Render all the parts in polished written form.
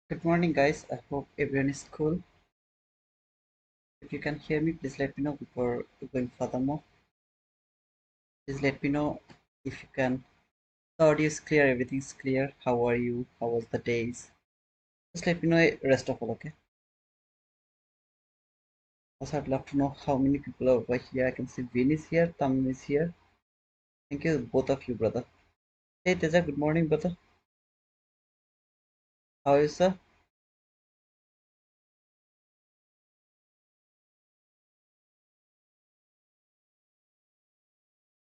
Good morning, guys. I hope everyone is cool. If you can hear me, please let me know before going furthermore. Please let me know if you can. The audio is clear, everything's clear. How are you? How was the days? Just let me know rest of all, okay? Also, I'd love to know how many people are over here. I can see Vin is here, Tam is here. Thank you, both of you, brother. Hey, Teja, good morning, brother. How are you, sir?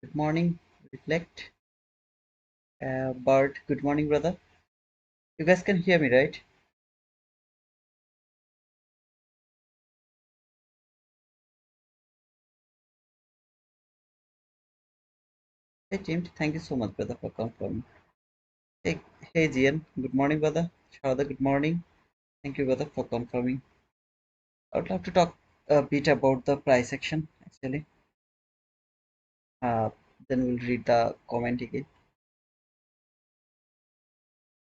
Good morning, Reflect. Bart, good morning, brother. You guys can hear me, right? Hey, Tim, thank you so much, brother, for confirming. Hey, hey, Jian. Good morning, brother. Shada, good morning. Thank you, brother, for confirming. I would like to talk a bit about the price action, actually. Uh, then we'll read the comment again.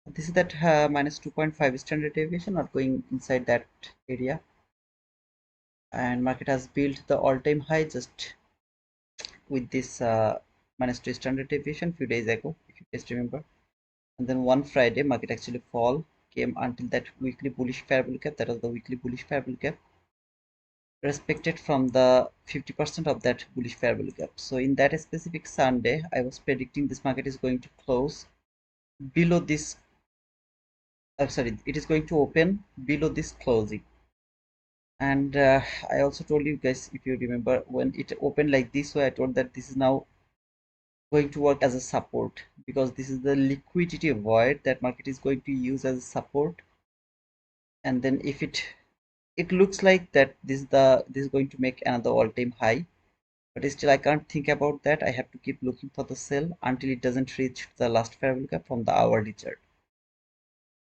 This is that minus 2.5 standard deviation, not going inside that area. And market has built the all-time high just with this minus 2 standard deviation few days ago, if you guys remember. And then one Friday, market actually fall came until that weekly bullish parabolic gap. That was the weekly bullish parabolic gap respected from the 50% of that bullish parabolic gap. So in that specific Sunday, I was predicting this market is going to close below this. Sorry, it is going to open below this closing. And I also told you guys, if you remember, when it opened like this, so I told that this is now going to work as a support because this is the liquidity void that market is going to use as a support. And then if it looks like that this is going to make another all-time high, but still I can't think about that. I have to keep looking for the sell until it doesn't reach the last parabolic gap from the hourly chart.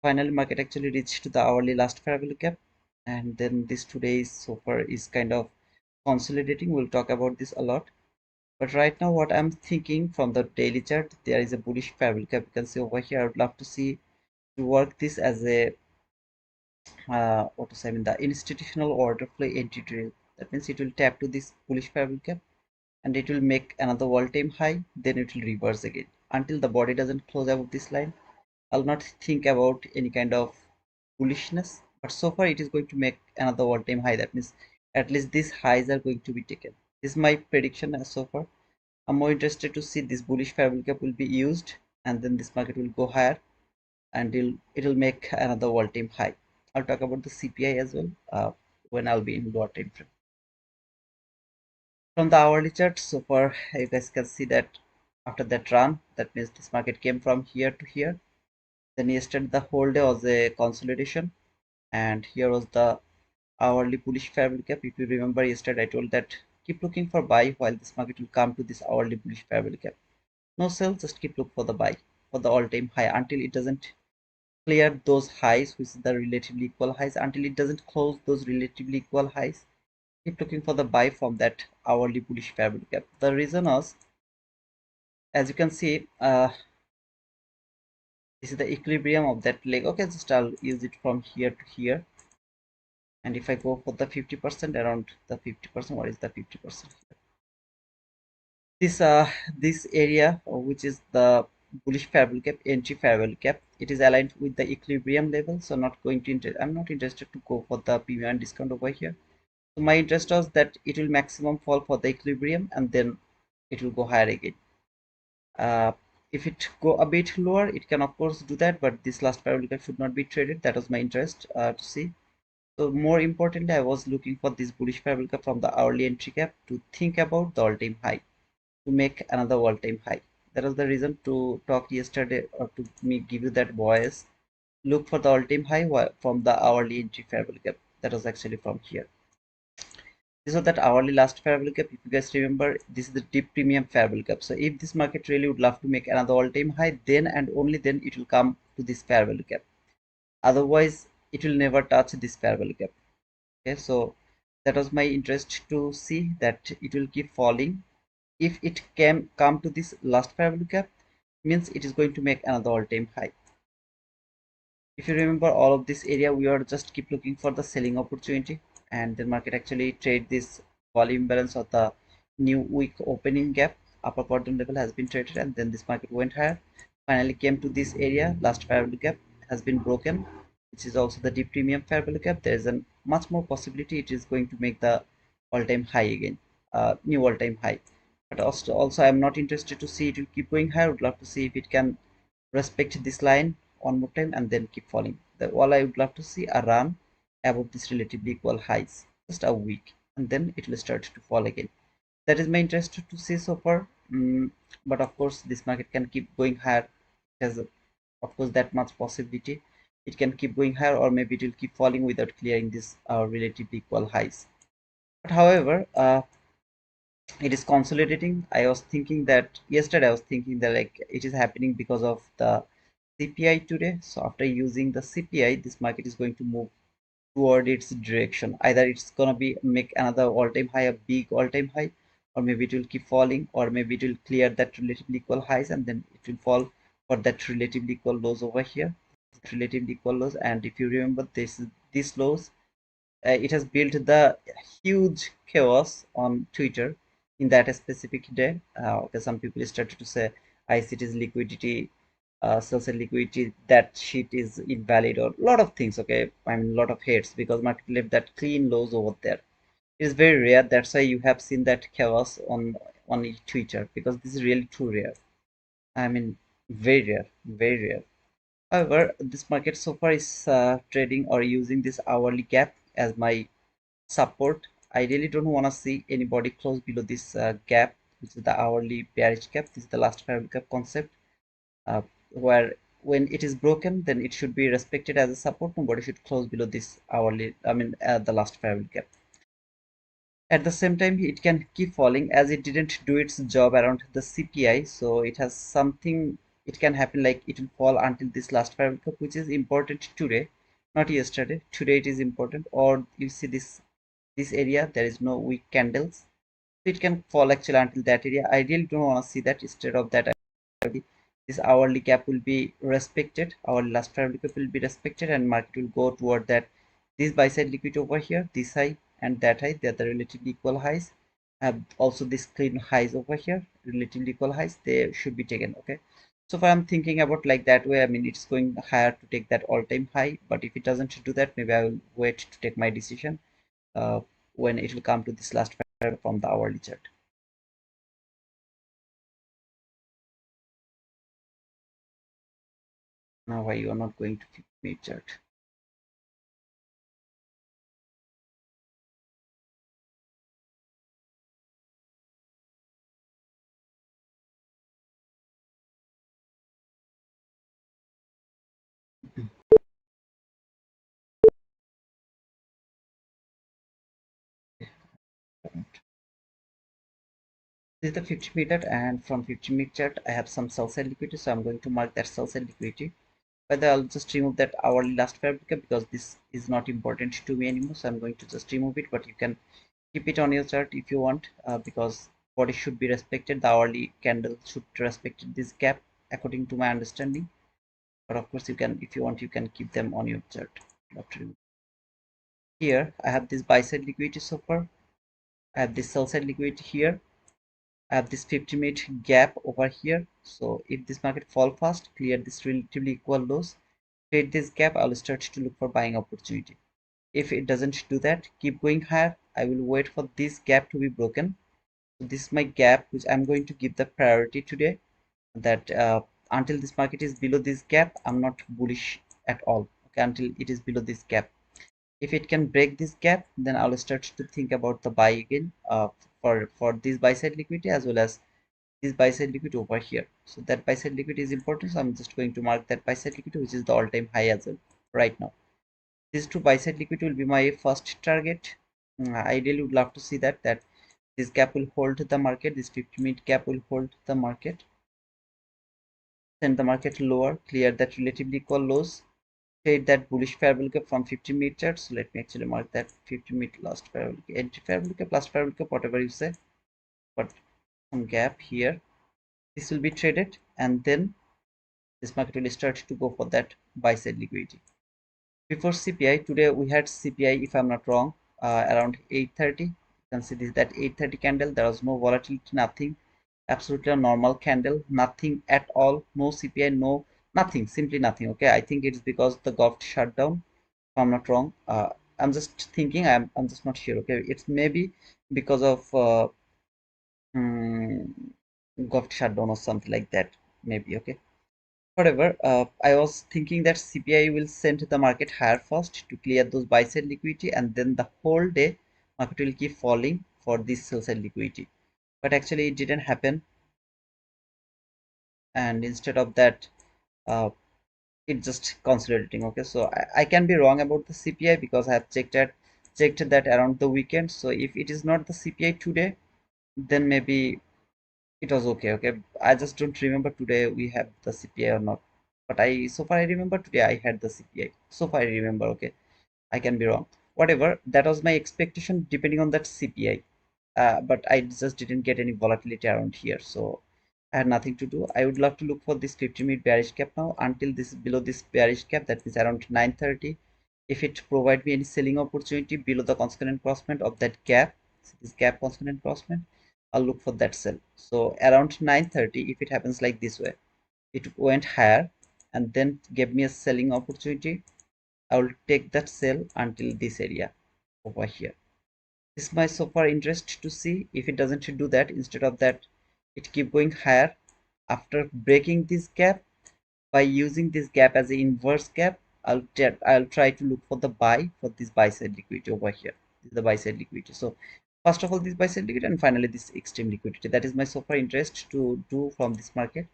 Finally, market actually reached to the hourly last parabolic gap, and then this today so far is kind of consolidating. We'll talk about this a lot, but right now what I'm thinking from the daily chart, there is a bullish parabolic gap. You can see over here. I would love to see to work this as a what to say, I mean the institutional order flow entry trail. That means it will tap to this bullish parabolic gap and it will make another all-time high, then it will reverse again until the body doesn't close above this line. I'll not think about any kind of bullishness, but so far it is going to make another all-time high. That means at least these highs are going to be taken. This is my prediction as so far. I'm more interested to see this bullish parabolic gap will be used, and then this market will go higher and it'll make another all-time high. I'll talk about the CPI as well when I'll be in lower time frame. From the hourly chart so far, you guys can see that after that run, that means this market came from here to here. Then yesterday the whole day was a consolidation, and here was the hourly bullish parabolic gap. If you remember yesterday, I told that keep looking for buy while this market will come to this hourly bullish parabolic gap. No sell, just keep look for the buy for the all-time high until it doesn't clear those highs, which is the relatively equal highs, until it doesn't close those relatively equal highs. Keep looking for the buy from that hourly bullish parabolic gap. The reason is, as you can see, this is the equilibrium of that leg. Okay, just I'll use it from here to here, and if I go for the 50%, around the 50%, what is the 50%? This area, which is the bullish parabolic gap, entry parabolic gap, it is aligned with the equilibrium level. So not going to I'm not interested to go for the premium discount over here. So my interest was that it will maximum fall for the equilibrium and then it will go higher again. uh, if it go a bit lower, it can of course do that, but this last parabolic should not be traded. That was my interest to see. So more importantly, I was looking for this bullish parabolic from the hourly entry gap to think about the all-time high, to make another all-time high. That was the reason to talk yesterday, or to me give you that voice. Look for the all-time high from the hourly entry parabolic gap. That was actually from here. This was that hourly last parabolic gap. If you guys remember, this is the deep premium parabolic gap. So if this market really would love to make another all-time high, then and only then it will come to this parabolic gap. Otherwise, it will never touch this parabolic gap. Okay, so that was my interest to see that it will keep falling. If it can come to this last parabolic gap, means it is going to make another all-time high. If you remember, all of this area we are just keep looking for the selling opportunity, and the market actually trade this volume balance of the new week opening gap. Upper quadrant level has been traded, and then this market went higher, finally came to this area. Last fair value gap has been broken, which is also the deep premium fair value gap. There is a much more possibility it is going to make the all-time high again, new all-time high. But also I'm not interested to see it will keep going higher. I would love to see if it can respect this line one more time and then keep falling. All I would love to see a run above this relatively equal highs, just a week, and then it will start to fall again. That is my interest to see so far. But of course, this market can keep going higher. It has, of course, that much possibility. It can keep going higher, or maybe it will keep falling without clearing this relatively equal highs. But however, it is consolidating. I was thinking that yesterday, I was thinking that like it is happening because of the CPI today. So after using the CPI, this market is going to move toward its direction. Either it's gonna be make another all-time high, a big all-time high, or maybe it will keep falling, or maybe it will clear that relatively equal highs and then it will fall for that relatively equal lows over here. Relatively equal lows, and if you remember these lows, it has built the huge chaos on Twitter in that specific day. Okay, some people started to say ICT's liquidity, sales and liquidity, that sheet is invalid, or a lot of things. Okay, I mean, a lot of hates because market left that clean lows over there. It is very rare. That's why you have seen that chaos on Twitter, because this is really too rare. I mean, very rare, very rare. However, this market so far is trading or using this hourly gap as my support. I really don't want to see anybody close below this gap, which is the hourly bearish gap. This is the last fair gap concept, where when it is broken, then it should be respected as a support. Nobody should close below this hourly, I mean, the last fair gap. At the same time, it can keep falling as it didn't do its job around the CPI. So it has something, it can happen like it will fall until this last fair gap, which is important today, not yesterday. Today it is important. Or you see this area, there is no weak candles, so it can fall actually until that area. I really don't want to see that. Instead of that, this hourly gap will be respected, our last fair gap will be respected, and market will go toward that. This buy side liquid over here, this high and that high, they are the relatively equal highs. Also this clean highs over here, relatively equal highs, they should be taken. Okay, so far I'm thinking about like that way. I mean, it's going higher to take that all-time high, but if it doesn't do that, maybe I will wait to take my decision uh, when it will come to this last fair from the hourly chart. Now why you are not going to 50-minute chart? This is the 50-minute, and from 50-minute chart I have some sell side liquidity, so I'm going to mark that sell side liquidity. But I'll just remove that hourly last fair because this is not important to me anymore, so I'm going to just remove it. But you can keep it on your chart if you want, because what it should be respected, the hourly candle should respect this gap according to my understanding. But of course, you can, if you want, you can keep them on your chart. Here I have this buy side liquidity so far, I have this sell side liquidity here, I have this 50-minute gap over here. So if this market fall fast, clear this relatively equal lows, trade this gap, I'll start to look for buying opportunity. If it doesn't do that, keep going higher. I will wait for this gap to be broken. So this is my gap, which I'm going to give the priority today. That until this market is below this gap, I'm not bullish at all. Okay, until it is below this gap. If it can break this gap, then I'll start to think about the buy again, for this buy side liquidity as well as this buy side liquid over here. So that buy side liquid is important, so I'm just going to mark that buy side liquid, which is the all-time high as well right now. These two buy side liquid will be my first target. I really would love to see that this gap will hold the market, this 50-minute gap will hold the market, send the market lower, clear that relatively equal lows, trade that bullish fair value gap from 50-minute chart. So let me actually mark that 50-minute last fair value gap, entry fair value gap, last fair value gap, whatever you say, but some gap here. This will be traded, and then this market will start to go for that buy side liquidity. Before CPI, today we had CPI, if I'm not wrong, around 8:30. You can see this, that 8:30 candle, there was no volatility, nothing, absolutely a normal candle, nothing at all, no CPI, no nothing, simply nothing. Okay, I think it's because the GOVT shut down, if I'm not wrong. I'm just thinking, I'm just not sure. Okay, it's maybe because of GOVT shutdown or something like that, maybe. Okay, whatever. I was thinking that CPI will send the market higher first to clear those buy side liquidity, and then the whole day market will keep falling for this sell side liquidity. But actually, it didn't happen, and instead of that, uh, it just consolidating. Okay, so I can be wrong about the CPI because I have checked that around the weekend. So if it is not the CPI today, then maybe it was okay. Okay, I just don't remember today we have the CPI or not, but I, so far I remember today I had the CPI, so far I remember. Okay, I can be wrong, whatever, that was my expectation depending on that CPI. But I just didn't get any volatility around here, so I had nothing to do. I would love to look for this 50-minute bearish cap now until this is below this bearish cap, that means around 9:30. If it provide me any selling opportunity below the consonant crossment of that gap, this gap consonant crossment, I'll look for that sell. So around 9:30, if it happens like this way, it went higher and then gave me a selling opportunity, I will take that sell until this area over here. This is my so far interest to see if it doesn't do that. Instead of that, it keep going higher after breaking this gap. By using this gap as an inverse gap, I'll try to look for the buy for this buy side liquidity over here. This is the buy side liquidity. So first of all, this buy side liquidity, and finally this extreme liquidity. That is my so far interest to do from this market.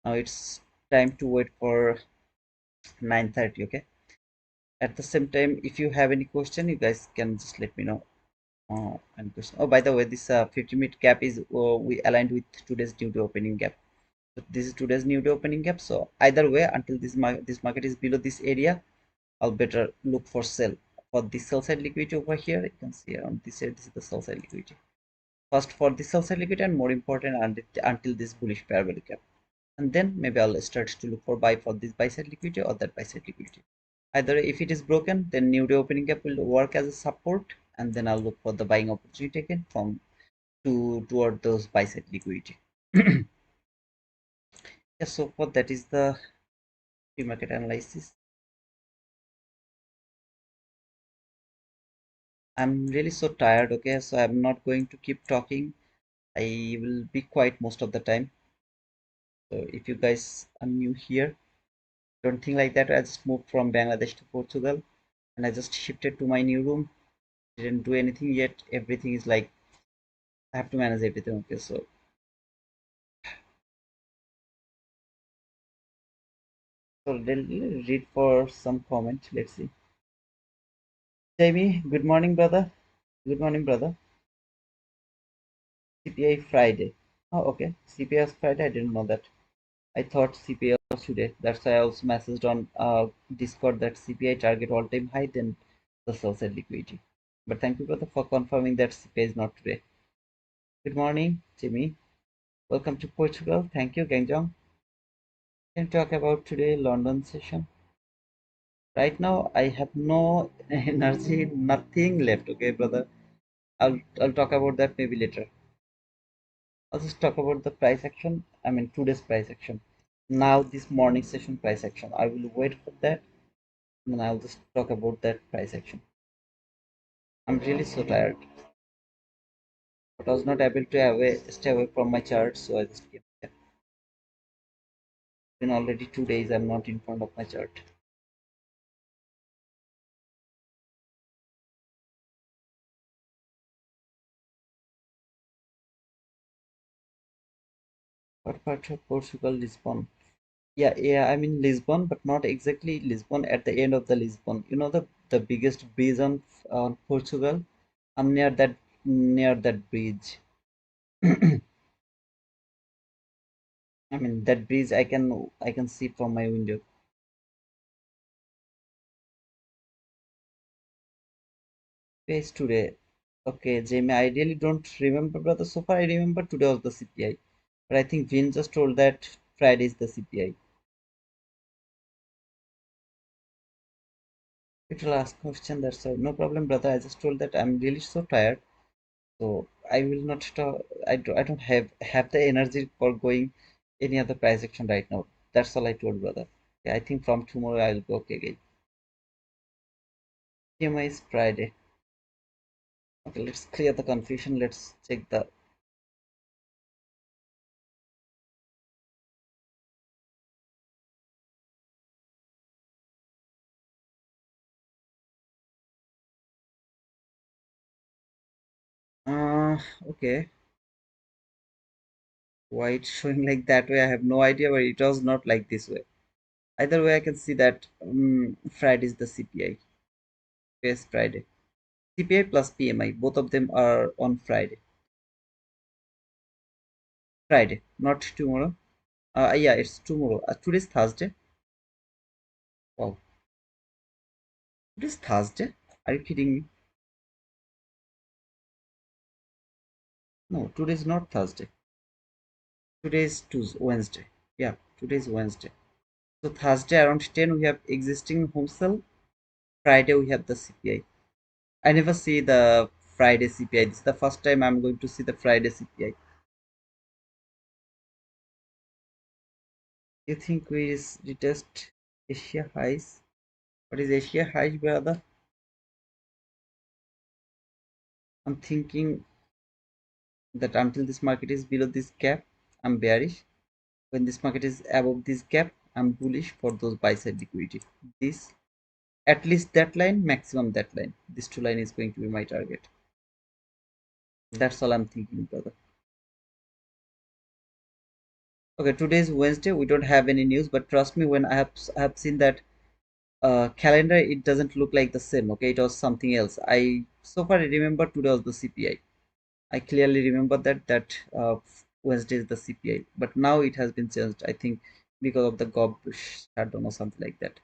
Now it's time to wait for 9:30. Okay, at the same time, if you have any question, you guys can just let me know. And question. Oh, by the way, this 50-minute gap is we aligned with today's new day opening gap. So this is today's new day opening gap. So either way, until this market is below this area, I'll better look for sell for the sell side liquidity over here. You can see around this area, this is the sell side liquidity. First for the sell side liquidity, and more important, until this bullish parabolic gap, and then maybe I'll start to look for buy for this buy side liquidity or that buy side liquidity. Either if it is broken, then new day opening gap will work as a support, and then I'll look for the buying opportunity again from toward those buy side liquidity. Yes, so for that is the pre-market analysis. I'm really so tired. Okay, so I'm not going to keep talking. I will be quiet most of the time. So if you guys are new here, don't think like that. I just moved from Bangladesh to Portugal, and I just shifted to my new room. Didn't do anything yet. Everything is like I have to manage everything. Okay, so let's read for some comment. Let's see. Jamie, good morning, brother. Good morning, brother. CPI Friday. Oh, okay. CPI was Friday. I didn't know that. I thought CPI was today. That's why I also messaged on Discord that CPI target all-time high, then the sell side liquidity. But thank you, brother, for confirming that CPI is not today. Good morning, Jimmy. Welcome to Portugal. Thank you, Gangjong. Can talk about today London session. Right now, I have no energy, nothing left. Okay, brother. I'll talk about that maybe later. I'll just talk about the price action. I mean today's price action. Now this morning session price action. I will wait for that, and then I'll just talk about that price action. I'm really so tired, but I was not able to stay away from my chart, so I just came here. Been already 2 days I'm not in front of my chart. What part of Portugal? Lisbon. Yeah, yeah, I'm in Lisbon, but not exactly Lisbon, at the end of the Lisbon. You know, the biggest bridge on Portugal. I'm near that bridge. I mean that bridge I can see from my window. Face today. Okay, Jamie, I really don't remember, brother. So far I remember today was the CPI. But I think Vin just told that Friday is the CPI. It will ask question. That's all. No problem, brother. I just told that I'm really so tired, so I will not talk. I don't have the energy for going any other price action right now. That's all I told, brother. Yeah, I think from tomorrow I'll go okay again. PMI is Friday. Okay, let's clear the confusion. Let's check the. Uh, okay. Why it's showing like that way? I have no idea, but it was not like this way. Either way, I can see that Friday is the CPI. Yes, Friday. CPI plus PMI, both of them are on Friday. Friday, not tomorrow. Yeah, it's tomorrow. Today's Thursday. Wow, today's Thursday. Are you kidding me? No, today's not Thursday. Today's Tuesday, Wednesday. Yeah, today's Wednesday. So Thursday around 10 we have existing home sale. Friday we have the CPI. I never see the Friday CPI. This is the first time I'm going to see the Friday CPI. You think we retest Asia highs? What is Asia highs, brother? I'm thinking that until this market is below this gap, I'm bearish. When this market is above this gap, I'm bullish for those buy side liquidity. This at least that line, maximum that line. This two line is going to be my target. That's all I'm thinking, brother. Okay, today is Wednesday. We don't have any news, but trust me, when I have seen that calendar, it doesn't look like the same. Okay, it was something else. I so far I remember today was the CPI. I clearly remember that Wednesday is the CPI, but now it has been changed. I think because of the GOB shutdown or something like that.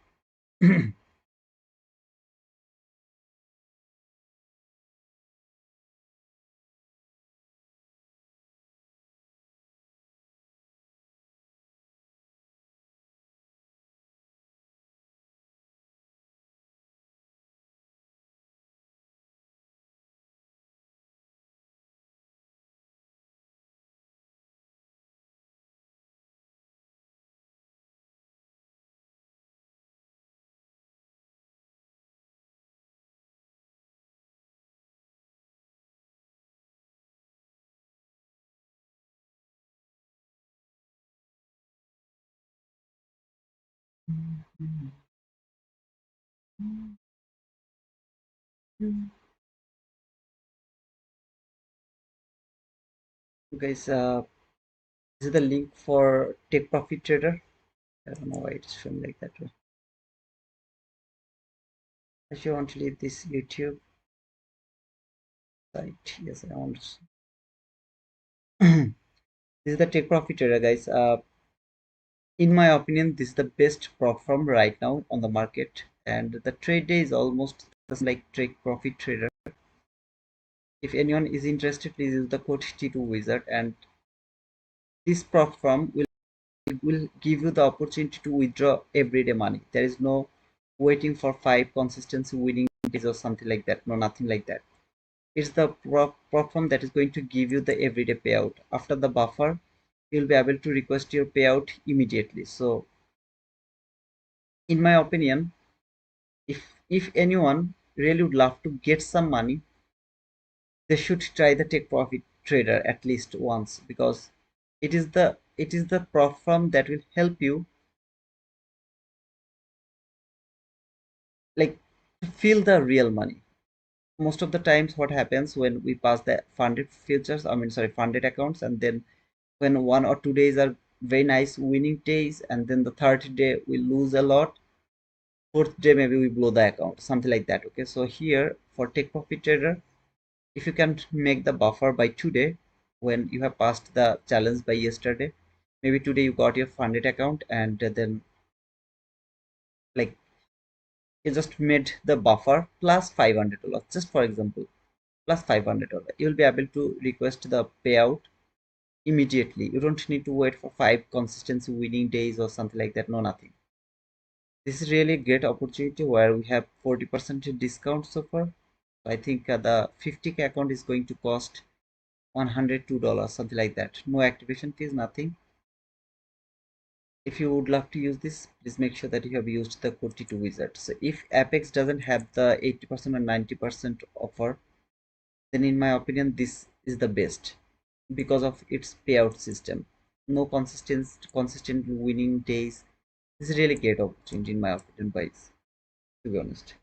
Guys, this is the link for Take Profit Trader. I don't know why it's showing like that way. If you want to leave this YouTube site, yes, I want. This is the Take Profit Trader, guys. In my opinion, this is the best platform right now on the market, and the trade day is almost the same like Take Profit Trader. If anyone is interested, please use the code T2 Wizard, and this platform will give you the opportunity to withdraw everyday money. There is no waiting for 5 consistency winning days or something like that. No, nothing like that. It's the platform that is going to give you the everyday payout. After the buffer, you'll be able to request your payout immediately. So, in my opinion, if anyone really would love to get some money, they should try the Take Profit Trader at least once, because it is the platform that will help you like feel the real money. Most of the times what happens when we pass the funded futures, I mean sorry, funded accounts, and then when 1 or 2 days are very nice winning days, and then the third day we lose a lot, fourth day maybe we blow the account, something like that. Okay, so here for Take Profit Trader, if you can make the buffer by today, when you have passed the challenge by yesterday, maybe today you got your funded account, and then like you just made the buffer plus $500, just for example, plus $500, you'll be able to request the payout immediately. You don't need to wait for 5 consistency winning days or something like that. No, nothing. This is really a great opportunity where we have 40% discount so far. I think the 50K account is going to cost $102, something like that. No activation fees, nothing. If you would love to use this, please make sure that you have used the code T2 wizard. So if Apex doesn't have the 80% or 90% offer, then in my opinion, this is the best because of its payout system. No consistent winning days. This is really great opportunity in my opinion, guys, to be honest.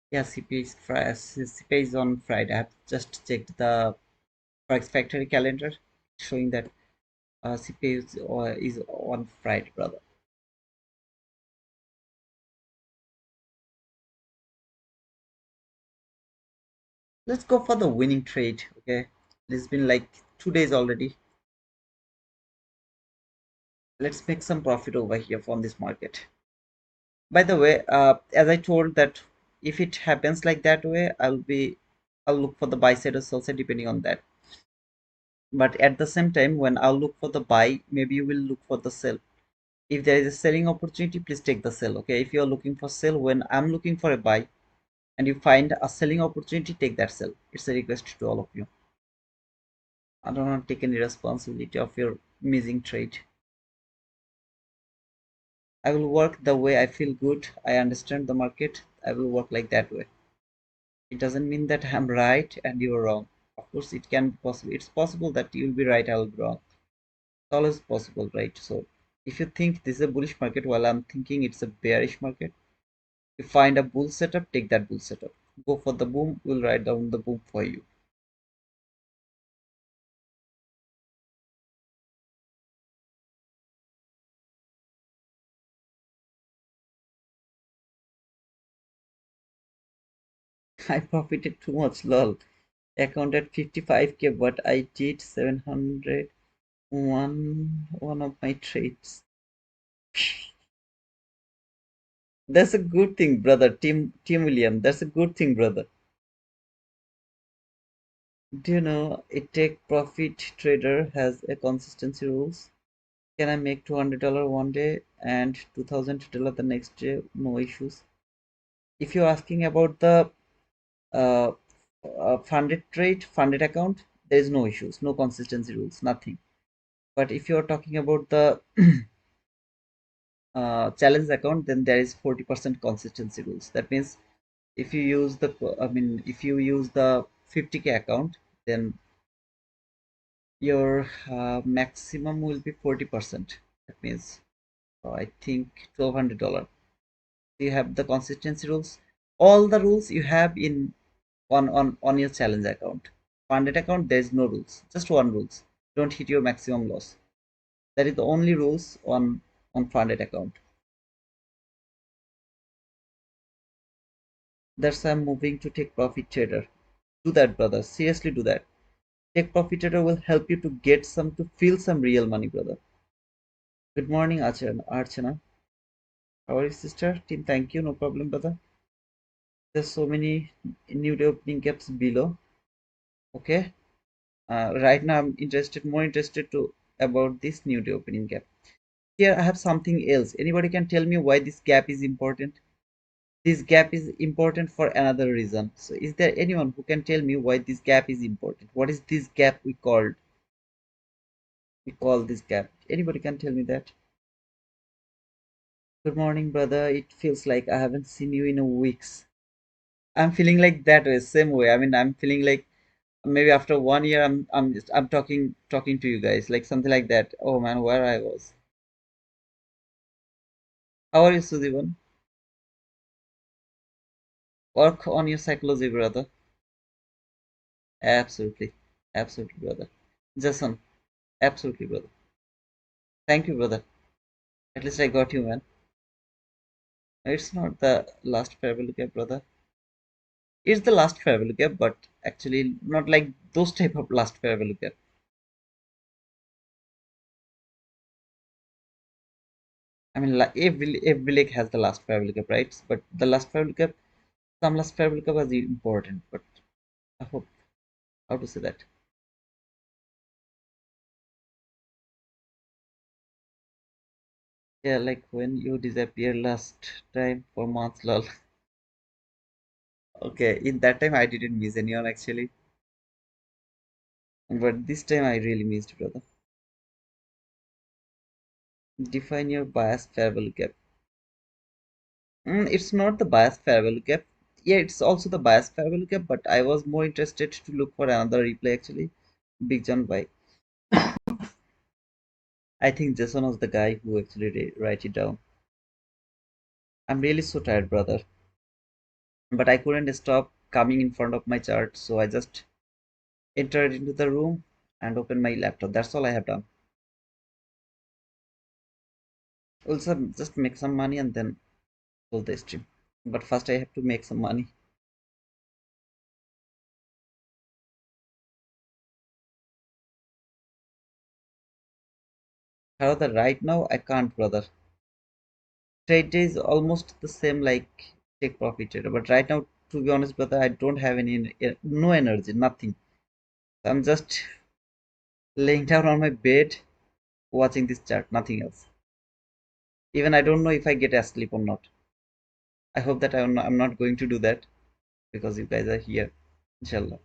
Yeah, CPA is on Friday. I have just checked the Forex Factory calendar showing that CPA is on Friday, brother. Let's go for the winning trade. Okay, it's been like 2 days already. Let's make some profit over here from this market. By the way, as I told that if it happens like that way, I'll look for the buy side or sell side depending on that. But at the same time, when I'll look for the buy, maybe you will look for the sell. If there is a selling opportunity, please take the sell. Okay, if you're looking for sell when I'm looking for a buy and you find a selling opportunity, take that sell. It's a request to all of you. I don't want to take any responsibility of your missing trade. I will work the way I feel good. I understand the market. I will work like that way. It doesn't mean that I'm right and you're wrong. Of course, it can be possible. It's possible that you'll be right, I'll be wrong. It's always possible, right? So if you think this is a bullish market while I'm thinking it's a bearish market, you find a bull setup, take that bull setup. Go for the boom, we'll write down the boom for you. I profited too much, lol. Account at 55K, but I did 700 one of my trades. That's a good thing, brother. Team William. That's a good thing, brother. Do you know a take profit trader has a consistency rules? Can I make $200 one day and $2,000 the next day? No issues. If you're asking about the uh, funded trade, funded account, there is no issues, no consistency rules, nothing. But if you're talking about the challenge account, then there is 40% consistency rules. That means if you use the, I mean, if you use the 50K account, then your maximum will be 40%. That means I think $1,200. You have the consistency rules. All the rules you have in on your challenge account. Funded account, there is no rules. Just one rules. Don't hit your maximum loss. That is the only rules on funded account. That's why I'm moving to take profit trader. Do that, brother. Seriously, do that. Take profit trader will help you to get some to feel some real money, brother. Good morning, Archana. How are you, sister? Team, thank you. No problem, brother. There's so many new day opening gaps below. Okay. Right now, I'm more interested to about this new day opening gap. Here, I have something else. Anybody can tell me why this gap is important? This gap is important for another reason. So, is there anyone who can tell me why this gap is important? What is this gap we call this gap? Anybody can tell me that? Good morning, brother. It feels like I haven't seen you in a weeks. I'm feeling like that way, same way. I mean, I'm feeling like maybe after 1 year, I'm talking to you guys, like something like that. Oh man, where I was. How are you, Sudivan? Work on your psychology, brother. Absolutely, absolutely, brother. Jason, absolutely, brother. Thank you, brother. At least I got you, man. It's not the last farewell gap, brother. It's the last farewell gap, but actually not like those type of last farewell gap. I mean, like every lake has the last farewell gap, right? But the last farewell gap, some last farewell gap was important. But I hope how to say that. Yeah, like when you disappeared last time for months, lol. Okay, in that time I didn't miss anyone actually, but this time I really missed, brother. Define your bias farewell gap. It's not the bias farewell gap. Yeah, it's also the bias farewell gap, but I was more interested to look for another replay actually. Big John, why? I think Jason was the guy who actually write it down. I'm really so tired, brother. But I couldn't stop coming in front of my chart, so I just entered into the room and opened my laptop. That's all I have done. Also, just make some money and then close the stream. But first, I have to make some money. However, right now, I can't, brother. Trade day is almost the same like take profit trader. But right now, to be honest, brother, I don't have any, no energy, nothing. I'm just laying down on my bed watching this chart, nothing else. Even I don't know if I get asleep or not. I hope that I'm not going to do that because you guys are here, inshallah.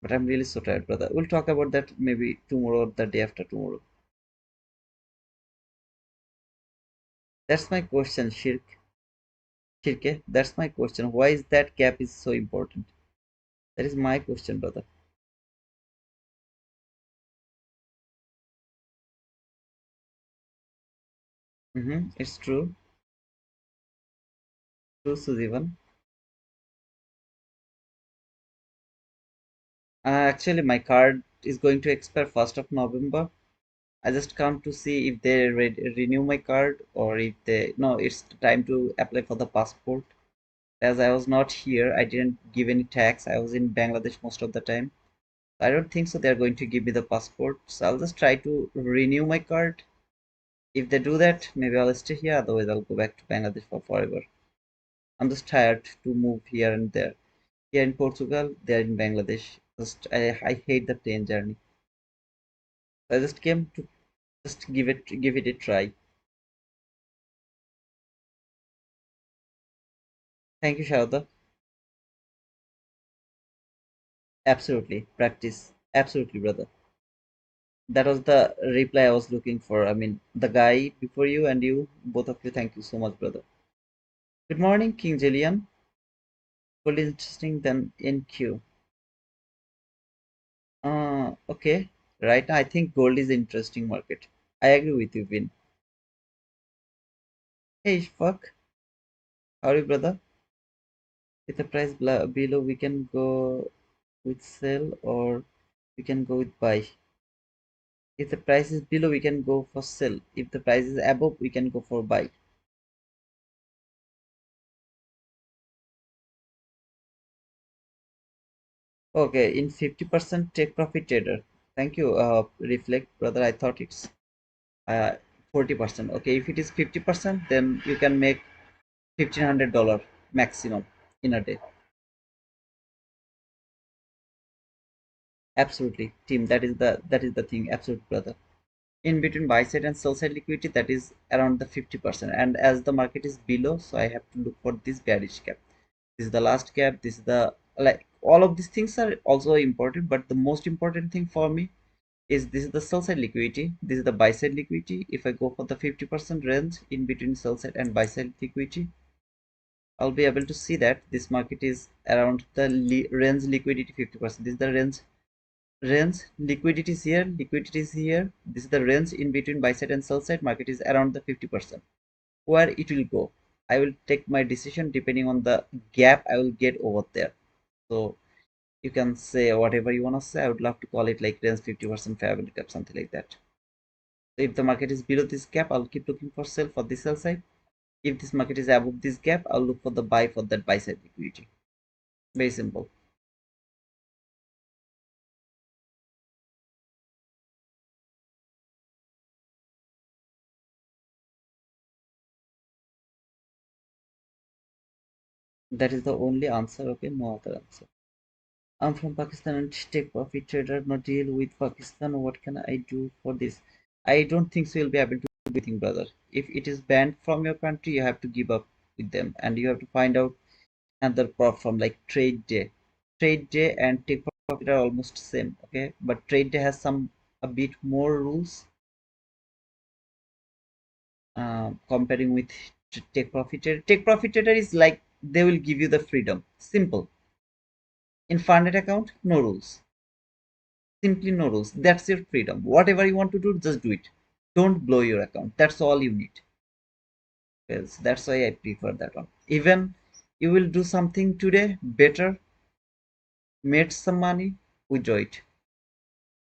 But I'm really so tired, brother. We'll talk about that maybe tomorrow or the day after tomorrow. That's my question, Shirke. That's my question. Why is that gap is so important? That is my question, brother. It's true. True, Sujivan. Actually, my card is going to expire 1st of November. I just come to see if they renew my card or if they no, it's time to apply for the passport. As I was not here, I didn't give any tax. I was in Bangladesh most of the time. I don't think so. They're going to give me the passport. So I'll just try to renew my card. If they do that, maybe I'll stay here. Otherwise, I'll go back to Bangladesh for forever. I'm just tired to move here and there. Here in Portugal, there in Bangladesh. I hate the train journey. I just came to just give it a try. Thank you, Shauda. Absolutely. Practice. Absolutely, brother. That was the reply I was looking for. I mean, the guy before you and you, both of you, thank you so much, brother. Good morning, King Jillian. Gold is interesting than NQ. Okay. Right now, I think gold is interesting market. I agree with you, Vin. Hey, fuck. How are you, brother? If the price below, we can go with sell or we can go with buy. If the price is below, we can go for sell. If the price is above, we can go for buy. Okay, in 50% take profit trader. Thank you, Reflect, brother. I thought it's uh 40%. Okay, if it is 50%, then you can make $1,500 maximum in a day. Absolutely, team. That is the thing. Absolute, brother. In between buy side and sell side liquidity, that is around the 50%. And as the market is below, so I have to look for this bearish gap. This is the last gap. This is the, like, all of these things are also important, but the most important thing for me is this is the sell side liquidity. This is the buy side liquidity. If I go for the 50% range in between sell side and buy side liquidity, I'll be able to see that this market is around the range liquidity 50%. This is the range liquidity is here, liquidity is here. This is the range in between buy side and sell side. Market is around the 50%. Where it will go, I will take my decision depending on the gap I will get over there. So you can say whatever you want to say. I would love to call it like range 50% fair value gap, something like that. So if the market is below this gap, I'll keep looking for sell for the sell side. If this market is above this gap, I'll look for the buy for that buy side liquidity. Very simple. That is the only answer. Okay, no other answer. I'm from Pakistan and take profit trader, not deal with Pakistan. What can I do for this? I don't think so you'll be able to do anything, brother. If it is banned from your country, you have to give up with them and you have to find out another platform like Trade Day. Trade Day and take profit are almost same, okay? But Trade Day has some a bit more rules comparing with take profit trader. Take profit trader is like they will give you the freedom. Simple. In funded account, no rules. Simply no rules. That's your freedom. Whatever you want to do, just do it. Don't blow your account. That's all you need. Yes, that's why I prefer that one. Even you will do something today better, made some money, withdraw it.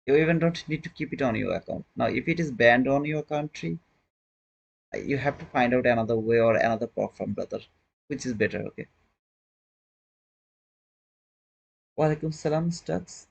You even don't need to keep it on your account. Now, if it is banned on your country, you have to find out another way or another platform, brother. Which is better, okay? Walaikum salam, Stux.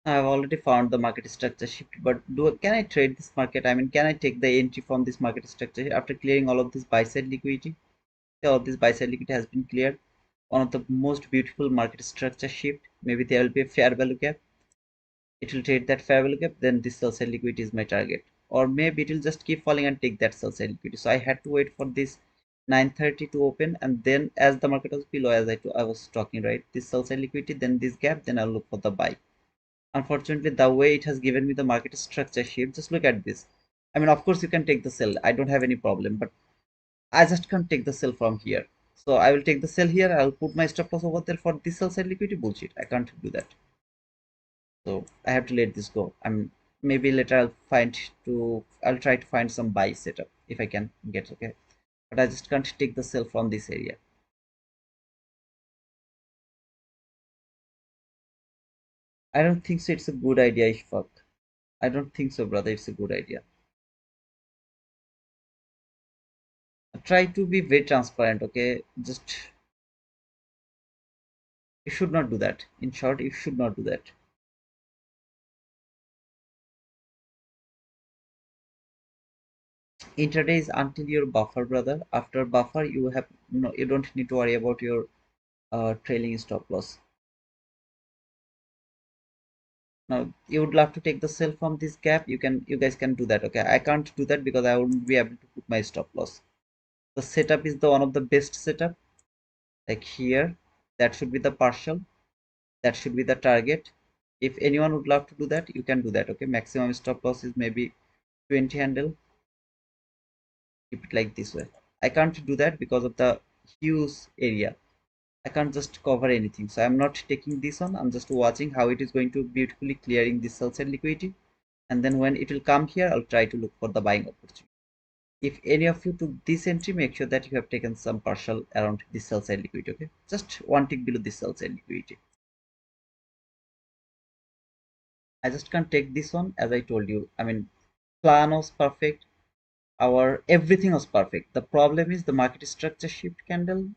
I've already found the market structure shift, but can I trade this market? I mean, can I take the entry from this market structure after clearing all of this buy side liquidity? All of this buy side liquidity has been cleared. One of the most beautiful market structure shift. Maybe there will be a fair value gap. It will trade that fair value gap. Then this sell side liquidity is my target. Or maybe it will just keep falling and take that sell side liquidity. So I had to wait for this 9:30 to open, and then as the market was below, as I was talking, right, this sell side liquidity, then this gap, then I'll look for the buy. Unfortunately, the way it has given me the market structure shape, just look at this. I mean, of course you can take the sell, I don't have any problem, but I just can't take the sell from here. So I will take the sell here. I'll put my stop loss over there for this sell side liquidity. Bullshit, I can't do that. So I have to let this go. I'm maybe later I'll try to find some buy setup if I can get, okay, but I just can't take the sell from this area. I don't think so it's a good idea, Ishfaq. I don't think so, brother, it's a good idea. Try to be very transparent, okay? Just, you should not do that. In short, you should not do that. Intraday is until your buffer, brother. After buffer, you have no, you don't need to worry about your trailing stop loss. Now you would love to take the sell from this gap, you guys can do that. Okay, I can't do that because I wouldn't be able to put my stop loss. The setup is the one of the best setup. Like here, that should be the partial, that should be the target. If anyone would love to do that, you can do that. Okay, maximum stop loss is maybe 20 handle. Keep it like this way. I can't do that because of the huge area. I can't just cover anything, so I'm not taking this on. I'm just watching how it is going to beautifully clearing this sell side liquidity, and then when it will come here, I'll try to look for the buying opportunity. If any of you took this entry, make sure that you have taken some partial around this sell side liquidity. Okay, just one tick below this sell side liquidity. I just can't take this one. As I told you, I mean, plan was perfect, our everything was perfect. The problem is the market structure shift candle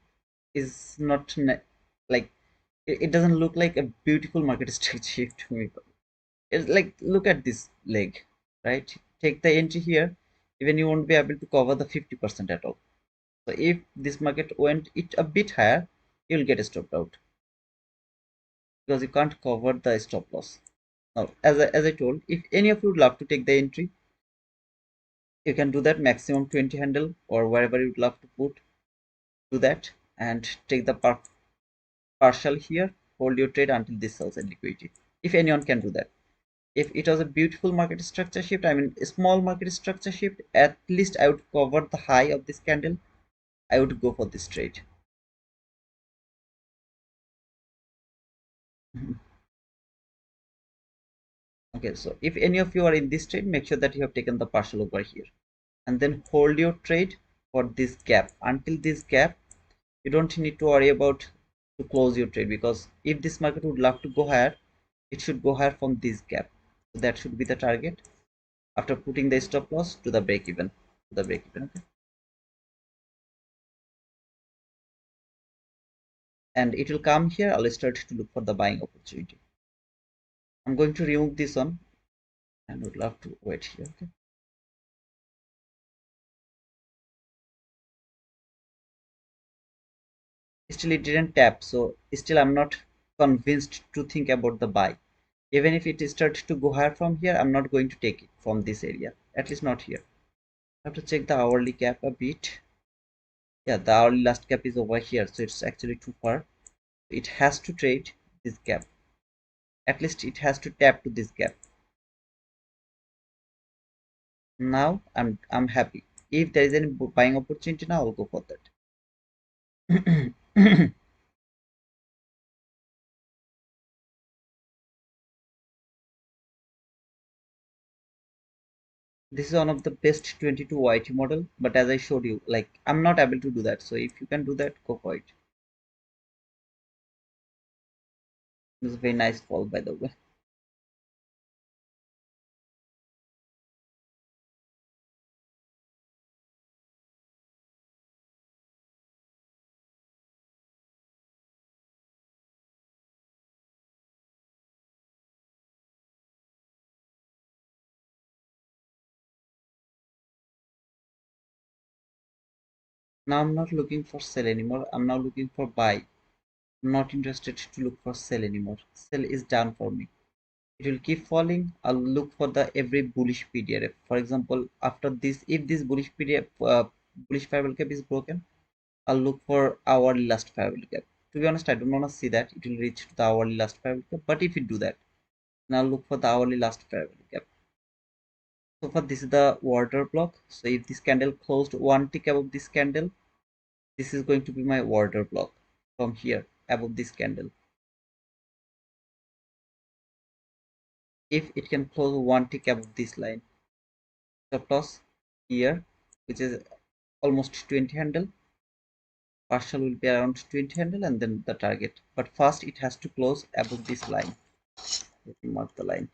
is not like it doesn't look like a beautiful market structure shift to me. It's like, look at this leg, right? Take the entry here, even you won't be able to cover the 50% at all. So if this market went it a bit higher, you'll get stopped out because you can't cover the stop loss. Now, as I told, if any of you would love to take the entry, you can do that maximum 20 handle or wherever you'd love to put, do that and take the partial here, hold your trade until this sells in liquidity. If anyone can do that. If it was a beautiful market structure shift, I mean a small market structure shift, at least I would cover the high of this candle. I would go for this trade. Okay, so if any of you are in this trade, make sure that you have taken the partial over here and then hold your trade for this gap. Until this gap, you don't need to worry about to close your trade, because if this market would love to go higher, it should go higher from this gap. So that should be the target after putting the stop loss to the break even. Okay, and it will come here. I'll start to look for the buying opportunity. I'm going to remove this one and would love to wait here. Okay, still it didn't tap, so still I'm not convinced to think about the buy. Even if it starts to go higher from here, I'm not going to take it from this area, at least not here. I have to check the hourly gap a bit. Yeah, the hourly last gap is over here, so it's actually too far. It has to trade this gap, at least it has to tap to this gap. Now I'm happy. If there is any buying opportunity now, I'll go for that. This is one of the best 22 YT model, but as I showed you, like I'm not able to do that. So if you can do that, go for it. This is a very nice fall, by the way. Now I'm not looking for sell anymore. I'm now looking for buy. I'm not interested to look for sell anymore. Sell is done for me. It will keep falling. I'll look for the every bullish PDRF. For example, after this, if this bullish PDF, bullish favorable gap is broken, I'll look for hourly last favorable gap. To be honest, I don't want to see that it will reach to the hourly last favorable gap. But if it do that, then I'll look for the hourly last favorable gap. So far, this is the order block. So if this candle closed one tick above this candle, this is going to be my order block from here above this candle. If it can close one tick above this line, stop loss here, which is almost 20 handle, partial will be around 20 handle, and then the target. But first it has to close above this line. Let me mark the line.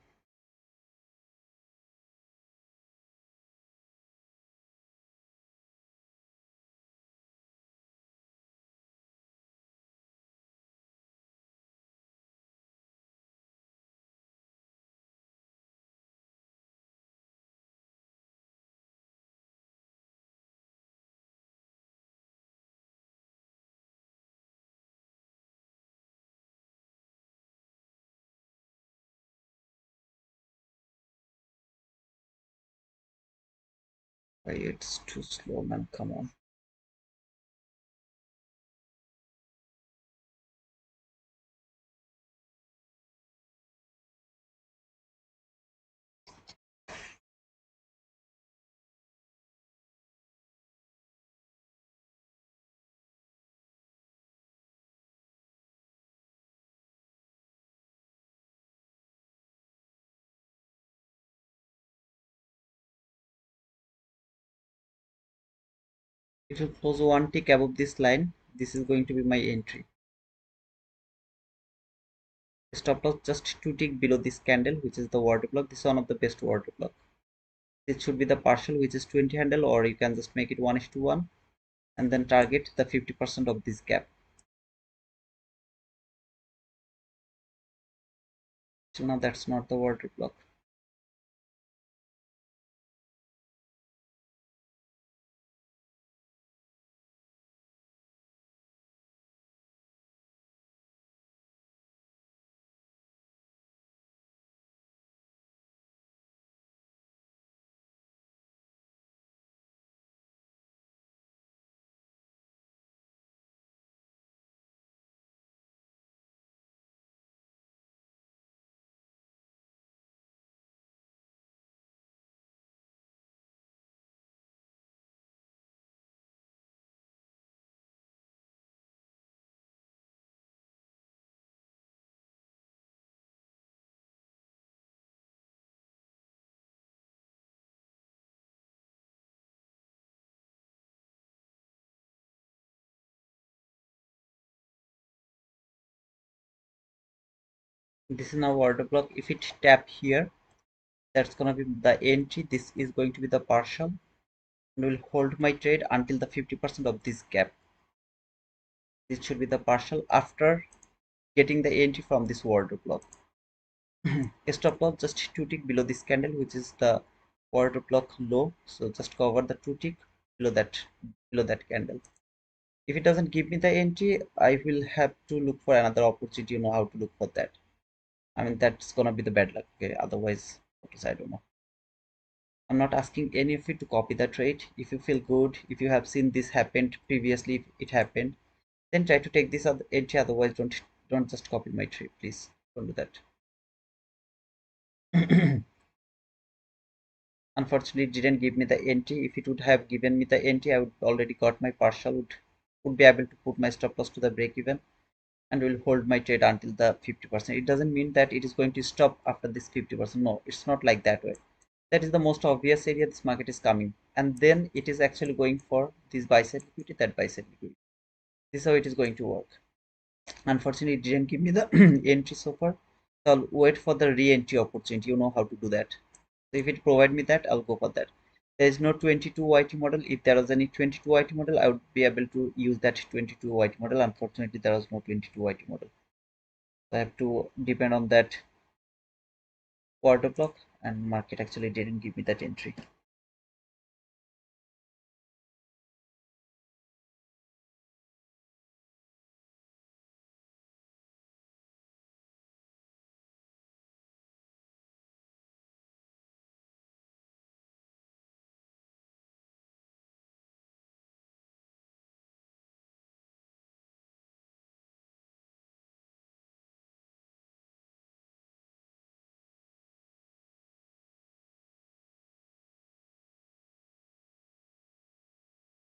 Why it's too slow, man, come on. It will close one tick above this line. This is going to be my entry. Stop loss just 2 tick below this candle, which is the order block. This is one of the best order block. This should be the partial, which is 20 handle, or you can just make it 1:1 and then target the 50% of this gap. So now that's not the order block. This is now order block. If it tap here, that's gonna be the entry. This is going to be the partial, and will hold my trade until the 50% of this gap. This should be the partial after getting the entry from this order block. Stop loss just 2 tick below this candle, which is the order block low. So just cover the 2 tick below that candle. If it doesn't give me the entry, I will have to look for another opportunity. You know how to look for that. I mean, that's gonna be the bad luck. Okay, otherwise, I don't know. I'm not asking any of you to copy the trade. If you feel good, if you have seen this happened previously, if it happened, then try to take this entry. Otherwise, don't just copy my trade, please. Don't do that. Unfortunately, it didn't give me the entry. If it would have given me the entry, I would already got my partial. Would be able to put my stop loss to the break even, and will hold my trade until the 50%. It doesn't mean that it is going to stop after this 50%. No, it's not like that way. That is the most obvious area this market is coming, and then it is actually going for this buy side liquidity, that buy side liquidity. This is how it is going to work. Unfortunately, it didn't give me the entry so far, so I'll wait for the re-entry opportunity. You know how to do that. So if it provide me that, I'll go for that. There is no 22 YT model. If there was any 22 YT model, I would be able to use that 22 YT model. Unfortunately, there was no 22 YT model, so I have to depend on that order block, and market actually didn't give me that entry.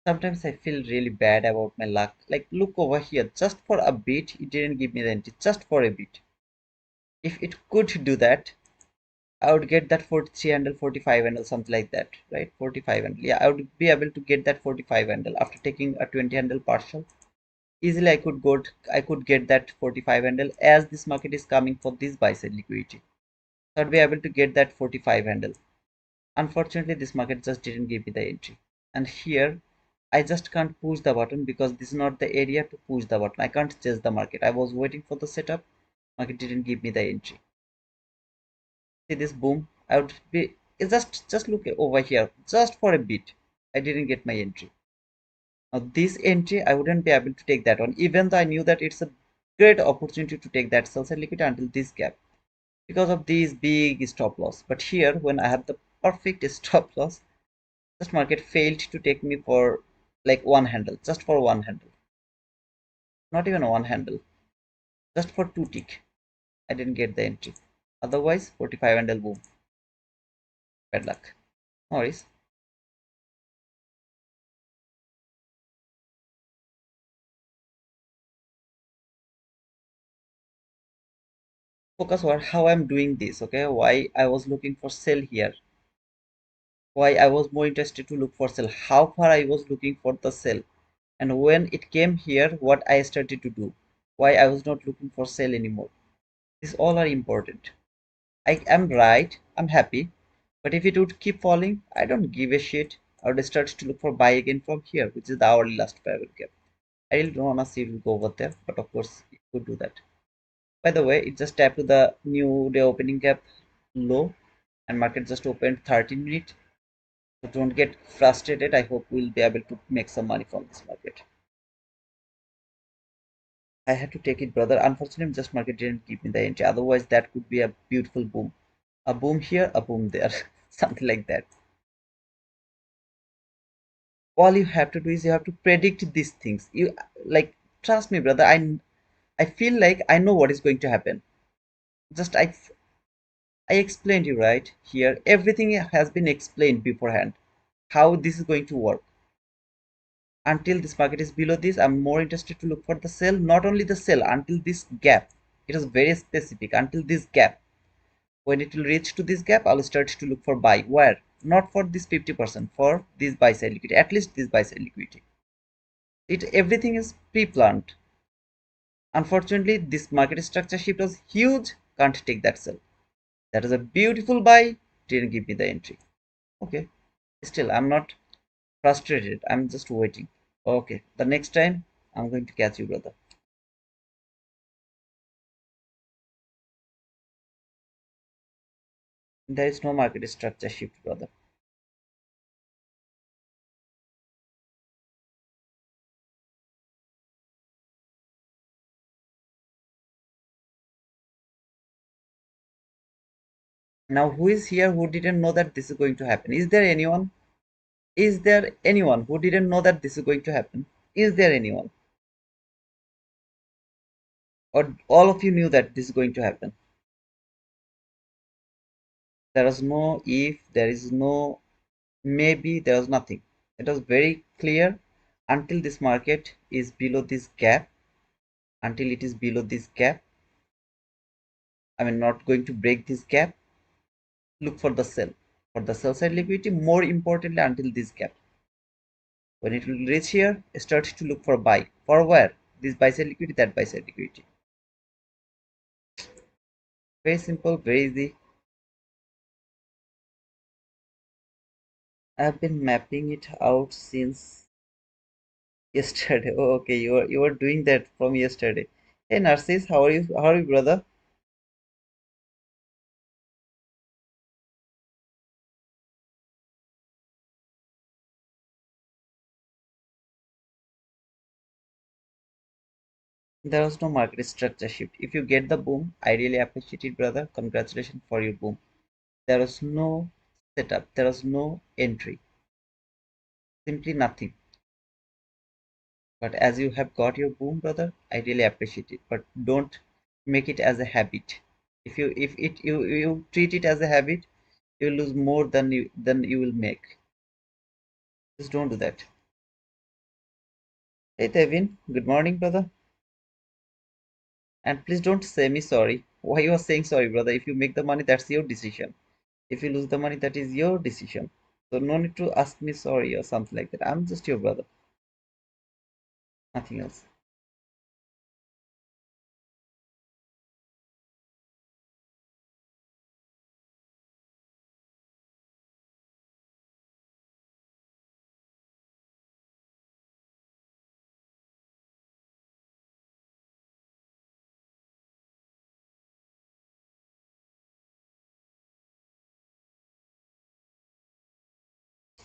Sometimes I feel really bad about my luck. Like, look over here, just for a bit, it didn't give me the entry, just for a bit. If it could do that, I would get that 43 handle, 45 handle, something like that, right? 45 handle. Yeah, I would be able to get that 45 handle after taking a 20 handle partial. Easily, I could get that 45 handle as this market is coming for this buy side liquidity. So I'd be able to get that 45 handle. Unfortunately, this market just didn't give me the entry. And here, I just can't push the button because this is not the area to push the button. I can't chase the market. I was waiting for the setup. Market didn't give me the entry. See this boom? I would be it's just look over here. Just for a bit. I didn't get my entry. Now this entry, I wouldn't be able to take that one, even though I knew that it's a great opportunity to take that sell side liquidity until this gap because of these big stop loss. But here, when I have the perfect stop loss, Just market failed to take me for like one handle, just for one handle, not even one handle, just for two tick. I didn't get the entry. Otherwise, 45 handle boom. Bad luck. No worries. Focus on how I'm doing this, okay? Why I was looking for sell here. Why I was more interested to look for sell. How far I was looking for the sell. And when it came here, what I started to do. Why I was not looking for sell anymore. These all are important. I am right. I'm happy. But if it would keep falling, I don't give a shit. I would start to look for buy again from here, which is the hourly last parallel gap. I really don't wanna see it go over there, but of course it could do that. By the way, it just tapped to the new day opening gap low and market just opened 13 minutes. So don't get frustrated. I hope we'll be able to make some money from this market. I had to take it, brother. Unfortunately, just market didn't give me the entry. Otherwise, that could be a beautiful boom. A boom here, a boom there, something like that. All you have to do is you have to predict these things. You like trust me, brother. I feel like I know what is going to happen. Just I explained you right here. Everything has been explained beforehand. How this is going to work. Until this market is below this, I'm more interested to look for the sell. Not only the sell, until this gap. It is very specific. Until this gap. When it will reach to this gap, I'll start to look for buy. Where? Not for this 50%, for this buy side liquidity. At least this buy side liquidity. It everything is pre-planned. Unfortunately, this market structure shift was huge. Can't take that sell. That is a beautiful buy. Didn't give me the entry. Okay. Still, I'm not frustrated. I'm just waiting. Okay. The next time, I'm going to catch you, brother. There is no market structure shift, brother. Now, who is here who didn't know that this is going to happen? Is there anyone? Is there anyone who didn't know that this is going to happen? Is there anyone? Or all of you knew that this is going to happen? There was no if, there is no maybe, there was nothing. It was very clear until this market is below this gap, until it is below this gap. I mean, not going to break this gap. Look for the sell. For the sell side liquidity, more importantly, until this gap. When it will reach here, start to look for buy. For where? This buy side liquidity, that buy side liquidity. Very simple, very easy. I've been mapping it out since yesterday. Oh, okay, you are doing that from yesterday. Hey Narcis, how are you? How are you, brother? There was no market structure shift. If you get the boom, I really appreciate it, brother. Congratulations for your boom. There was no setup. There was no entry. Simply nothing. But as you have got your boom, brother, I really appreciate it. But don't make it as a habit. If you treat it as a habit, you will lose more than you will make. Just don't do that. Hey Tevin, good morning, brother. And please don't say me sorry. Why you are saying sorry, brother? If you make the money, that's your decision. If you lose the money, that is your decision. So no need to ask me sorry or something like that. I'm just your brother, nothing else.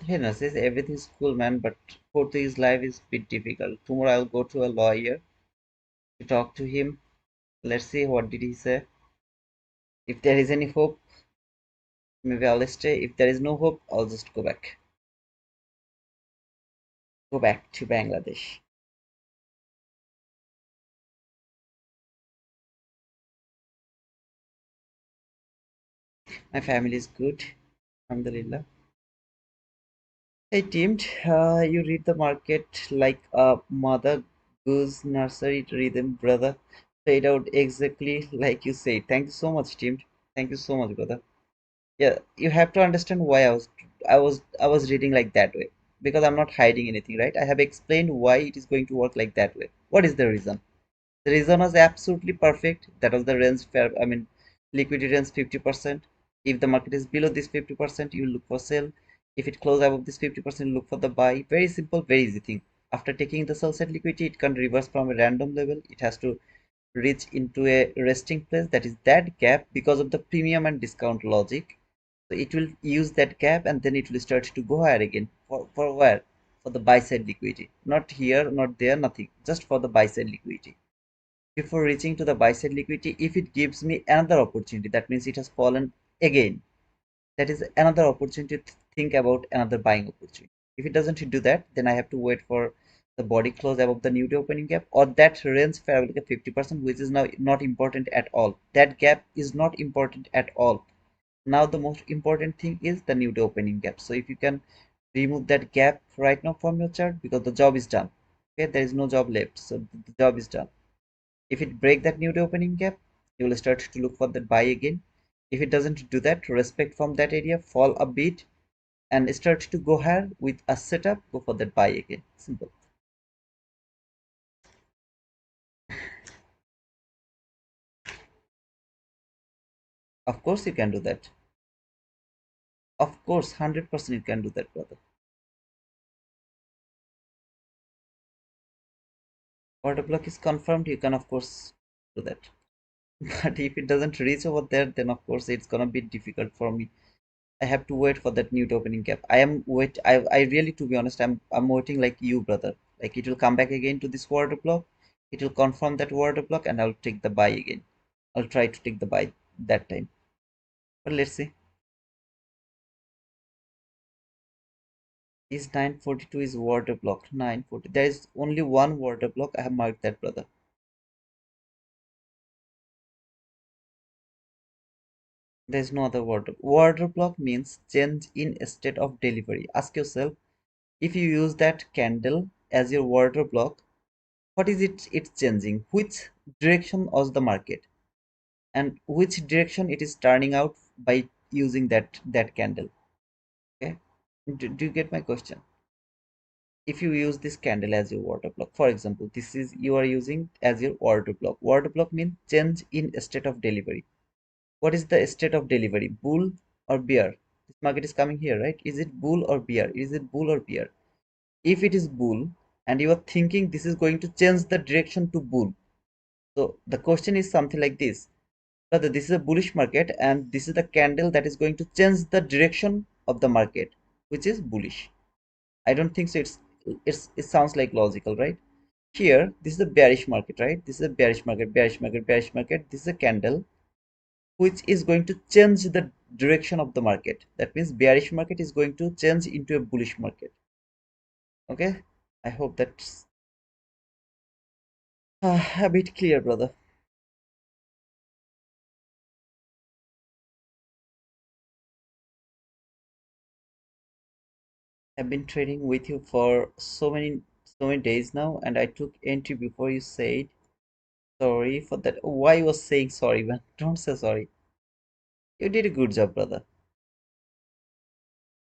Hey, no, says everything's cool, man. But for his life is a bit difficult. Tomorrow I'll go to a lawyer to talk to him. Let's see what did he say. If there is any hope, maybe I'll stay. If there is no hope, I'll just go back. Go back to Bangladesh. My family is good. Alhamdulillah. Hey, teamed. You read the market like a mother goose nursery rhythm, brother. Played out exactly like you say. Thank you so much, teamed. Thank you so much, brother. Yeah, you have to understand why I was reading like that way, because I'm not hiding anything, right? I have explained why it is going to work like that way. What is the reason? The reason was absolutely perfect. That was the range fair. I mean, liquidity range 50%. If the market is below this 50%, you look for sell. If it close above this 50%, look for the buy. Very simple, very easy thing. After taking the sell side liquidity, it can reverse from a random level. It has to reach into a resting place, that is that gap, because of the premium and discount logic. So it will use that gap and then it will start to go higher again. For where? For the buy side liquidity. Not here, not there, nothing. Just for the buy side liquidity. Before reaching to the buy side liquidity, if it gives me another opportunity, that means it has fallen again. That is another opportunity to think about another buying opportunity. If it doesn't do that, then I have to wait for the body close above the new day opening gap, or that range fair value gap 50%, which is now not important at all. That gap is not important at all. Now the most important thing is the new day opening gap. So if you can remove that gap right now from your chart, because the job is done. Okay, there is no job left, so the job is done. If it break that new day opening gap, you will start to look for that buy again. If it doesn't do that, respect from that area, fall a bit, and start to go higher with a setup, go for that buy again. Simple. Of course you can do that. Of course, 100% you can do that, brother. Order block is confirmed, you can of course do that. But if it doesn't reach over there, then of course it's gonna be difficult for me. I have to wait for that new opening gap. I really, to be honest, I'm waiting like you, brother. Like it will come back again to this water block. It will confirm that water block and I'll take the buy again. I'll try to take the buy that time. But let's see. Is 942 is water block. 940. There is only one water block. I have marked that, brother. There is no other water. Water block means change in state of delivery. Ask yourself, if you use that candle as your water block, what is it's changing, which direction of the market, and which direction it is turning out by using that candle. Okay, do you get my question? If you use this candle as your water block, for example, this is you are using as your water block. Water block means change in state of delivery. What is the state of delivery, bull or bear? This market is coming here, right? Is it bull or bear? Is it bull or bear? If it is bull and you are thinking this is going to change the direction to bull, so the question is something like this: brother, this is a bullish market and this is the candle that is going to change the direction of the market, which is bullish. I don't think so. It sounds like logical, right? Here, this is a bearish market, right? This is a bearish market, bearish market, bearish market. This is a candle which is going to change the direction of the market. That means bearish market is going to change into a bullish market. Okay, I hope that's a bit clear, brother. I've been trading with you for so many days now, and I took entry before you said sorry for that. Why you was saying sorry, man? Don't say sorry. You did a good job, brother.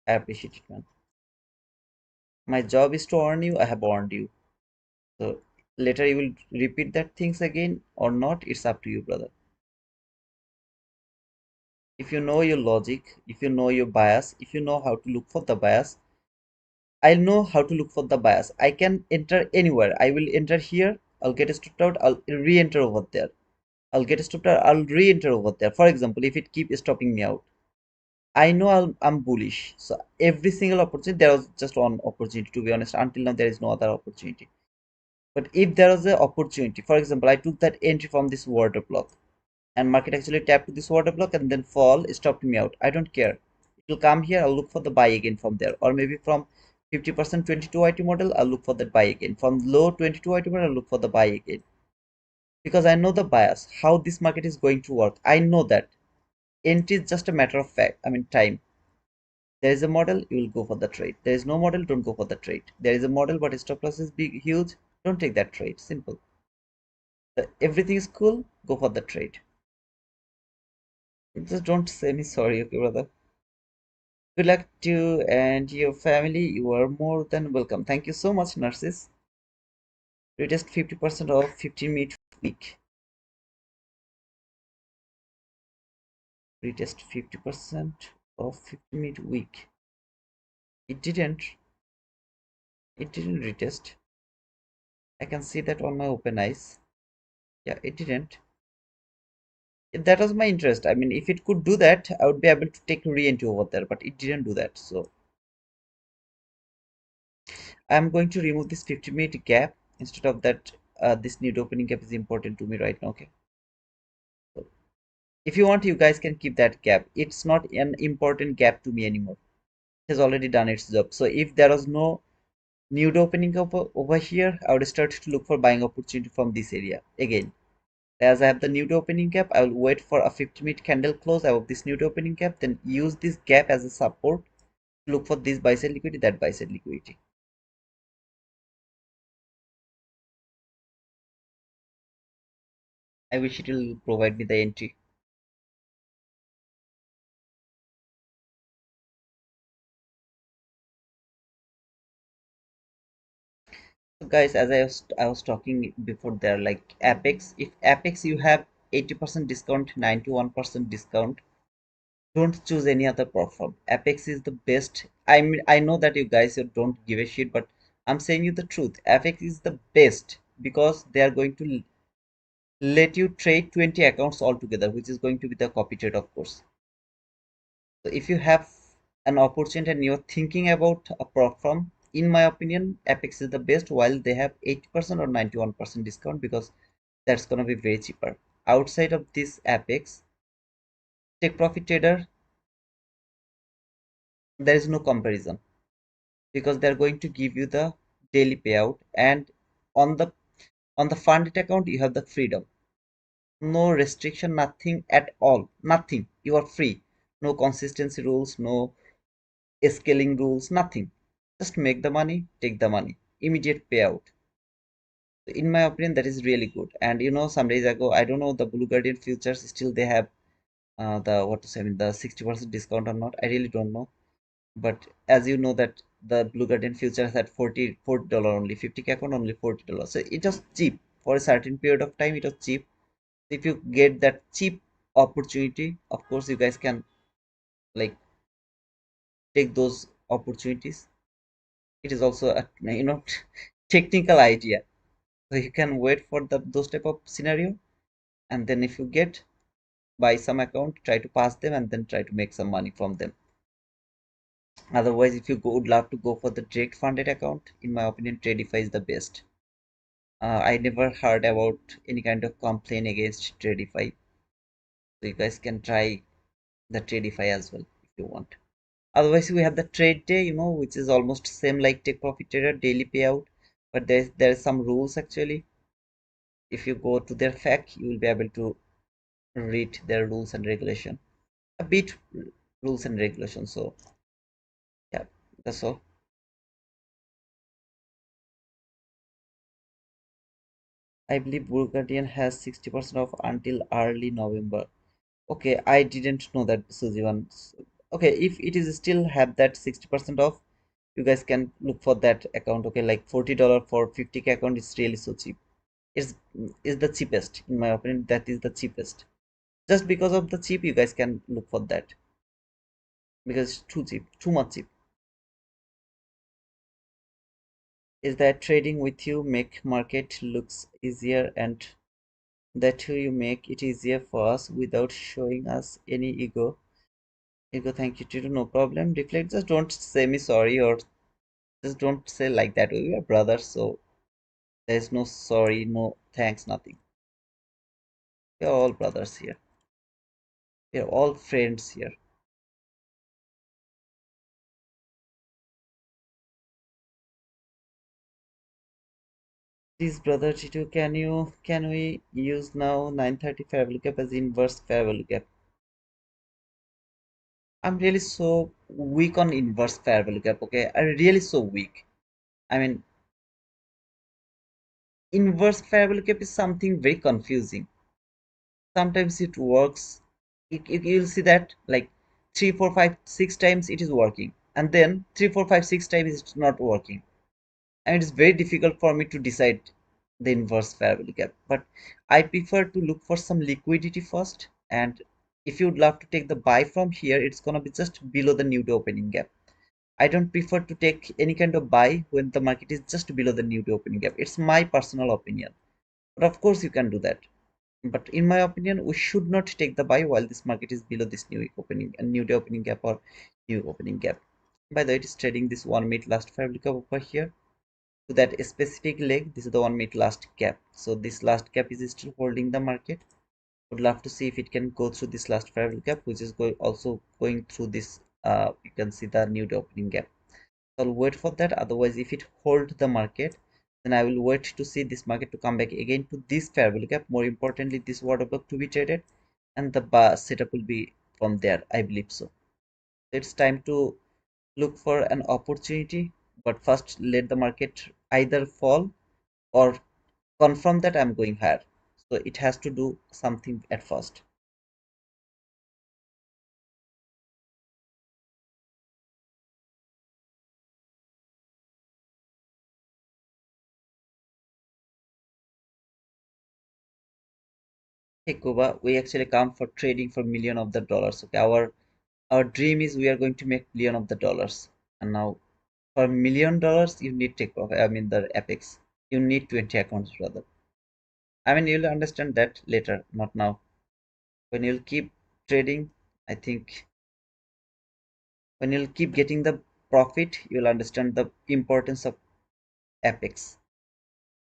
I appreciate it, man. My job is to earn you. I have earned you. So later you will repeat that things again or not. It's up to you, brother. If you know your logic, if you know your bias, if you know how to look for the bias, I know how to look for the bias. I can enter anywhere. I will enter here. I'll get stopped out. I'll re-enter over there. I'll get stopped out. I'll re-enter over there. For example, if it keeps stopping me out, I know I'm bullish. So every single opportunity, there was just one opportunity, to be honest. Until now, there is no other opportunity. But if there was an opportunity, for example, I took that entry from this water block and market actually tapped to this water block and then fall, stopped me out. I don't care. It will come here. I'll look for the buy again from there, or maybe from 50% 22 IT model, I'll look for that buy again. From low 22 IT model, I'll look for the buy again. Because I know the bias, how this market is going to work. I know that entry is just a matter of fact, I mean time. There is a model, you will go for the trade. There is no model, don't go for the trade. There is a model, but stop loss is big, huge, don't take that trade. Simple. Everything is cool, go for the trade. Just don't say me sorry, okay, brother. Good luck to you and your family. You are more than welcome. Thank you so much, nurses. Retest 50% off 15-minute week. Retest 50% of 15-minute week. It didn't. It didn't retest. I can see that on my open eyes. Yeah, it didn't. That was my interest. I mean, if it could do that, I would be able to take re-entry over there, but it didn't do that. So I'm going to remove this 50-minute gap. Instead of that, this new opening gap is important to me right now. Okay. So if you want, you guys can keep that gap. It's not an important gap to me anymore. It has already done its job. So if there was no new opening up over here, I would start to look for buying opportunity from this area again. As I have the new opening gap, I will wait for a 50-minute candle close above this new opening gap, then use this gap as a support. Look for this buy side liquidity, that buy side liquidity. I wish it will provide me the entry. So guys, as I was talking before there, like Apex, if Apex you have 80% discount, 91% discount, don't choose any other platform. Apex is the best. I mean, I know that you guys you don't give a shit, but I'm saying you the truth. Apex is the best because they are going to let you trade 20 accounts altogether, which is going to be the copy trade, of course. So if you have an opportunity and you're thinking about a platform, in my opinion, Apex is the best while they have 80% or 91% discount because that's gonna be way cheaper. Outside of this Apex, take profit trader, there is no comparison because they're going to give you the daily payout, and on the funded account you have the freedom. No restriction, nothing at all, nothing. You are free. No consistency rules, no scaling rules, nothing. Just make the money, take the money, immediate payout. In my opinion, that is really good. And some days ago, I don't know the Blue Guardian futures still they have the what to say, I mean, the 60% discount or not. I really don't know. But as you know that the Blue Guardian futures at $40 only, 50K account only $40. So it was cheap for a certain period of time. It was cheap. If you get that cheap opportunity, of course, you guys can like take those opportunities. It is also a technical idea, so you can wait for those type of scenario, and then if you get buy some account, try to pass them, and then try to make some money from them. Otherwise, if you would love to go for the direct funded account, in my opinion, Tradify is the best. I never heard about any kind of complaint against Tradify, so you guys can try the Tradify as well if you want. Otherwise, we have the trade day, which is almost same like take profit trader daily payout, but there's some rules actually. If you go to their FAQ, you will be able to read their rules and regulation, a bit rules and regulations. So yeah, that's all. I believe Bulgarian has 60% off until early November. Okay, I didn't know that, Sujivan. Okay, if it is still have that 60% off, you guys can look for that account. Okay, like $40 for 50K account is really so cheap. It's is the cheapest in my opinion. That is the cheapest. Just because of the cheap, you guys can look for that because it's too cheap, too much cheap. Is that trading with you make market looks easier, and that you make it easier for us without showing us any ego? Thank you to no problem. Deflect, just don't say me sorry, or just don't say like that. We are brothers, so there's no sorry, no thanks, nothing. We are all brothers here. We are all friends here. Please, brother Chitu, can we use now 930 fair value gap as inverse fair value gap? I'm really so weak on inverse fair value gap. Okay, I'm really so weak. I mean, inverse fair value gap is something very confusing. Sometimes it works. You'll see that like 3, 4, 5, 6 times it is working, and then 3, 4, 5, 6 times it's not working, and it's very difficult for me to decide the inverse fair value gap. But I prefer to look for some liquidity first, and if you'd love to take the buy from here, it's gonna be just below the new day opening gap. I don't prefer to take any kind of buy when the market is just below the new day opening gap. It's my personal opinion, but of course you can do that. But in my opinion, we should not take the buy while this market is below this new opening and new day opening gap or new opening gap. By the way, it is trading this 1 minute last fair value gap over here to that specific leg. This is the 1 minute last gap. So this last gap is still holding the market. Would love to see if it can go through this last fair value gap, which is also going through this. You can see the new day opening gap. I'll wait for that. Otherwise, if it hold the market, then I will wait to see this market to come back again to this fair value gap. More importantly, this order block to be traded, and the bar setup will be from there. I believe so. It's time to look for an opportunity, but first let the market either fall or confirm that I'm going higher. So it has to do something at first. Hey Kuba, we actually come for trading for million of the dollars. Okay, our dream is we are going to make billion of the dollars. And now for $1 million you need take off. I mean the Apex. You need 20 accounts rather. I mean you'll understand that later, not now. When you'll keep trading, I think when you'll keep getting the profit, you'll understand the importance of Apex.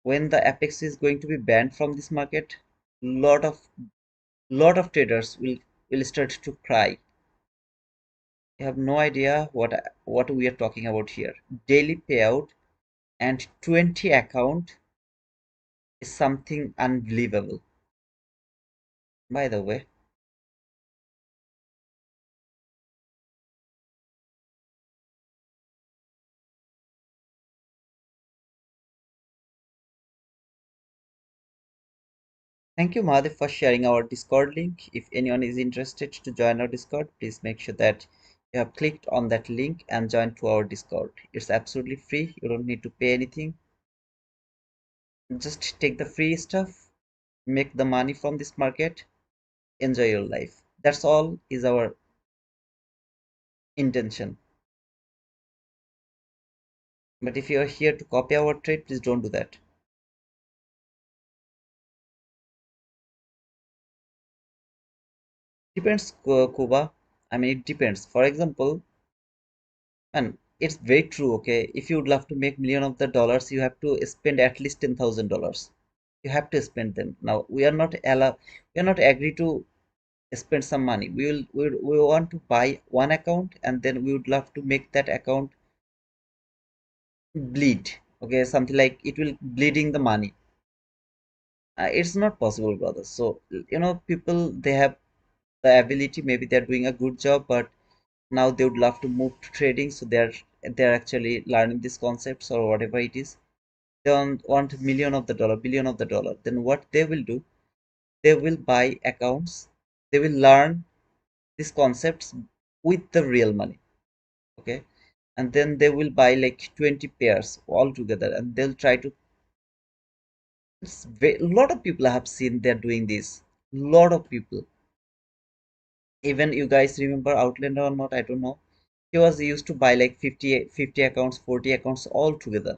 When the Apex is going to be banned from this market, lot of traders will start to cry. You have no idea what we are talking about here. Daily payout and 20 account is something unbelievable. By the way, thank you Mahadev for sharing our Discord link. If anyone is interested to join our Discord, please make sure that you have clicked on that link and join to our Discord. It's absolutely free. You don't need to pay anything. Just take the free stuff, make the money from this market, enjoy your life. That's all is our intention. But if you are here to copy our trade, please don't do that. Depends, Kuba. I mean, it depends. For example, and it's very true. Okay, if you would love to make million of the dollars, you have to spend at least $10,000. You have to spend them. Now we are not allowed. We are not agree to spend some money. We want to buy one account, and then we would love to make that account bleed. Okay, something like it will bleeding the money. It's not possible, brother. So people they have the ability. Maybe they're doing a good job, but now they would love to move to trading, so they're actually learning these concepts or whatever it is. They don't want million of the dollar, billion of the dollar. Then what they will do, they will buy accounts, they will learn these concepts with the real money. Okay, and then they will buy like 20 pairs all together, and they'll try to. A lot of people I have seen they're doing this. Lot of people. Even you guys remember Outlander or not, I don't know. He was used to buy like 50 accounts, 40 accounts all together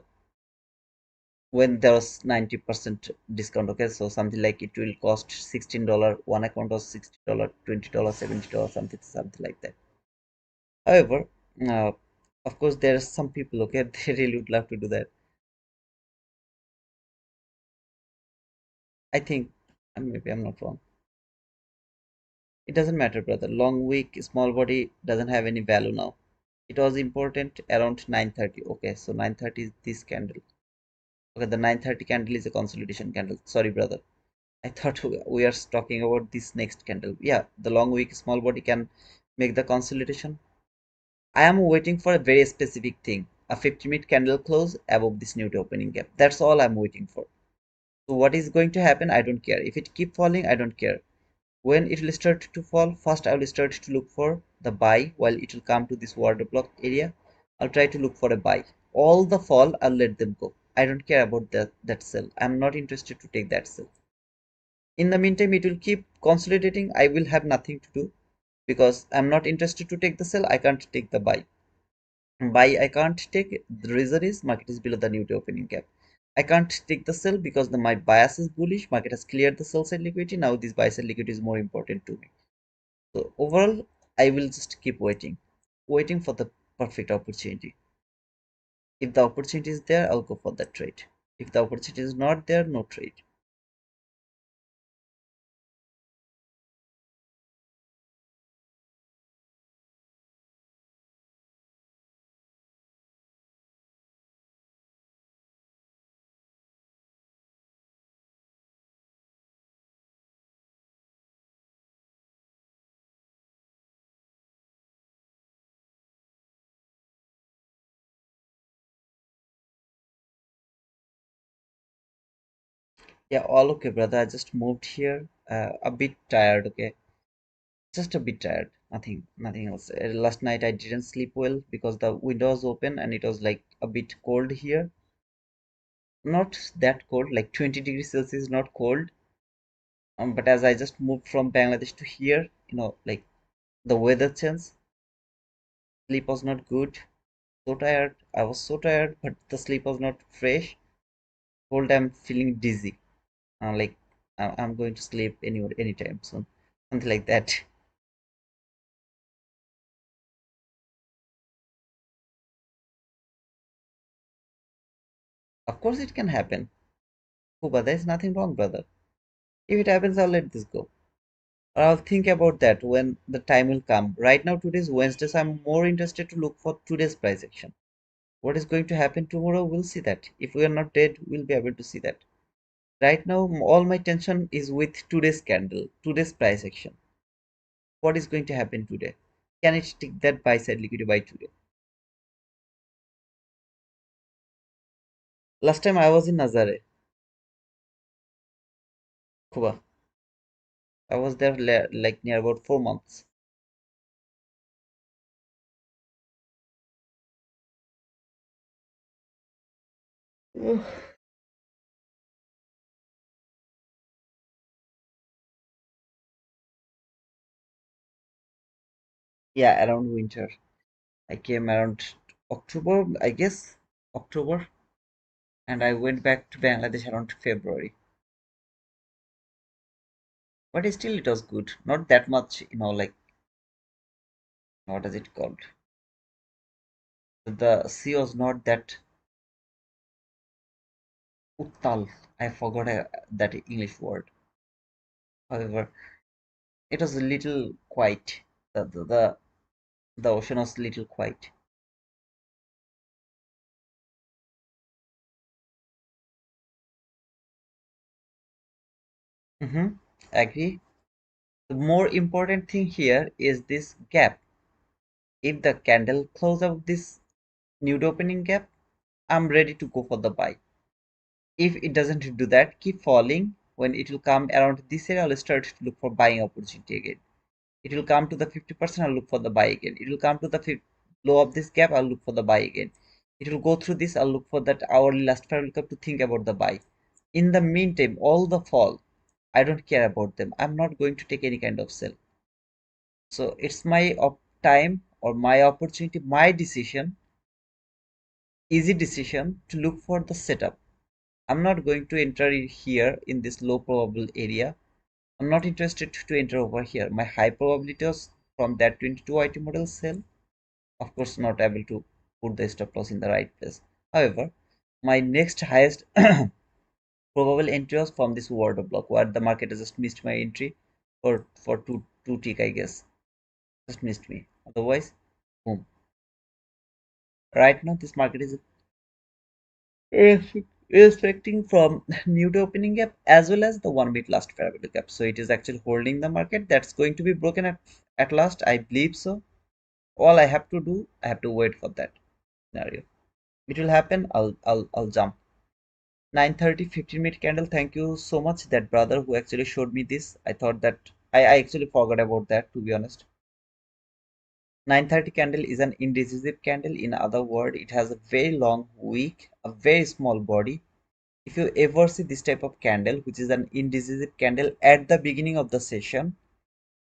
when there was 90% discount. Okay, so something like it will cost $16 one account, or $60, $20, $70, something like that. However, uh, of course there are some people, okay, they really would love to do that. I think, maybe I'm not wrong. It doesn't matter, brother. Long wick, small body doesn't have any value now. It was important around 9:30. Okay, so 9:30 is this candle. Okay, the 9:30 candle is a consolidation candle. Sorry, brother. I thought we are talking about this next candle. Yeah, the long wick small body can make the consolidation. I am waiting for a very specific thing. A 50-minute candle close above this new opening gap. That's all I'm waiting for. So what is going to happen? I don't care. If it keep falling, I don't care. When it will start to fall, first I will start to look for the buy while it will come to this water block area. I'll try to look for a buy. All the fall, I'll let them go. I don't care about that sell. I'm not interested to take that sell. In the meantime, it will keep consolidating. I will have nothing to do because I'm not interested to take the sell. I can't take the buy. Buy I can't take. The reason is market is below the new opening gap. I can't take the sell because my bias is bullish. Market has cleared the sell side liquidity. Now this buy side liquidity is more important to me. So overall, I will just keep waiting for the perfect opportunity. If the opportunity is there, I'll go for that trade. If the opportunity is not there, no trade. Yeah, all okay, brother. I just moved here. A bit tired. Okay, just a bit tired. Nothing else. Last night I didn't sleep well because the window was open and it was like a bit cold here. Not that cold, like 20 degrees Celsius, not cold. But as I just moved from Bangladesh to here, like the weather change, sleep was not good. So tired. I was so tired, but the sleep was not fresh. Whole time feeling dizzy. Like I'm going to sleep anywhere, anytime soon. Something like that. Of course, it can happen. Oh, but there's nothing wrong, brother. If it happens, I'll let this go. Or I'll think about that when the time will come. Right now, today's Wednesday, so I'm more interested to look for today's price action. What is going to happen tomorrow, we'll see that. If we are not dead, we'll be able to see that. Right now, all my tension is with today's candle, today's price action. What is going to happen today? Can it take that buy side liquidity by today? Last time I was in Nazare, Cuba. I was there like near about 4 months. Ugh. Yeah, around winter. I came around October, I guess, October, and I went back to Bangladesh around February. But still, it was good. Not that much, like what is it called? The sea was not that uttal. I forgot that English word. However, it was a little quiet. The ocean was a little quiet. Mm-hmm. Agree. The more important thing here is this gap. If the candle close out this nude opening gap, I'm ready to go for the buy. If it doesn't do that, keep falling. When it will come around this area, I'll start to look for buying opportunity again. It will come to the 50%, I'll look for the buy again. It will come to the low of this gap, I'll look for the buy again. It will go through this, I'll look for that hourly last price will come to think about the buy. In the meantime, all the fall, I don't care about them. I'm not going to take any kind of sell. So it's my time or my opportunity, my decision, easy decision to look for the setup. I'm not going to enter here in this low probable area. I'm not interested to enter over here. My high probability was from that 22 IT model sell. Of course, not able to put the stop loss in the right place. However, my next highest probable entry was from this order block where the market has just missed my entry for two tick, I guess. Just missed me. Otherwise, boom. Right now, this market is respecting from new to opening gap as well as the 1 minute last parabolic gap. So it is actually holding the market. That's going to be broken at last. I believe so. All I have to do, I have to wait for that scenario. It will happen. I'll jump. 9:30 15-minute candle. Thank you so much, that brother who actually showed me this. I thought that I actually forgot about that, to be honest. 9:30 candle is an indecisive candle. In other words, it has a very long wick, a very small body. If you ever see this type of candle, which is an indecisive candle at the beginning of the session,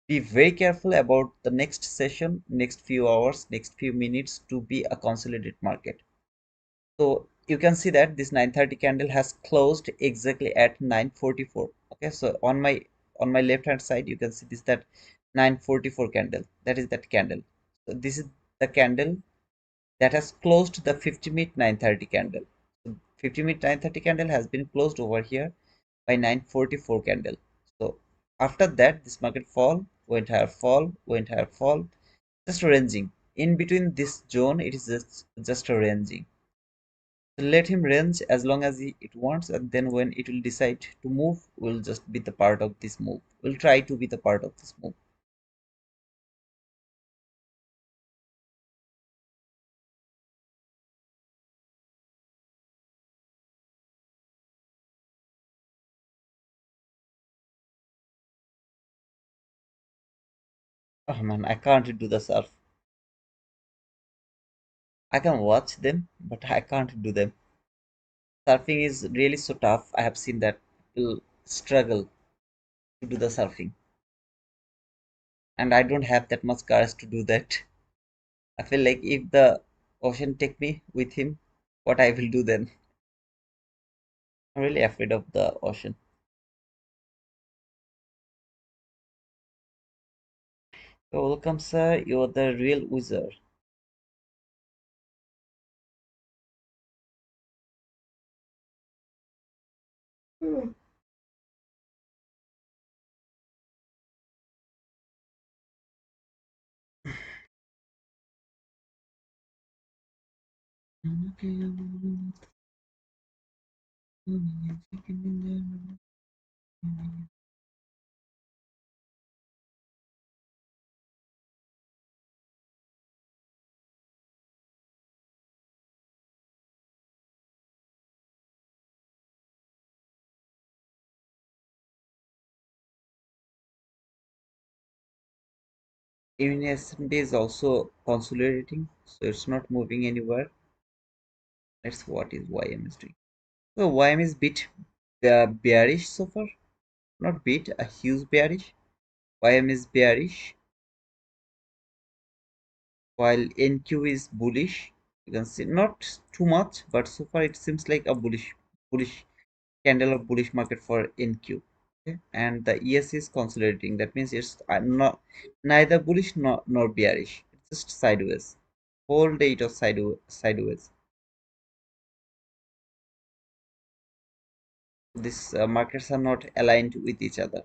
be very careful about the next session, next few hours, next few minutes to be a consolidated market. So you can see that this 9:30 candle has closed exactly at 9:44. Okay, so on my left hand side you can see this, that 9:44 candle. That is that candle. So this is the candle that has closed the 50-minute 9:30 candle. So 50-minute 9:30 candle has been closed over here by 9:44 candle. So after that this market went higher, fall, just ranging. In between this zone it is just a ranging. So let him range as long as it wants, and then when it will decide to move, we'll just be the part of this move. We'll try to be the part of this move. Oh man, I can't do the surf. I can watch them, but I can't do them. Surfing is really so tough. I have seen that people struggle to do the surfing, and I don't have that much courage to do that. I feel like if the ocean take me with him, what I will do then? I'm really afraid of the ocean. So welcome, sir. You're the real wizard. Even S&P is also consolidating, so it's not moving anywhere. That's what is YM is doing. So YM is bit bearish so far, not bit, a huge bearish. YM is bearish, while NQ is bullish. You can see not too much, but so far it seems like a bullish candle or bullish market for NQ. Okay? And the ES is consolidating. That means it's not neither bullish nor bearish. It's just sideways. Whole day it was sideways. These markets are not aligned with each other.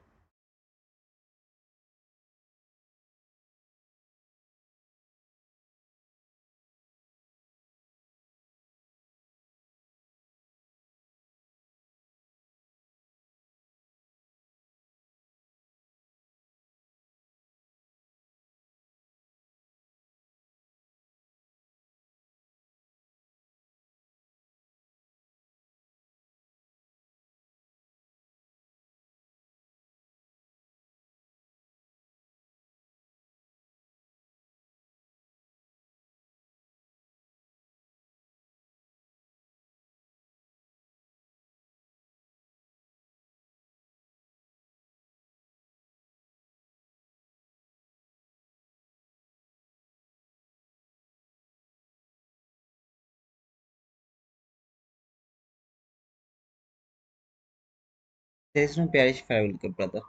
There is no bearish parabolic, brother.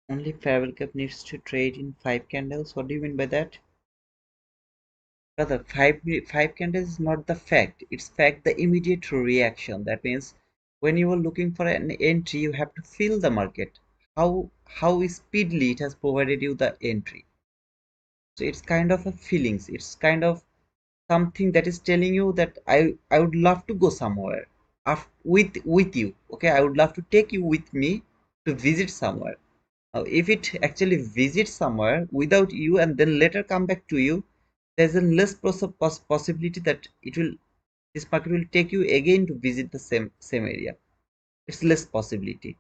Only fair gap needs to trade in 5 candles. What do you mean by that? Brother, five candles is not the fact. It's fact the immediate reaction. That means when you are looking for an entry, you have to feel the market. How speedily it has provided you the entry. So it's kind of a feelings. It's kind of something that is telling you that I would love to go somewhere with you. Okay, I would love to take you with me to visit somewhere. Now, if it actually visits somewhere without you and then later come back to you, there's a less possibility that it will this market will take you again to visit the same area. It's less possibility.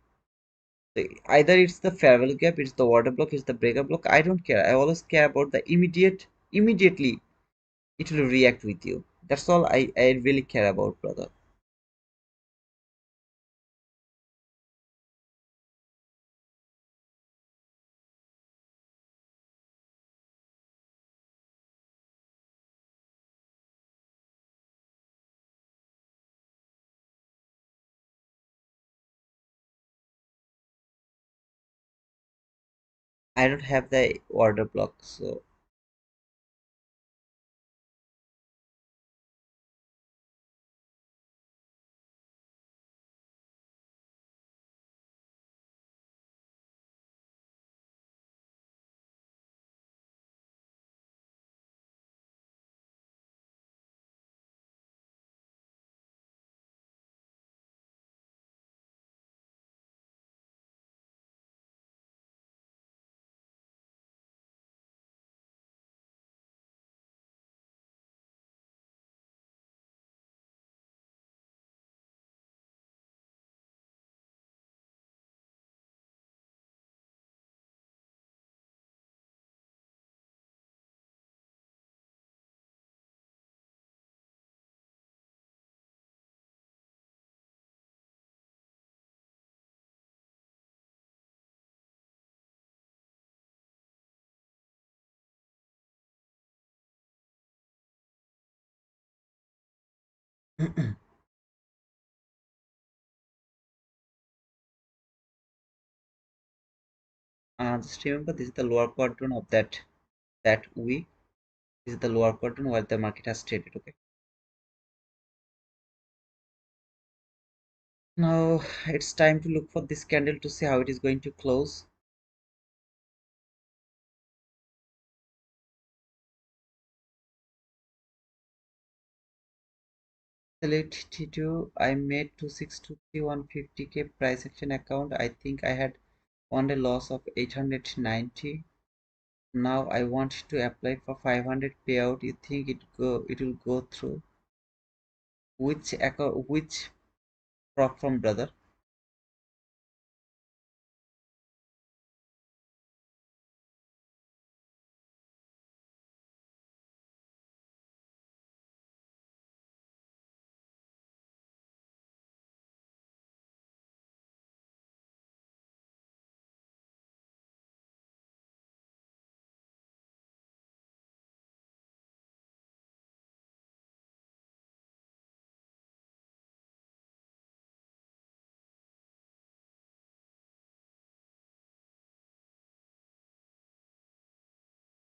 So either it's the fair value gap, it's the order block, it's the breaker block. I don't care. I always care about the immediately it will react with you. That's all I really care about, brother. I don't have the order block, so just remember this is the lower quadrant of that week. This is the lower quadrant where the market has traded. Okay. Now it's time to look for this candle to see how it is going to close. Select T2. I made 2623 150K price action account. I think I had one day loss of 890. Now I want to apply for 500 payout. You think it will go through? Which account? Which prop from brother?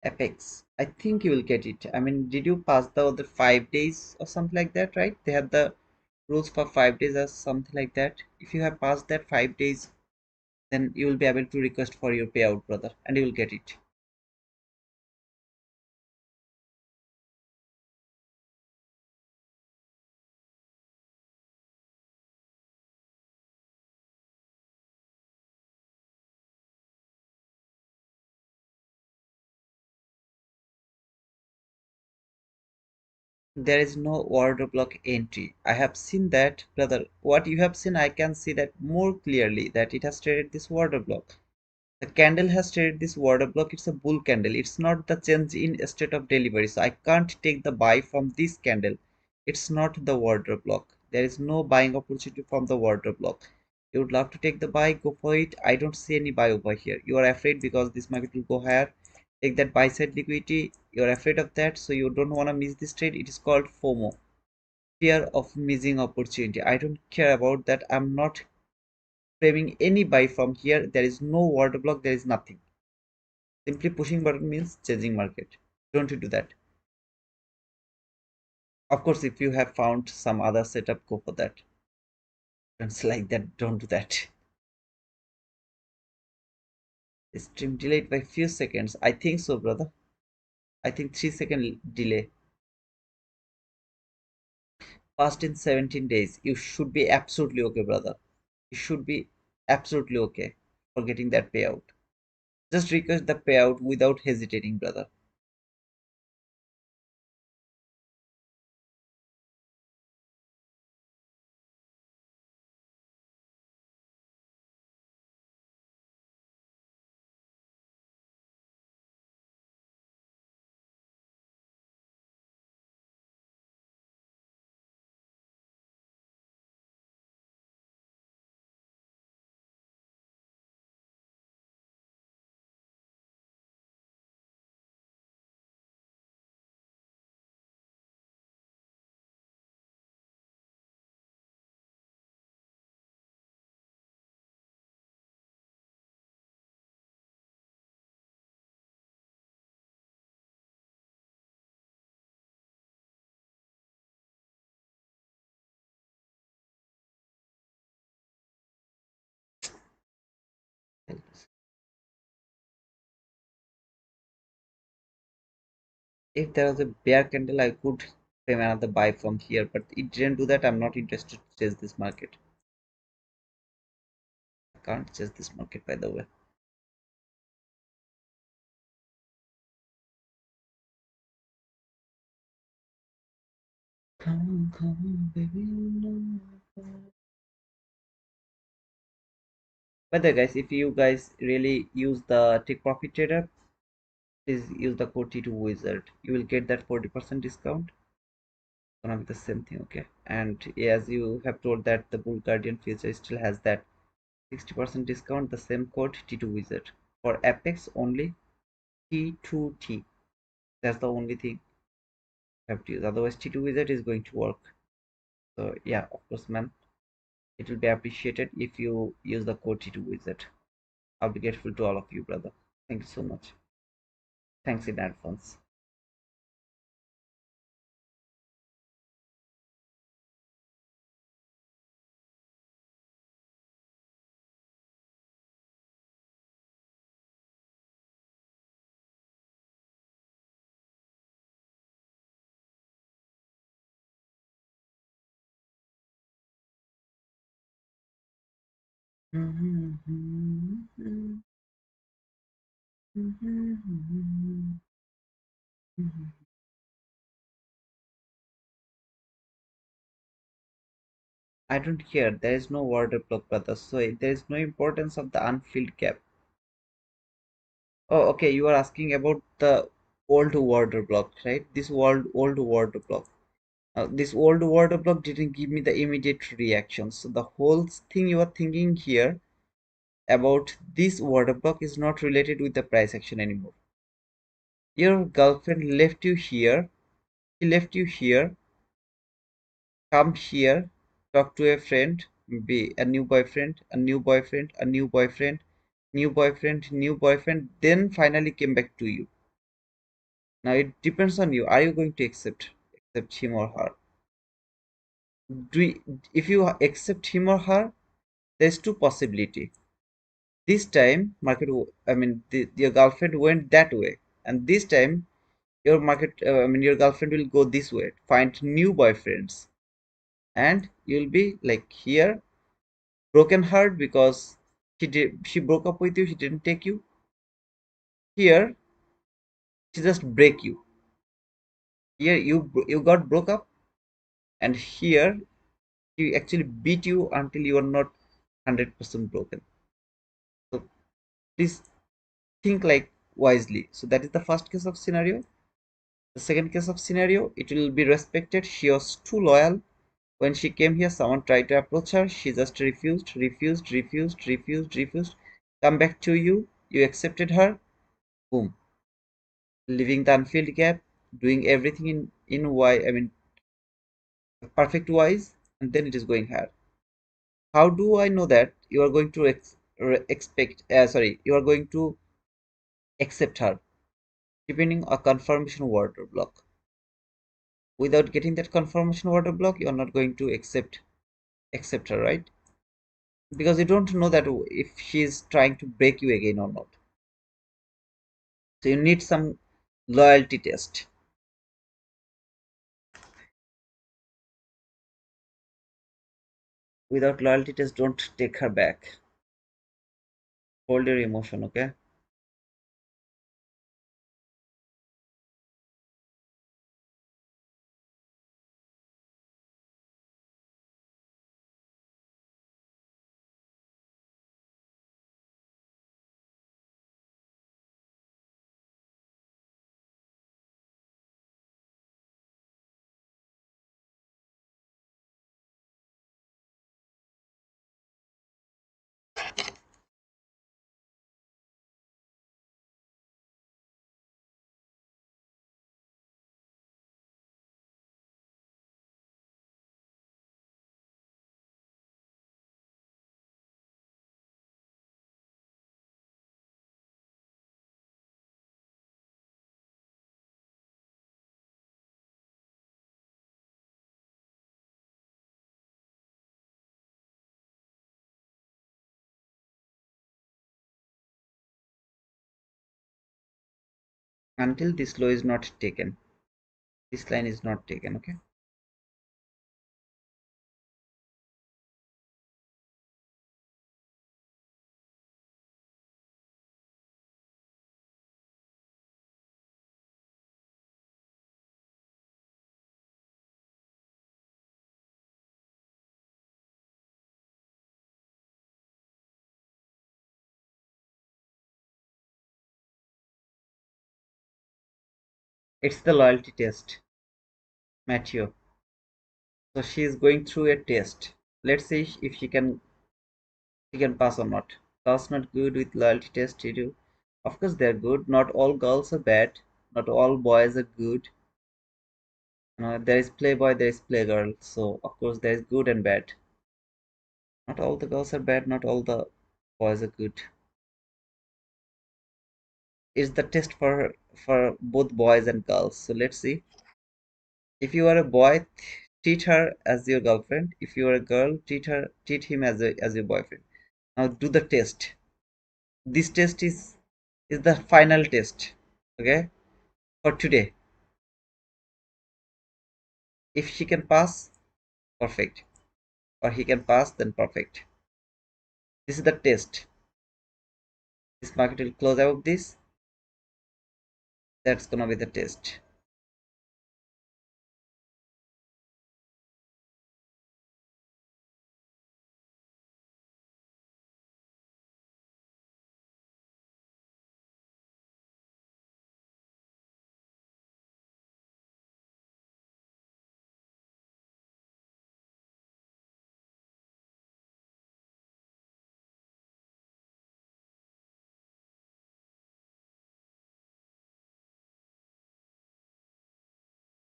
Apex. I think you will get it. I mean, did you pass the other 5 days or something like that, right? They have the rules for 5 days or something like that. If you have passed that 5 days, then you will be able to request for your payout, brother, and you will get it. There is no order block entry. I have seen that, brother. What you have seen, I can see that more clearly that it has traded this order block. The candle has traded this order block. It's a bull candle. It's not the change in state of delivery. So I can't take the buy from this candle. It's not the order block. There is no buying opportunity from the order block. You would love to take the buy, go for it. I don't see any buy over here. You are afraid because this market will go higher. Take that buy side liquidity. You're afraid of that, so you don't want to miss this trade. It is called FOMO, fear of missing opportunity. I don't care about that. I'm not framing any buy from here. There is no order block, there is nothing. Simply pushing button means changing market. Don't you do that. Of course, if you have found some other setup, go for that. It's like that, don't do that. Stream delayed by few seconds. I think so, brother. I think 3 second delay. Past in 17 days. You should be absolutely okay, brother. You should be absolutely okay for getting that payout. Just request the payout without hesitating, brother. If there was a bear candle, I could frame another buy from here, but it didn't do that. I'm not interested to chase this market. I can't chase this market, by the way. Come on, baby. No. By the way, guys, if you guys really use the take profit trader, please use the code T2 Wizard. You will get that 40% discount. Gonna be the same thing, okay? And as you have told that the Bull Guardian feature still has that 60% discount, the same code T2 Wizard. For Apex only T2T. That's the only thing you have to use. Otherwise, T2 Wizard is going to work. So yeah, of course, man. It will be appreciated if you use the code T2 Wizard. I'll be grateful to all of you, brother. Thank you so much. Thanks in advance. I don't care. There is no order block, brother. So there is no importance of the unfilled gap. Oh, okay. You are asking about the old order block, right? This old order block. This old order block didn't give me the immediate reaction. So the whole thing you are thinking here about this order block is not related with the price action anymore. Your girlfriend left you here. She left you here. Come here. Talk to a friend. Be a new boyfriend. A new boyfriend. A new boyfriend. New boyfriend. New boyfriend. Then finally came back to you. Now it depends on you. Are you going to accept him or her? If you accept him or her, there's two possibility. This time your girlfriend went that way, and this time your girlfriend will go this way, find new boyfriends, and you'll be like here, broken heart because she broke up with you, she didn't take you. Here she just break you. Here you got broke up, and here she actually beat you until you are not 100% broken. So please think like wisely. So that is the first case of scenario. The second case of scenario, it will be respected. She was too loyal. When she came here, someone tried to approach her. She just refused. Come back to you. You accepted her. Boom. Leaving the unfilled gap, doing everything in perfect wise, and then it is going higher. How do I know that you are going to expect, sorry, you are going to accept her? Depending a confirmation word block. Without getting that confirmation word block, you are not going to accept her, right? Because you don't know that if she is trying to break you again or not. So you need some loyalty test. Without loyalty test, don't take her back. Hold your emotion, okay? Until this law is not taken, this line is not taken, okay? It's the loyalty test, Matthew. So she is going through a test. Let's see if she can pass or not. Girls not good with loyalty test, you do. Of course they're good. Not all girls are bad. Not all boys are good. There is playboy, there is playgirl. So of course there is good and bad. Not all the girls are bad. Not all the boys are good. It's the test for both boys and girls. So let's see. If you are a boy, treat her as your girlfriend. If you are a girl, treat him as your boyfriend. Now do the test. This test is the final test. Okay, for today. If she can pass, perfect. Or he can pass, then perfect. This is the test. This market will close out this. That's gonna be the test.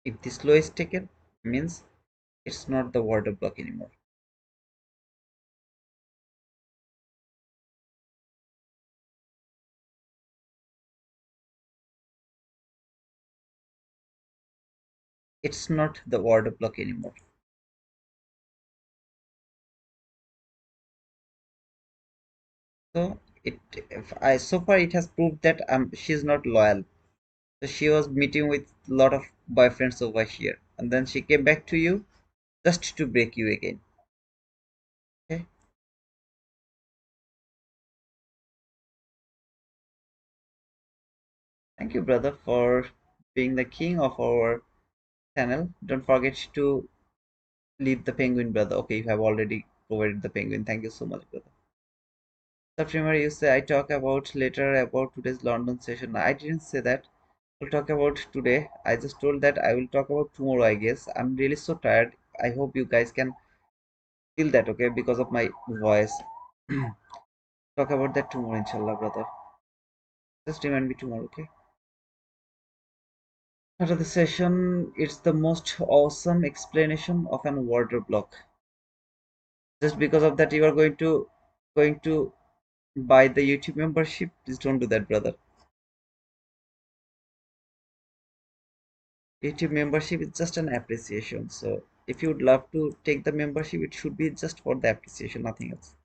If this low is taken, means it's not the water block anymore. It's not the water block anymore. So so far it has proved that she's not loyal. So she was meeting with a lot of boyfriends over here, and then she came back to you just to break you again. Okay. Thank you, brother, for being the king of our channel. Don't forget to leave the penguin, brother. Okay, you have already provided the penguin. Thank you so much, brother. September, you say I talk about later about today's London session. I didn't say that. We'll talk about today. I just told that I will talk about tomorrow, I guess. I'm really so tired. I hope you guys can feel that, okay, because of my voice. Talk about that tomorrow, inshallah, brother. Just remind me tomorrow, okay? After the session, it's the most awesome explanation of an water block. Just because of that, you are going to buy the YouTube membership. Please don't do that, brother. YouTube membership is just an appreciation. So if you would love to take the membership, it should be just for the appreciation, nothing else.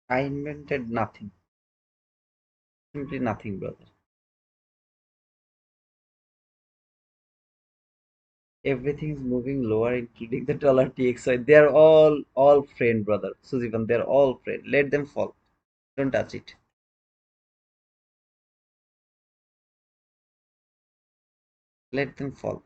I invented nothing. Simply nothing, brother. Everything is moving lower, including the dollar TXY. They are all friend, brother. Sujivan, they're all friend. Let them fall. Don't touch it. Let them fall.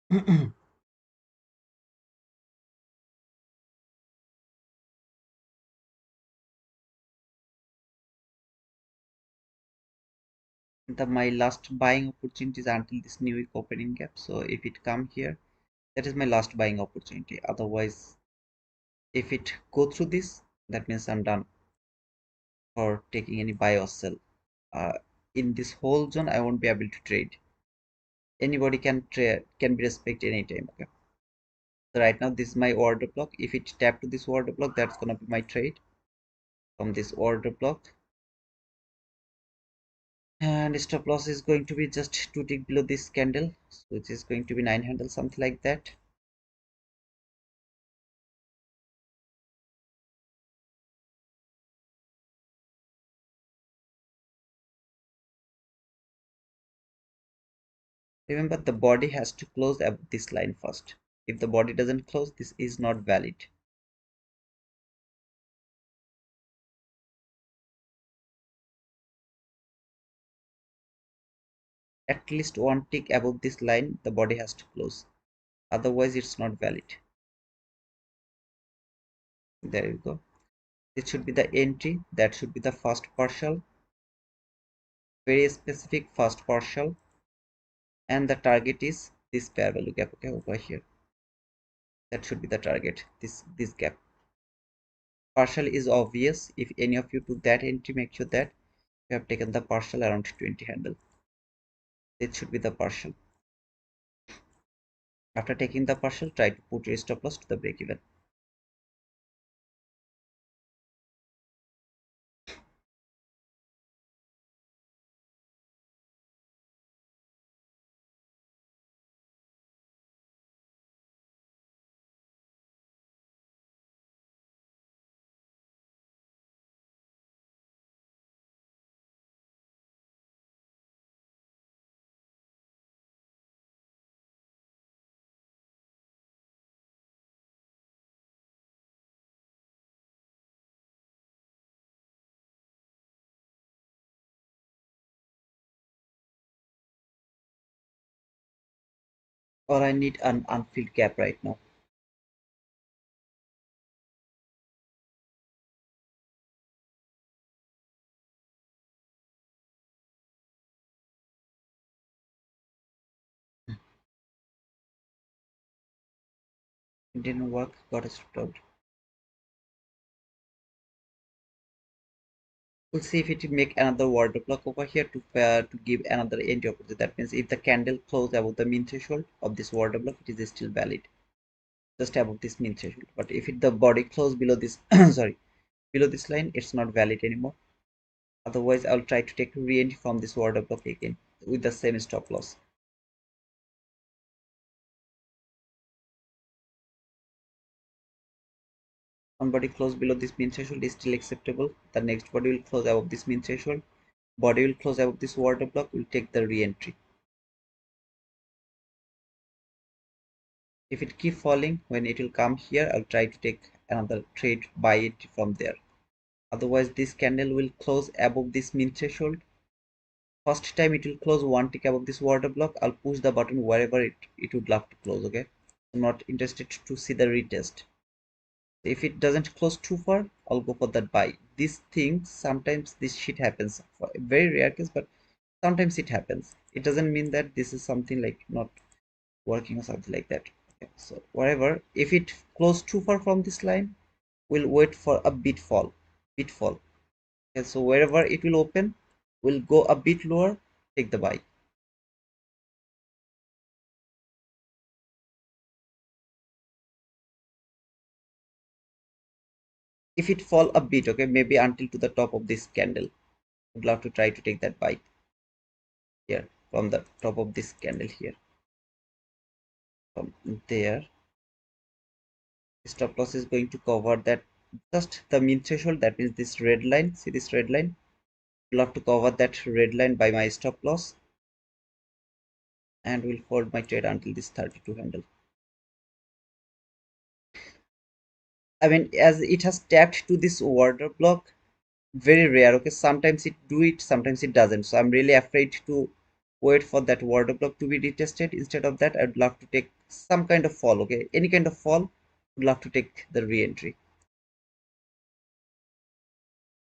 My last buying opportunity is until this new week opening gap. So if it come here, that is my last buying opportunity. Otherwise, if it go through this, that means I'm done for taking any buy or sell. In this whole zone, I won't be able to trade. Anybody can trade, can be respected anytime. Okay. So right now, this is my order block. If it tap to this order block, that's gonna be my trade from this order block. And stop loss is going to be just 2 tick below this candle, which is going to be 9 handle, something like that. Remember, the body has to close above this line first. If the body doesn't close, this is not valid. At least 1 tick above this line, the body has to close. Otherwise, it's not valid. There you go. This should be the entry. That should be the first partial. Very specific first partial. And the target is this fair value gap. Okay, over here. That should be the target. This gap. Partial is obvious. If any of you do that entry, make sure that you have taken the partial around 20 handle. It should be the partial. After taking the partial, try to put your stop loss to the break even. Or I need an unfilled gap right now. It didn't work, got stopped. We'll see if it will make another order block over here to give another entry opportunity. That means if the candle close above the mean threshold of this order block, it is still valid, just above this mean threshold. But if the body close below this, sorry, below this line, it's not valid anymore. Otherwise, I'll try to take re-entry from this order block again with the same stop loss. One body close below this mean threshold is still acceptable. The next body will close above this mean threshold. Body will close above this order block. Will take the re-entry. If it keep falling, when it will come here, I'll try to take another trade, buy it from there. Otherwise, this candle will close above this mean threshold. First time it will close 1 tick above this order block. I'll push the button wherever it would love to close. Okay, I'm not interested to see the retest. If it doesn't close too far, I'll go for that buy. These things, sometimes this shit happens, for a very rare case, but sometimes it happens. It doesn't mean that this is something like not working or something like that. Okay, so whatever, if it close too far from this line, we'll wait for a bit fall. Okay, so wherever it will open, we'll go a bit lower, take the buy. If it fall a bit, okay, maybe until to the top of this candle, would love to try to take that buy here from the top of this candle here. From there, stop loss is going to cover that, just the mean threshold. That means this red line. See this red line? I'll have to cover that red line by my stop loss, and will hold my trade until this 32 handle. I mean, as it has tapped to this order block, very rare. Okay, sometimes it do it, sometimes it doesn't. So I'm really afraid to wait for that order block to be retested. Instead of that, I'd love to take some kind of fall. Okay, any kind of fall, would love to take the re-entry.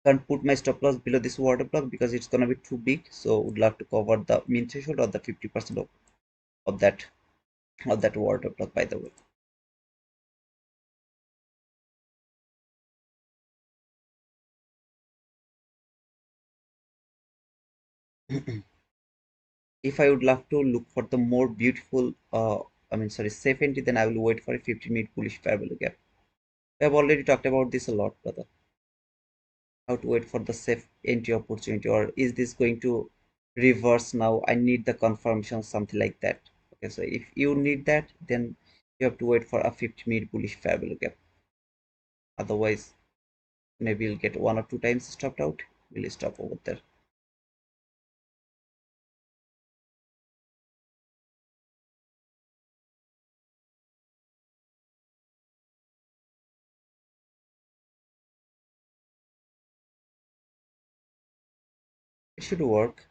Can't put my stop loss below this water block because it's gonna be too big, so would love to cover the mean threshold or the 50% of that water block, by the way. If I would love to look for the more beautiful, I mean, sorry, safe entry, then I will wait for a 15-minute bullish fair value gap. We have already talked about this a lot, brother. How to wait for the safe entry opportunity, or is this going to reverse now? I need the confirmation, something like that. Okay, so if you need that, then you have to wait for a 50-minute bullish fair value gap. Otherwise, maybe you'll get one or two times stopped out. We'll stop over there. It should work,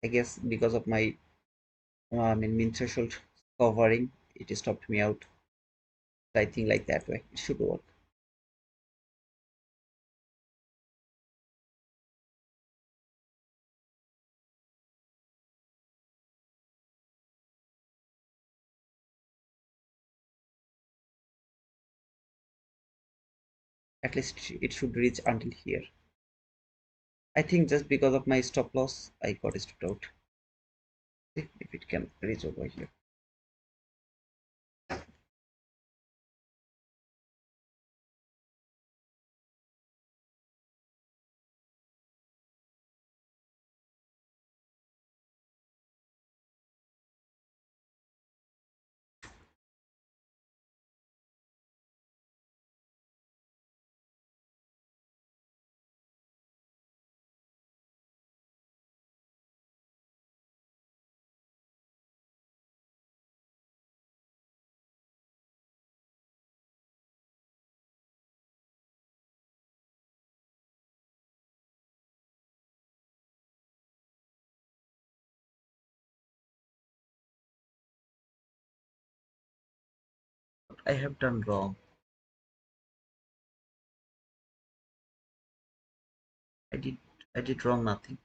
I guess, because of my I mean mean threshold covering. It stopped me out. I think like that way it should work. At least it should reach until here. I think just because of my stop loss, I got stopped out. See if it can reach over here. What I have done wrong. I did I did wrong nothing.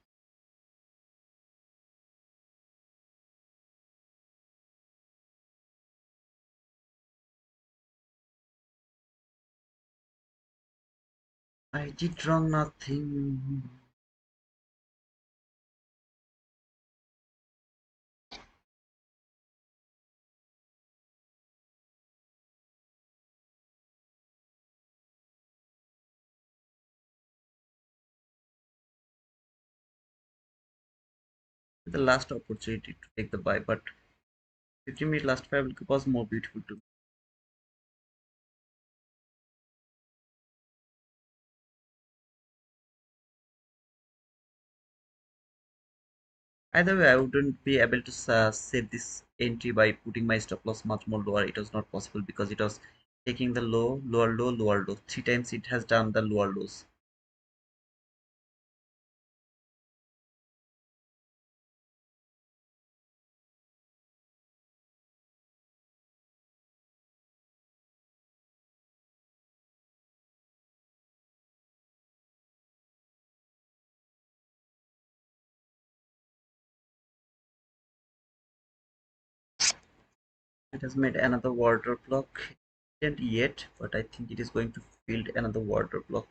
I did wrong nothing. The last opportunity to take the buy, but 15-minute last five was more beautiful too. Either way, I wouldn't be able to save this entry by putting my stop loss much more lower. It was not possible because it was taking the low, lower low, lower low. Three times it has done the lower lows. It has made another water block. It didn't yet, but I think it is going to build another water block.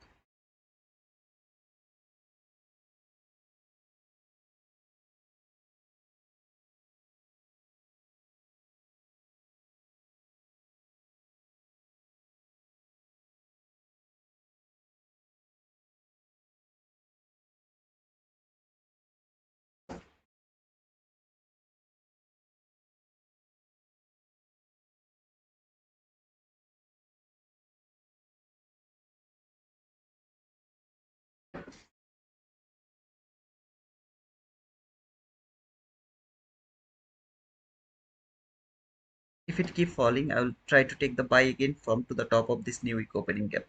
If it keep falling, I will try to take the buy again from to the top of this new week opening gap.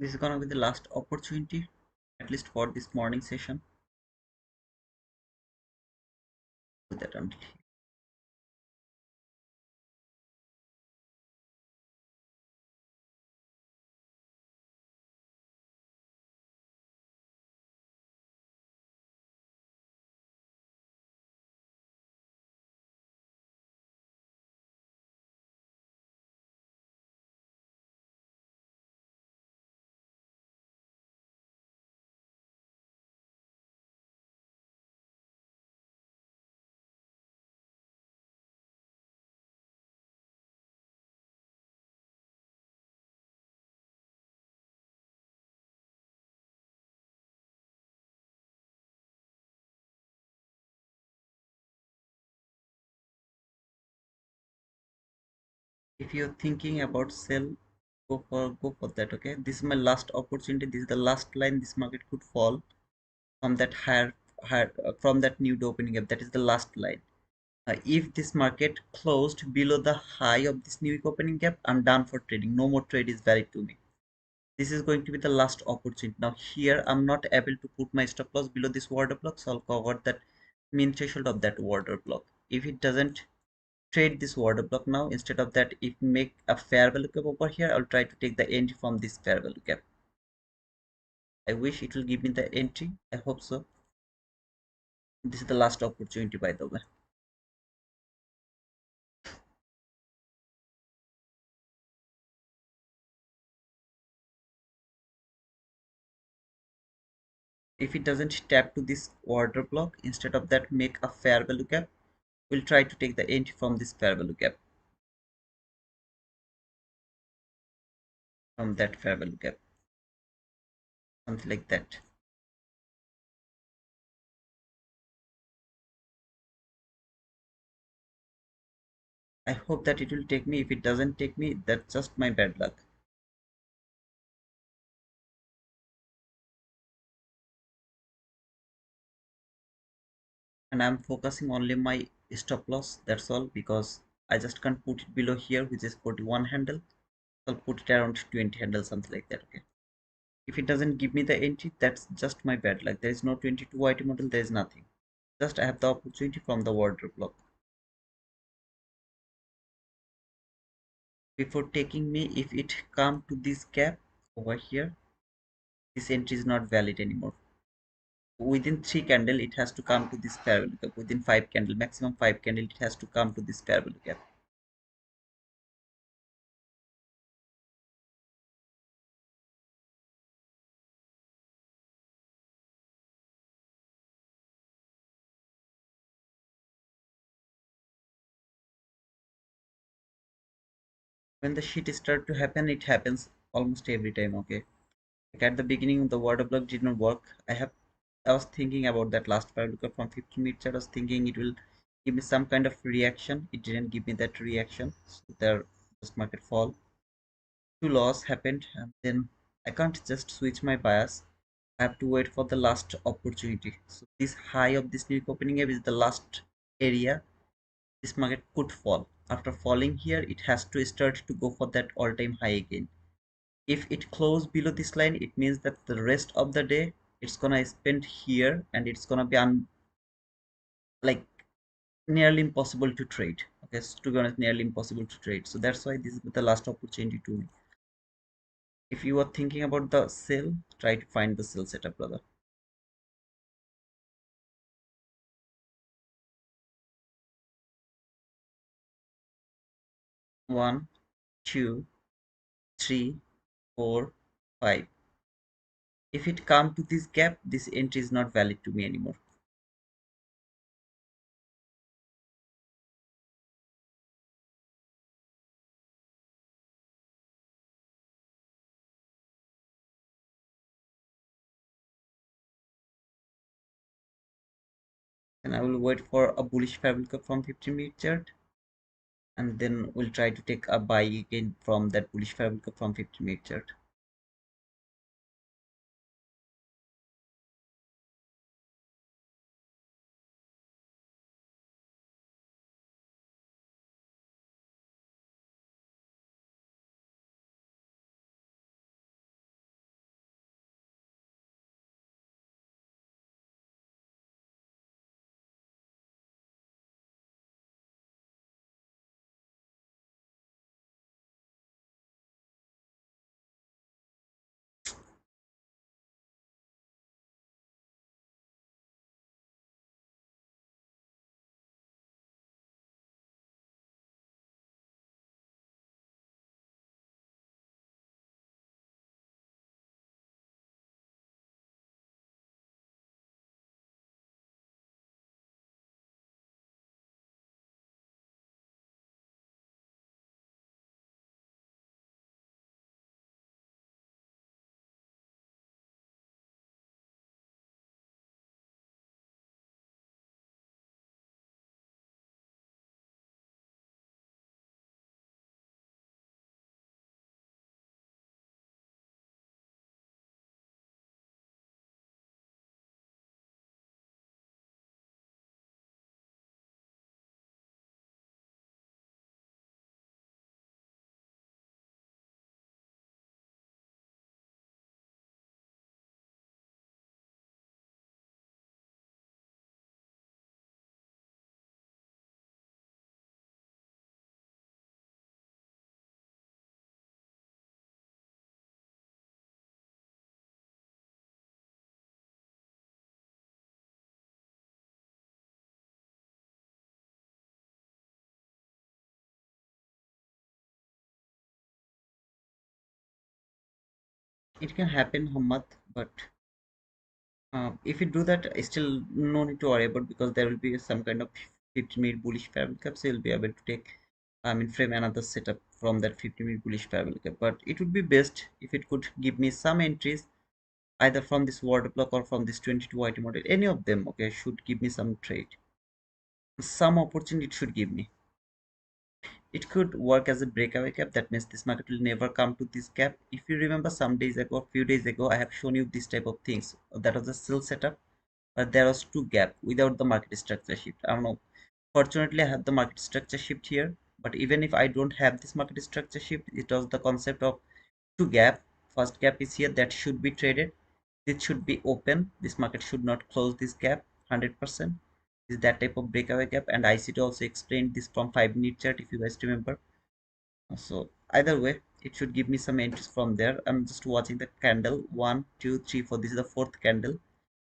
This is gonna be the last opportunity, at least for this morning session. Do that until here. If you're thinking about sell, go for that. Okay, this is my last opportunity. This is the last line. This market could fall from that higher from that new opening up. That is the last line. If this market closed below the high of this new opening gap, I'm done for trading. No more trade is valid to me. This is going to be the last opportunity. Now here I'm not able to put my stop loss below this order block, so I'll cover that mean threshold of that order block. If it doesn't trade this order block now, instead of that, if make a fair value gap over here, I'll try to take the entry from this fair value gap. I wish it will give me the entry. I hope so. This is the last opportunity, by the way. If it doesn't tap to this order block, instead of that, make a fair value gap. We'll try to take the entry from this fair value gap, from that fair value gap, something like that. I hope that it will take me. If it doesn't take me, that's just my bad luck. And I'm focusing only my stop loss, that's all, because I just can't put it below here, which is 41 handle. I'll put it around 20 handle, something like that. Okay, if it doesn't give me the entry, that's just my bad luck. There is no 22 item model, there is nothing. Just I have the opportunity from the order block. Before taking me, if it come to this gap over here, this entry is not valid anymore. Within 3 candle it has to come to this fair value gap. Within 5 candle, maximum 5 candle, it has to come to this fair value gap. When the shit start to happen, it happens almost every time. Okay, like at the beginning the water block did not work. I was thinking about that last fair value gap from 15 minutes. I was thinking it will give me some kind of reaction. It didn't give me that reaction, so there just market fall. Two loss happened, and then I can't just switch my bias. I have to wait for the last opportunity. So this high of this new opening gap is the last area this market could fall. After falling here, it has to start to go for that all-time high again. If it closes below this line, it means that the rest of the day it's gonna spend here, and it's gonna be like nearly impossible to trade. Okay, so to be honest, nearly impossible to trade. So that's why this is the last opportunity to me. If you are thinking about the sell, try to find the sell setup, brother. 1, 2, 3, 4, 5. If it come to this gap, this entry is not valid to me anymore. And I will wait for a bullish fair value gap from 15-minute chart, and then we'll try to take a buy again from that bullish fair value gap from 15-minute chart. It can happen, Hamad, but if you do that, still no need to worry about, because there will be some kind of 50-minute bullish parallel cap, so you'll be able to take, I mean, frame another setup from that 50-minute bullish parallel cap. But it would be best if it could give me some entries either from this word block or from this 22 IT model. Any of them, okay, should give me some trade, some opportunity it should give me. It could work as a breakaway cap. That means this market will never come to this cap. If you remember, some days ago, a few days ago, I have shown you this type of things. That was a sell setup, but there was two gap without the market structure shift. I don't know. Fortunately, I have the market structure shift here. But even if I don't have this market structure shift, it was the concept of two gap. First gap is here, that should be traded. This should be open. This market should not close this gap 100%. Is that type of breakaway gap, and ICT also explained this from 5-minute chart if you guys remember. So either way, it should give me some entries from there. I'm just watching the candle, 1 2 3 4. This is the fourth candle.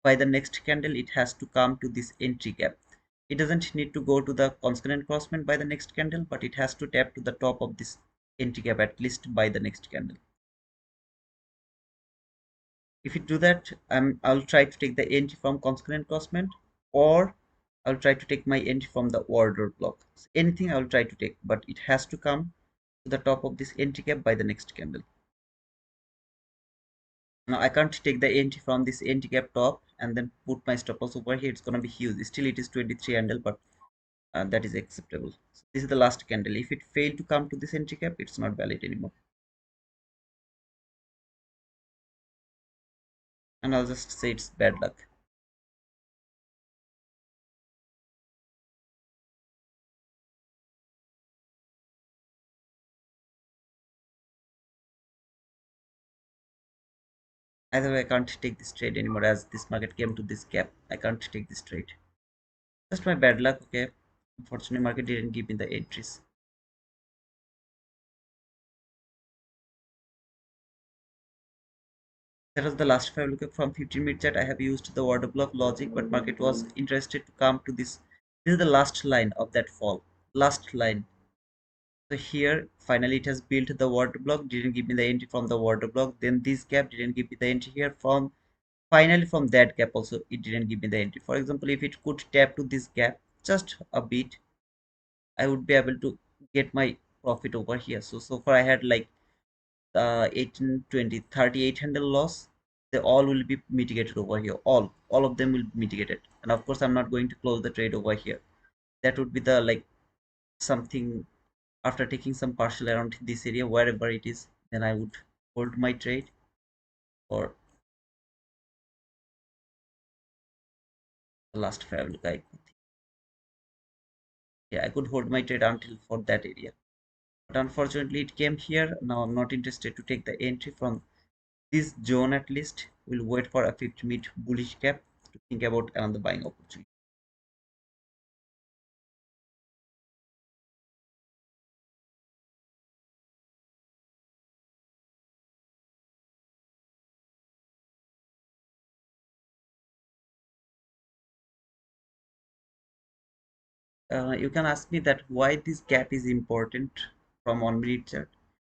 By the next candle, it has to come to this entry gap. It doesn't need to go to the constant crossment by the next candle, but it has to tap to the top of this entry gap at least by the next candle. If you do that, I'll try to take the entry from constant crossment, or I'll try to take my entry from the order block. So anything I'll try to take, but it has to come to the top of this entry gap by the next candle. Now I can't take the entry from this entry gap top and then put my stop loss over here. It's gonna be huge. Still it is 23 handle, but that is acceptable. So this is the last candle. If it failed to come to this entry gap, it's not valid anymore. And I'll just say it's bad luck. Either way, I can't take this trade anymore, as this market came to this gap. I can't take this trade. Just my bad luck, okay. Unfortunately, market didn't give me the entries. That was the last five lookup from 15-minute chart. I have used the order block logic, but market was interested to come to this. This is the last line of that fall. Last line. So here finally it has built the water block, didn't give me the entry from the water block. Then this gap didn't give me the entry here. From finally from that gap also it didn't give me the entry. For example, if it could tap to this gap just a bit, I would be able to get my profit over here. So far I had like 18 20 38 handle loss. They all will be mitigated over here. All of them will be mitigated, and of course I'm not going to close the trade over here. That would be the like something. After taking some partial around this area, wherever it is, then I would hold my trade, or the last fair guy. Yeah, I could hold my trade until for that area. But unfortunately, it came here. Now I'm not interested to take the entry from this zone at least. We'll wait for a 50-minute bullish gap to think about another buying opportunity. You can ask me that why this gap is important from 1 minute chart.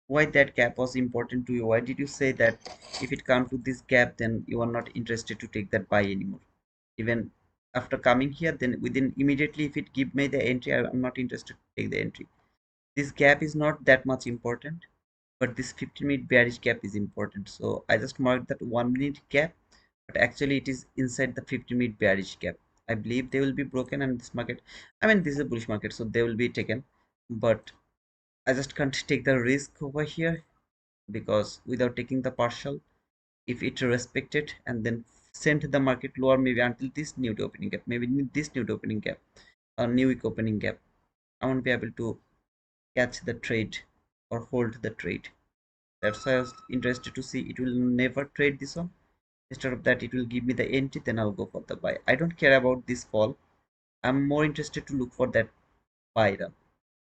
Why that gap was important to you? Why did you say that if it comes to this gap, then you are not interested to take that buy anymore? Even after coming here, then within immediately if it give me the entry, I'm not interested to take the entry. This gap is not that much important, but this 15-minute bearish gap is important. So I just marked that 1 minute gap, but actually it is inside the 15-minute bearish gap. I believe they will be broken, and this market, I mean, this is a bullish market, so they will be taken, but I just can't take the risk over here, because without taking the partial, if it respected and then sent the market lower, maybe until this new opening gap, maybe this new opening gap or new week opening gap, I won't be able to catch the trade or hold the trade. That's why I was interested to see it will never trade this one. Instead of that, it will give me the entry, then I'll go for the buy. I don't care about this fall. I'm more interested to look for that buy run.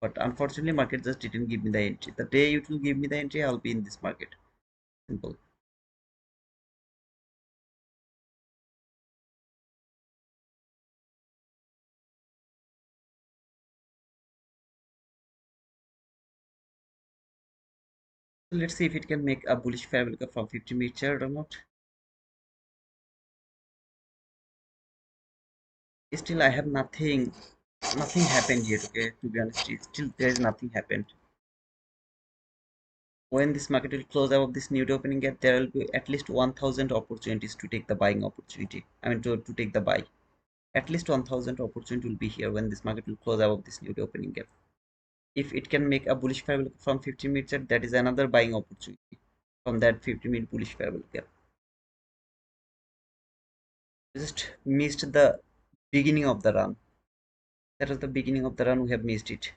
But unfortunately, market just didn't give me the entry. The day it will give me the entry, I'll be in this market. Simple. So let's see if it can make a bullish parabolic from 50-minute chart or not. Still I have nothing happened yet. Okay, to be honest, still there is nothing happened. When this market will close above this new opening gap, there will be at least 1000 opportunities to take the buying opportunity. I mean to take the buy. At least 1000 opportunity will be here when this market will close above this new opening gap. If it can make a bullish parabolic from 50-minute chart, that is another buying opportunity from that 50-minute bullish parabolic gap. Just missed the beginning of the run. That was the beginning of the run. We have missed it.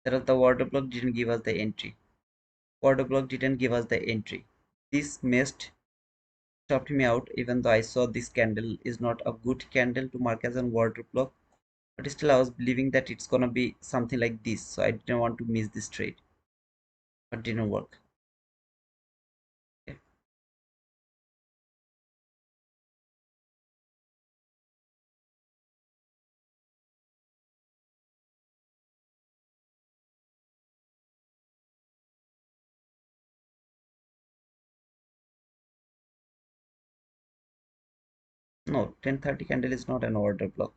That was the water block didn't give us the entry. Water block didn't give us the entry. This missed stopped me out, even though I saw this candle is not a good candle to mark as a water block. But still I was believing that it's gonna be something like this. So I didn't want to miss this trade. But didn't work. Okay. No, 1030 candle is not an order block.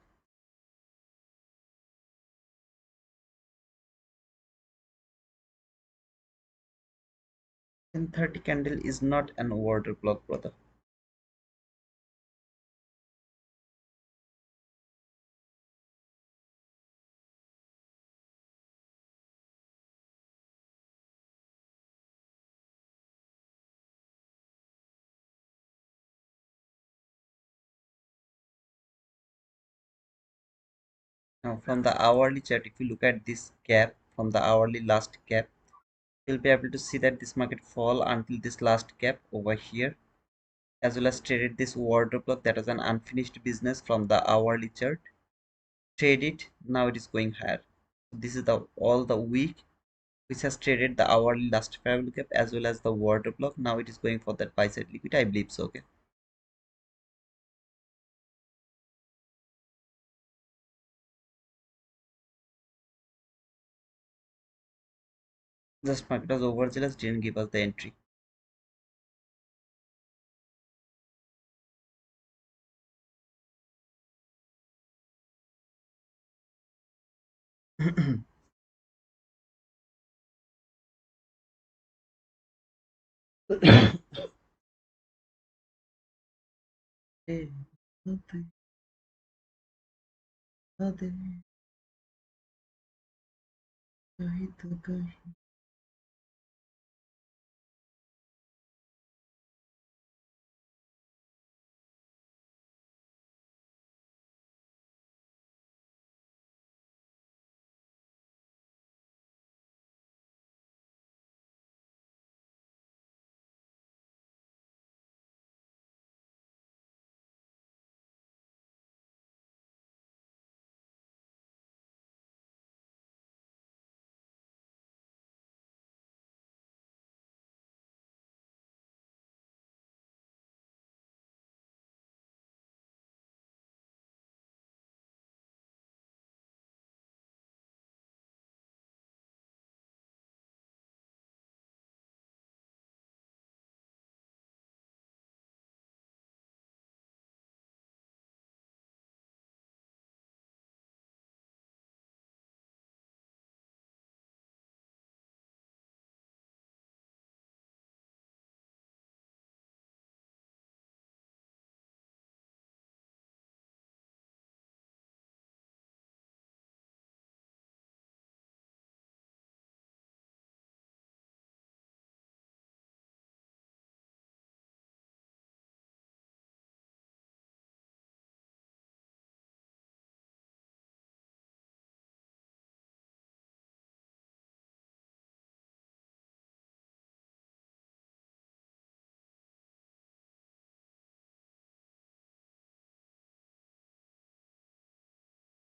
1030 candle is not an order block, brother. Now from the hourly chart, if you look at this gap from the hourly last gap, you'll be able to see that this market fall until this last gap over here, as well as traded this order block that was an unfinished business from the hourly chart. Trade it, now it is going higher. This is the all the week which has traded the hourly last parabolic gap as well as the order block. Now it is going for that buy side liquid, I believe so. Okay, just market was overzealous, didn't give us the entry.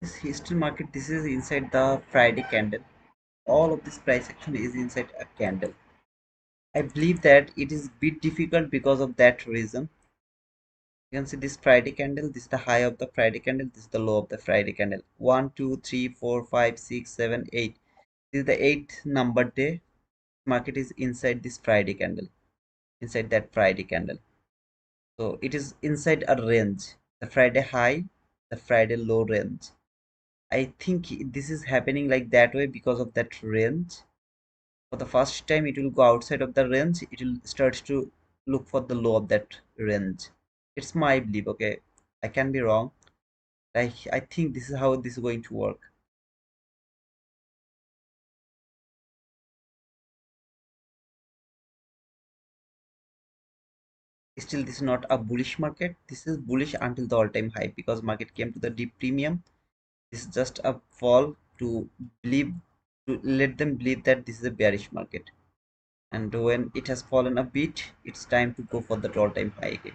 This history market, this is inside the Friday candle. All of this price action is inside a candle. I believe that it is a bit difficult because of that reason. You can see this Friday candle, this is the high of the Friday candle, this is the low of the Friday candle. 1 2 3 4 5 6 7 8. This is the eighth number day. market is inside this Friday candle, inside that Friday candle. So it is inside a range, the Friday high, the Friday low range. I think this is happening like that way because of that range. For the first time it will go outside of the range, it will start to look for the low of that range. It's my belief, okay? I can be wrong. I think this is how this is going to work. Still, this is not a bullish market. This is bullish until the all-time high because market came to the deep premium. This is just a fall to believe, to let them believe that this is a bearish market. And when it has fallen a bit, it's time to go for the all-time high again.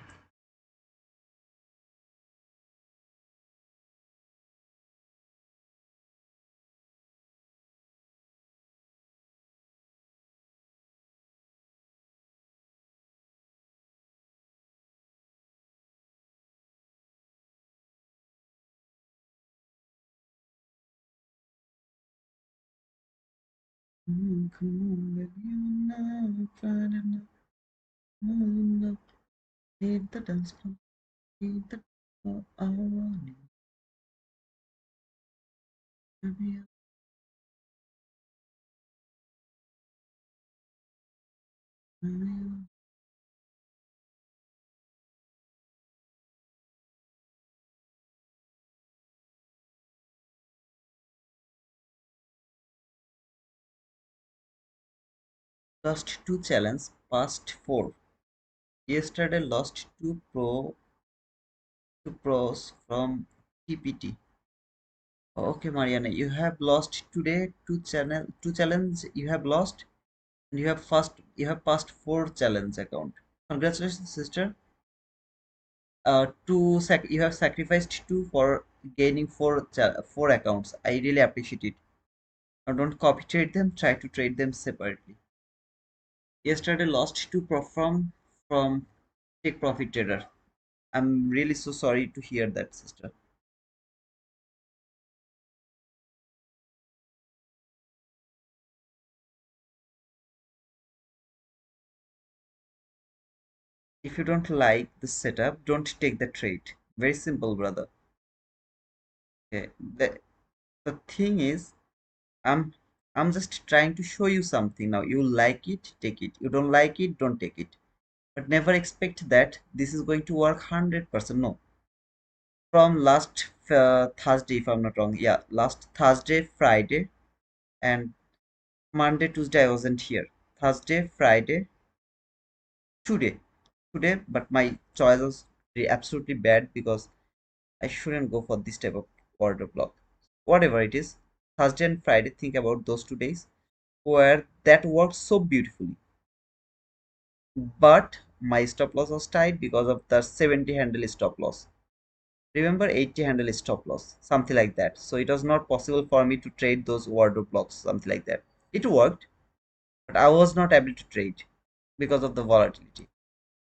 Come on, baby, you know, Friday night, hit the dance floor, hit the floor, I want you, baby. I want you. Lost two challenge, past four. Yesterday lost two pros from TPT. Okay, Mariana, you have lost today two challenge you have lost, and you have passed four challenge account. Congratulations, sister. You have sacrificed two for gaining four accounts. I really appreciate it. Now don't copy trade them. Try to trade them separately. Yesterday lost two from take profit trader. I'm really so sorry to hear that, sister. If you don't like the setup, don't take the trade. Very simple, brother. Okay. The thing is, I'm I'm just trying to show you something now. You like it, take it. You don't like it, don't take it. But never expect that this is going to work 100%. No. From last Thursday, if I'm not wrong. Yeah, last Thursday, Friday, and Monday, Tuesday, I wasn't here. Thursday, Friday, today. Today, but my choice was absolutely bad because I shouldn't go for this type of order block. Whatever it is, Thursday and Friday, think about those 2 days where that worked so beautifully. But my stop loss was tight because of the 70 handle stop loss. Remember 80 handle stop loss, something like that. So it was not possible for me to trade those order blocks, something like that. It worked, but I was not able to trade because of the volatility.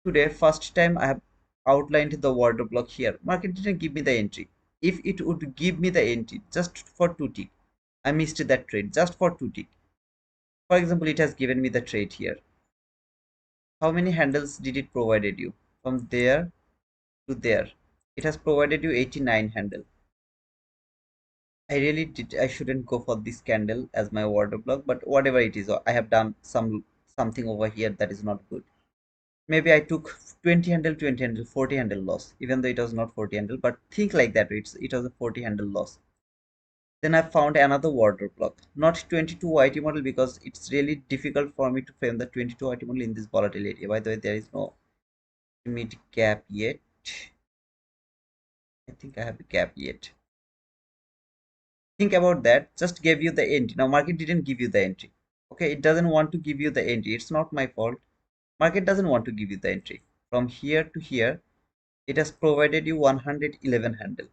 Today, first time I have outlined the order block here. Market didn't give me the entry. If it would give me the entry just for 2 tick, I missed that trade just for 2 tick. For example, it has given me the trade here. How many handles did it provided you? From there to there. It has provided you 89 handle. I really did. I shouldn't go for this candle as my order block, but whatever it is, I have done something over here that is not good. Maybe I took 20 handle, 40 handle loss, even though it was not 40 handle. But think like that. It was a 40 handle loss. Then I found another order block, not 22 YT model because it's really difficult for me to frame the 22 YT model in this volatile area. By the way, there is no mid gap yet. I think I have a gap yet. Think about that. Just gave you the entry. Now market didn't give you the entry. Okay, it doesn't want to give you the entry. It's not my fault. Market doesn't want to give you the entry. From here to here, it has provided you 111 handle.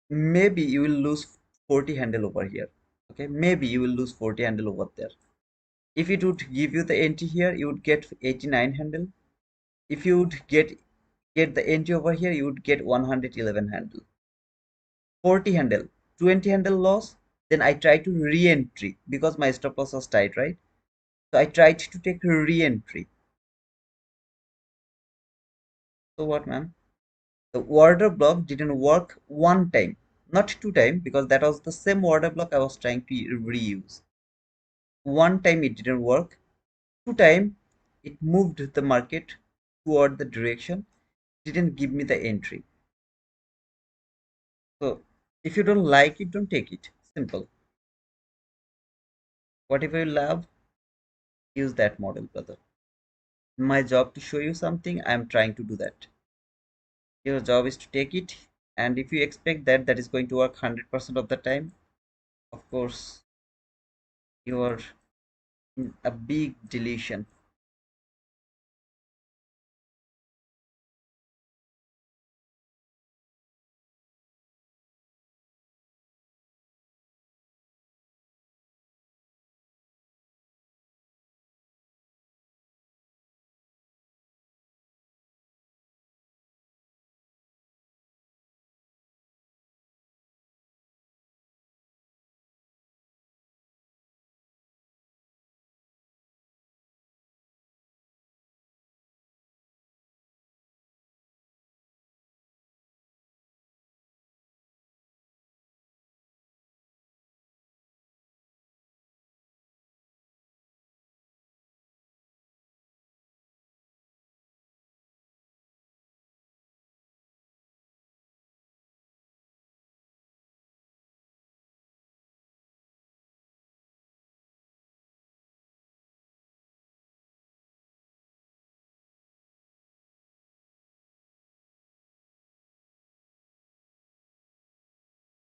Maybe you will lose 40 handle over here. Okay, maybe you will lose 40 handle over there. If it would give you the entry here, you would get 89 handle. If you would get the entry over here, you would get 111 handle. 40 handle, 20 handle loss, Then I try to re-entry because my stop loss was tight, right? So I tried to take re-entry. So what, man? The order block didn't work one time, not two times, because that was the same order block I was trying to reuse. One time it didn't work. Two time it moved the market toward the direction, didn't give me the entry. So if you don't like it, don't take it. Simple. Whatever you love, use that model, brother. My job to show you something, I am trying to do that. Your job is to take it, and if you expect that that is going to work 100% of the time, of course you are in a big delusion.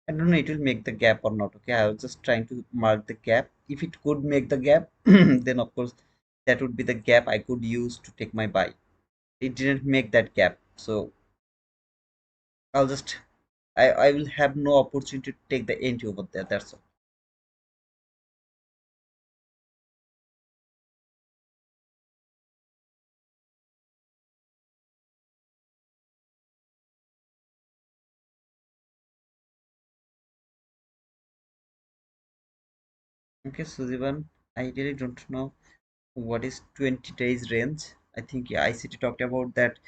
I don't know it will make the gap or not. Okay, I was just trying to mark the gap. If it could make the gap, then of course that would be the gap I could use to take my buy. It didn't make that gap, so I'll just I will have no opportunity to take the entry over there. That's all. Okay, Sujivan, I really don't know what is 20 days range. I think yeah, ICT talked about that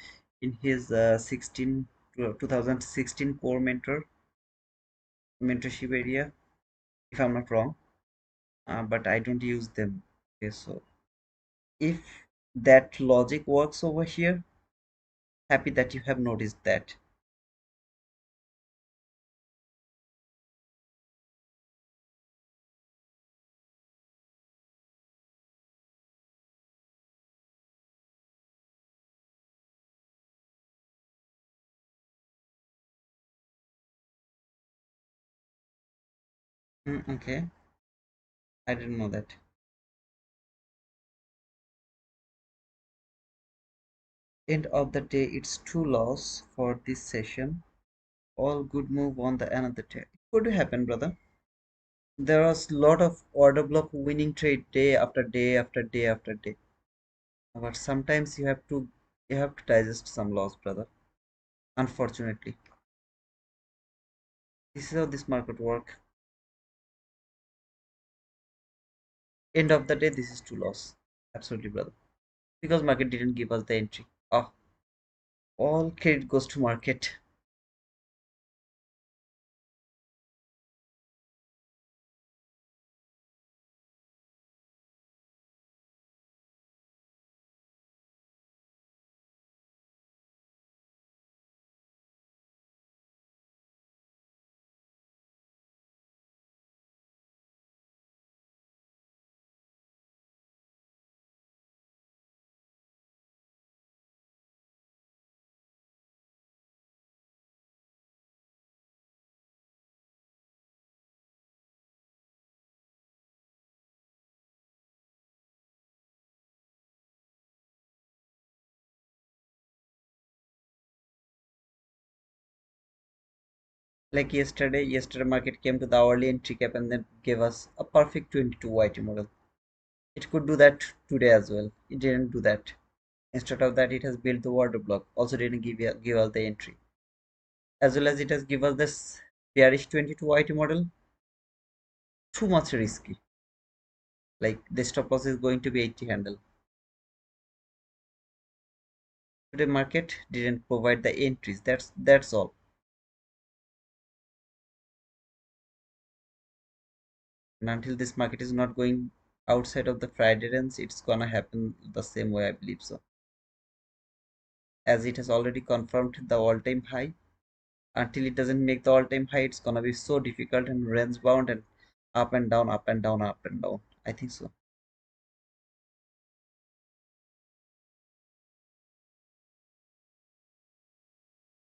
in his 2016 core mentorship area, if I'm not wrong. But I don't use them. Okay, so if that logic works over here, happy that you have noticed that. Okay, I didn't know that. End of the day, it's two loss for this session. All good move on the another day. It could happen, brother. There was a lot of order block winning trade day after day after day after day. But sometimes you have to digest some loss, brother. Unfortunately, this is how this market work. End of the day, this is two loss. Absolutely, brother. Because market didn't give us the entry. Ah, all credit goes to market. Like yesterday market came to the hourly entry cap and then gave us a perfect 22 YT model. It could do that today as well. It didn't do that. Instead of that, it has built the order block. Also didn't give us the entry. As well as it has given us this bearish 22 YT model. too much risky. Like the stop loss is going to be 80 handle. Today market didn't provide the entries. That's all. And until this market is not going outside of the Friday range, it's gonna happen the same way, I believe so. As it has already confirmed the all-time high, until it doesn't make the all-time high, it's gonna be so difficult and range bound and up and down, up and down, up and down. I think so.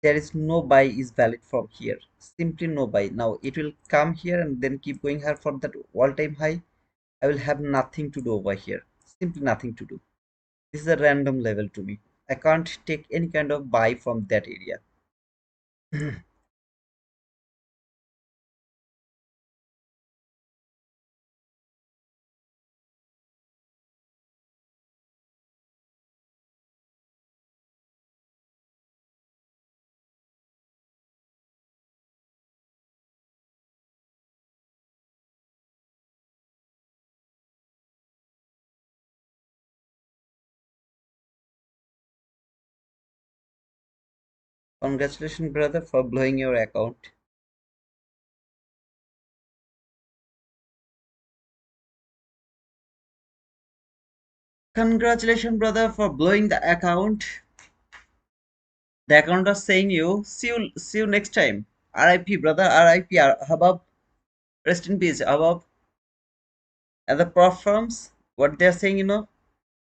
There is no buy is valid from here. Simply no buy. Now it will come here and then keep going here for that all-time high. I will have nothing to do over here. Simply nothing to do. This is a random level to me. I can't take any kind of buy from that area. Congratulations, brother, for blowing your account. Congratulations, brother, for blowing the account. The account was saying you. See you next time. RIP, brother. RIP. Habab. Rest in peace, Habab. And the prop firms, what they're saying,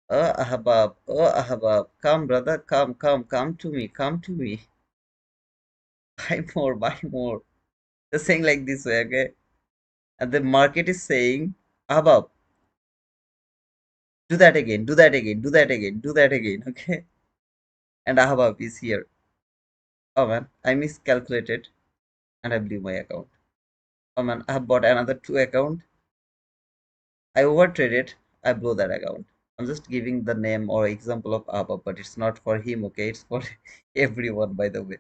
Ahbab, Ahbab, come, brother, come to me, come to me. Buy more, buy more. They're saying like this way, okay? And the market is saying, Ahbab, do that again, do that again, do that again, do that again, okay? And Ahbab is here. Oh man, I miscalculated and I blew my account. Oh man, I have bought another two account. I overtraded, I blew that account. I'm just giving the name or example of Ahbab, but it's not for him, okay? It's for everyone, by the way.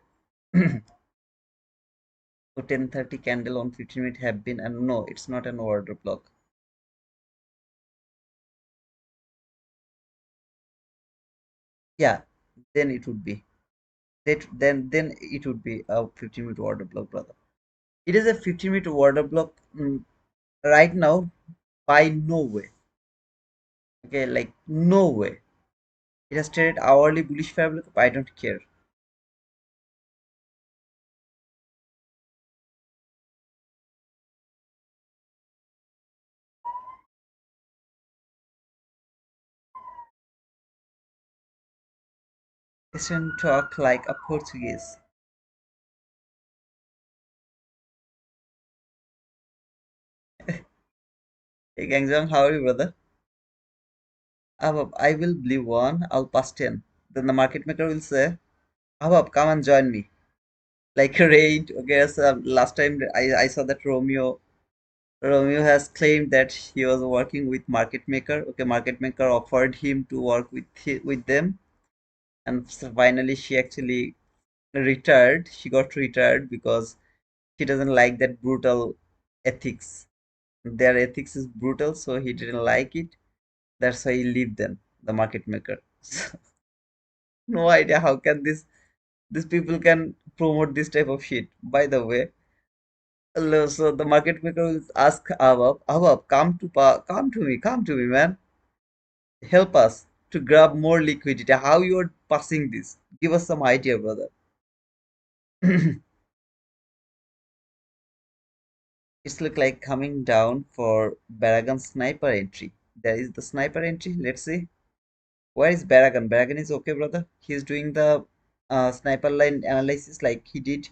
So 10:30 candle on 15 minute have been, and no, it's not an order block. Yeah, then it would be then it would be a 15-minute order block, brother. It is a 15-minute order block, right now. By no way, okay, like no way. It has traded hourly bullish fabric. I don't care. Listen, talk like a Portuguese. Hey Gangzam, how are you, brother? Abab, I will believe one, I'll pass 10. Then the market maker will say, Abab, come and join me. Like raid. Okay, so last time I saw that Romeo has claimed that he was working with market maker. Okay, market maker offered him to work with them, and so finally she actually retired. She got retired because she doesn't like that brutal ethics. Their ethics is brutal, so he didn't like it. That's why he left them, the market maker. No idea how can these people can promote this type of shit. By the way, hello, so the market maker will ask Awab, come to me, man. Help us to grab more liquidity. How you are passing this? Give us some idea, brother. It's look like coming down for Baragan sniper entry. There is the sniper entry. Let's see. Where is Baragan? Baragan is okay, brother. He's doing the sniper line analysis like he did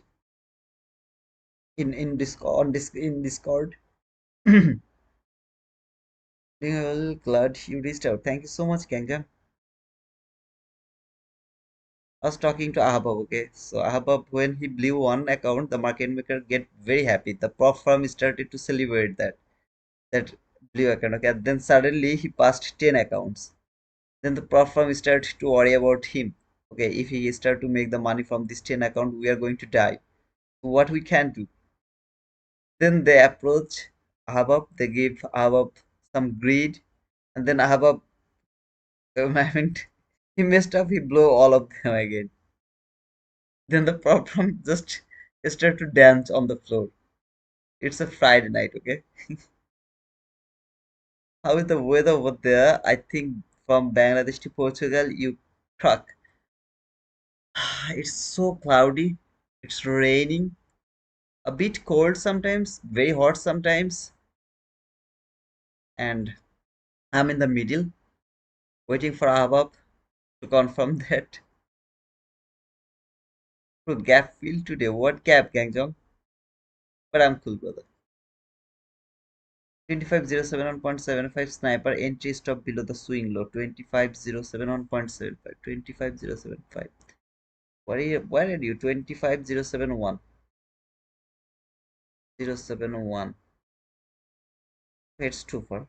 in Discord in Discord. Glad you reached out. Thank you so much, Ganga. I was talking to Ahabab, okay? So Ahabab, when he blew one account, the market maker get very happy. The prop firm started to celebrate that blew account, okay? Then suddenly he passed 10 accounts. Then the prop firm started to worry about him. Okay, if he start to make the money from this 10 account, we are going to die. So what we can do? Then they approach. Habab, they give Habab some greed, and then Habab, I mean, he messed up, he blew all of them again. Then the problem just started to dance on the floor. It's a Friday night, okay? How is the weather over there? I think from Bangladesh to Portugal, you truck. It's so cloudy. It's raining. A bit cold sometimes, very hot sometimes, and I'm in the middle, waiting for Habab to confirm that. Bro, gap fill today. What gap, Gangjong? But I'm cool, brother. 2507 on 0.75 sniper entry stop below the swing low. 2507 on 0.75. 25075. Where are you? 25071. 071. It's too far.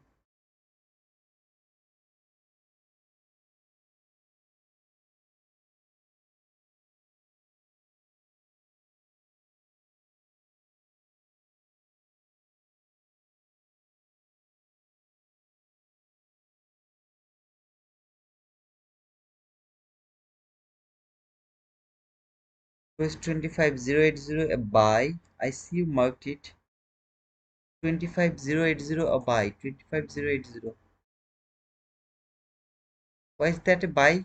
Quest 25080 a buy. I see you marked it. 25080 a buy. 25080. Why is that a buy?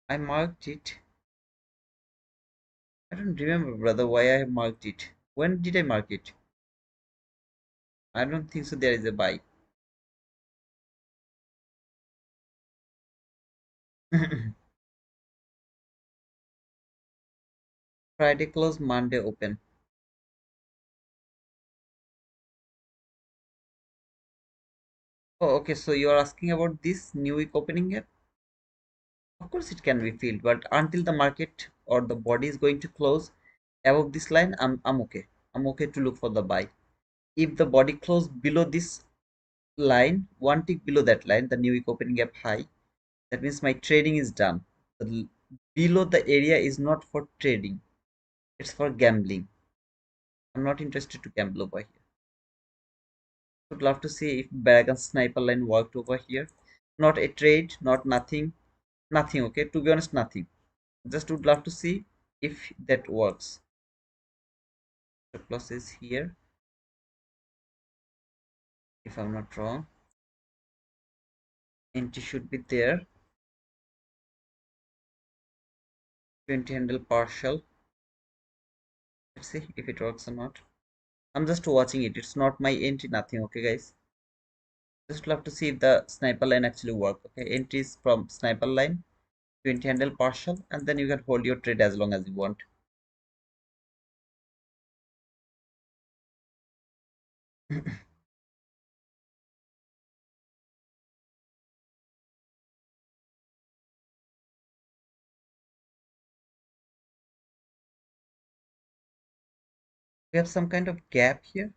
I marked it. I don't remember, brother, why I have marked it. When did I mark it? I don't think so. There is a buy. Friday close, Monday open. Oh, okay. So you are asking about this new week opening here? Of course, it can be filled, but until the market or the body is going to close above this line, I'm okay. I'm okay to look for the buy. If the body close below this line, one tick below that line, the new week opening gap high, that means my trading is done. Below the area is not for trading; it's for gambling. I'm not interested to gamble over here. Would love to see if Baragan sniper line worked over here. Not a trade, not nothing, nothing. Okay, to be honest, nothing. Just would love to see if that works. The plus is here, if I'm not wrong. Entry should be there. 20 handle partial. Let's see if it works or not. I'm just watching it. It's not my entry, nothing. Okay, guys. Just love to see if the sniper line actually work. Okay, entries from sniper line, 20 handle partial, and then you can hold your trade as long as you want. We have some kind of gap here.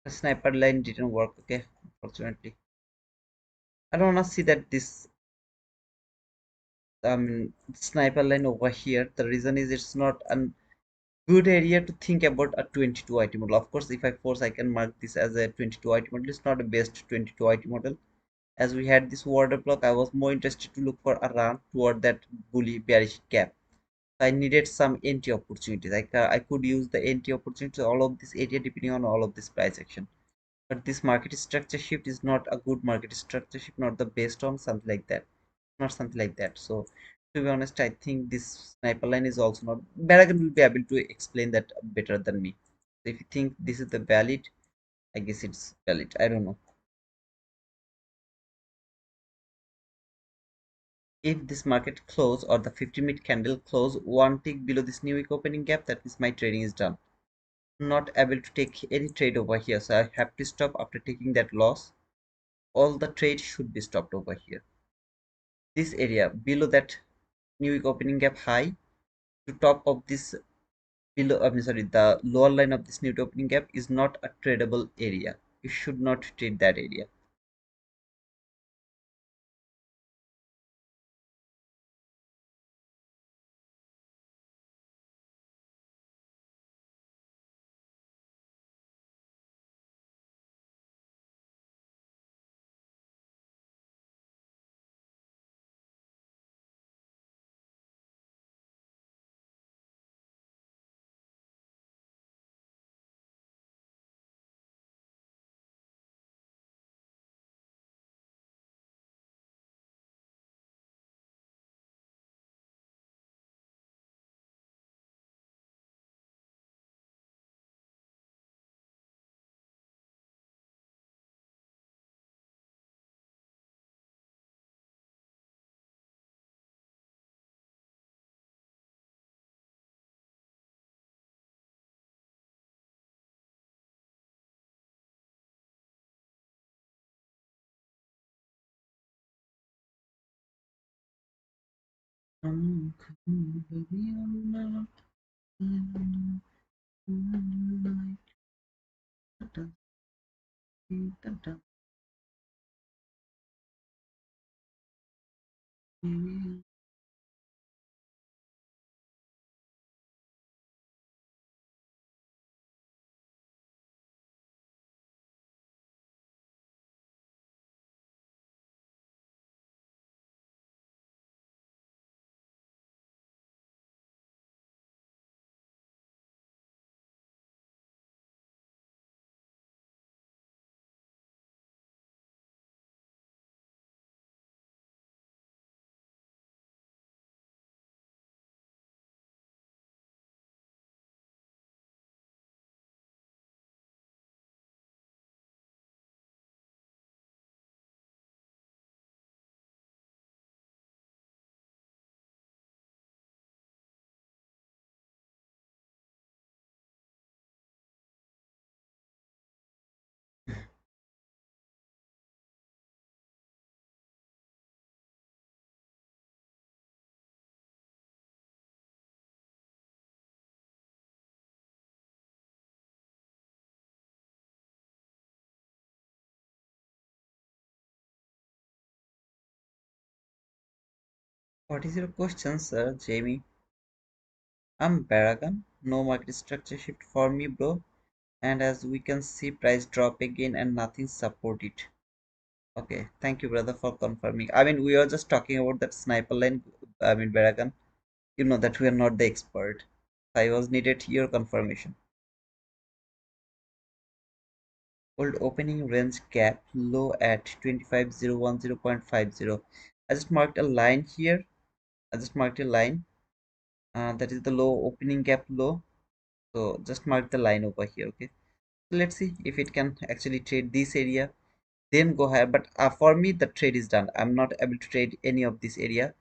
The sniper line didn't work. Okay, unfortunately. I don't want to see that this sniper line over here. The reason is it's not a good area to think about a 22 IT model. Of course, if I force, I can mark this as a 22 IT model. It's not a best 22 IT model. As we had this water block, I was more interested to look for a run toward that bully bearish gap. I needed some entry opportunities. I could use the entry opportunities all of this area depending on all of this price action. But this market structure shift is not a good market structure shift, not the best one, something like that. Not something like that. So to be honest, I think this sniper line is also not. Baragan will be able to explain that better than me. So if you think this is the valid I guess it's valid. I don't know. If this market close or the 50-minute candle close one tick below this new week opening gap, that means my trading is done. Not able to take any trade over here, so I have to stop after taking that loss. All the trade should be stopped over here. This area below that new week opening gap high to top of this below, I'm sorry, the lower line of this new week opening gap is not a tradable area. You should not trade that area. Baby, I'm not What is your question, sir, Jamie? I'm Paragon. No market structure shift for me, bro. And as we can see, price drop again and nothing support it. Okay, thank you, brother, for confirming. I mean, we are just talking about that sniper line. I mean, Paragon, you know that we are not the expert. I was needed your confirmation. Old opening range gap low at 25010.50. I just marked a line here. I just marked a line. That is the low opening gap low. So just mark the line over here. Okay. So let's see if it can actually trade this area. Then go higher. But for me, the trade is done. I'm not able to trade any of this area.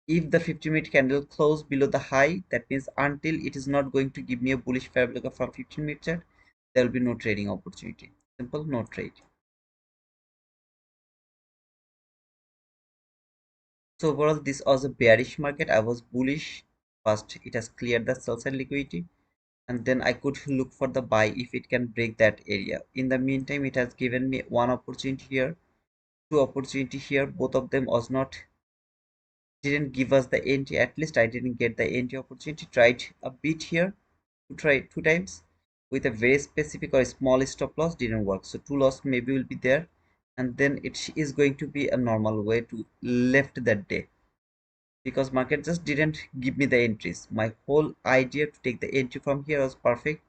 If the 50-minute candle close below the high, that means until it is not going to give me a bullish fair value from 15-minute chart, there will be no trading opportunity. Simple, no trade. So overall, this was a bearish market. I was bullish. First, it has cleared the sell side liquidity, and then I could look for the buy if it can break that area. In the meantime, it has given me one opportunity here, two opportunity here. Both of them was not didn't give us the entry. At least I didn't get the entry opportunity. Tried a bit here, to try two times with a very specific or small stop loss, didn't work. So two loss maybe will be there, and then it is going to be a normal way to left that day, because market just didn't give me the entries. My whole idea to take the entry from here was perfect.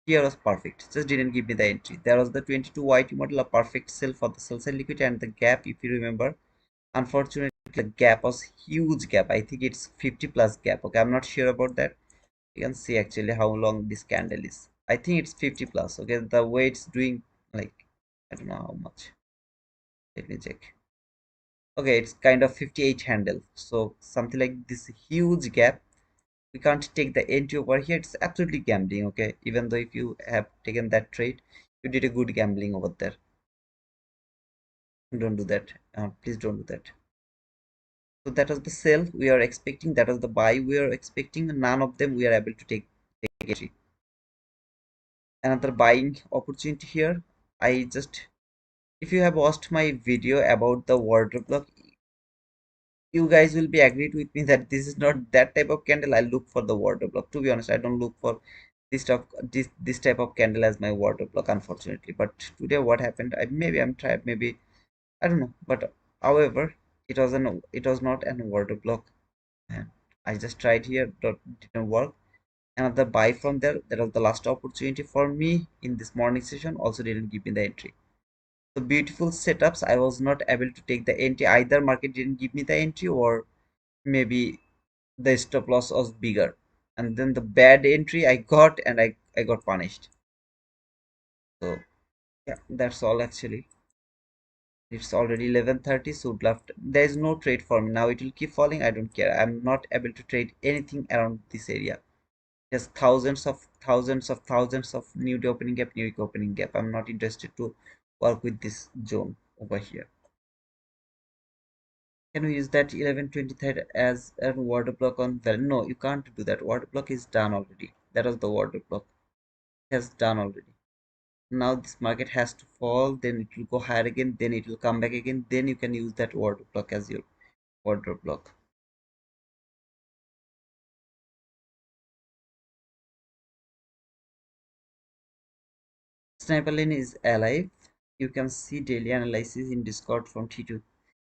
Here was perfect, just didn't give me the entry. There was the 22 YT model, a perfect sell for the sell side liquidity, and the gap, if you remember, unfortunately the gap was huge gap. I think it's 50 plus gap. Okay, I'm not sure about that. You can see actually how long this candle is. I think it's 50 plus. Okay, the way it's doing like I don't know how much. Let me check. Okay, it's kind of 58 handle, so something like this huge gap. We can't take the entry over here. It's absolutely gambling. Okay, even though if you have taken that trade, you did a good gambling over there. Don't do that. Please don't do that. So that was the sell we are expecting. That was the buy we are expecting. None of them we are able to take entry. Another buying opportunity here. I just, if you have watched my video about the wardrobe block, you guys will be agreed with me that this is not that type of candle I look for the wardrobe block. To be honest, I don't look for this type of candle as my wardrobe block, unfortunately. But today what happened, maybe I'm tried, maybe I don't know. But however, it was not an wardrobe block. And I just tried here, didn't work. Another buy from there, that was the last opportunity for me in this morning session, also didn't give me the entry. So beautiful setups, I was not able to take the entry. Either market didn't give me the entry, or maybe the stop loss was bigger, and then the bad entry I got, and I got punished. So yeah, that's all actually. It's already 11:30, so left there is no trade for me now. It will keep falling, I don't care. I'm not able to trade anything around this area. There's thousands of new day opening gap, new week opening gap. I'm not interested to work with this zone over here. Can we use that 11:23 as a water block on well? No, you can't do that. Water block is done already. That was the water block. It has done already. Now this market has to fall, then it will go higher again, then it will come back again, then you can use that water block as your water block. Sniper lane is alive. You can see daily analysis in Discord from T2.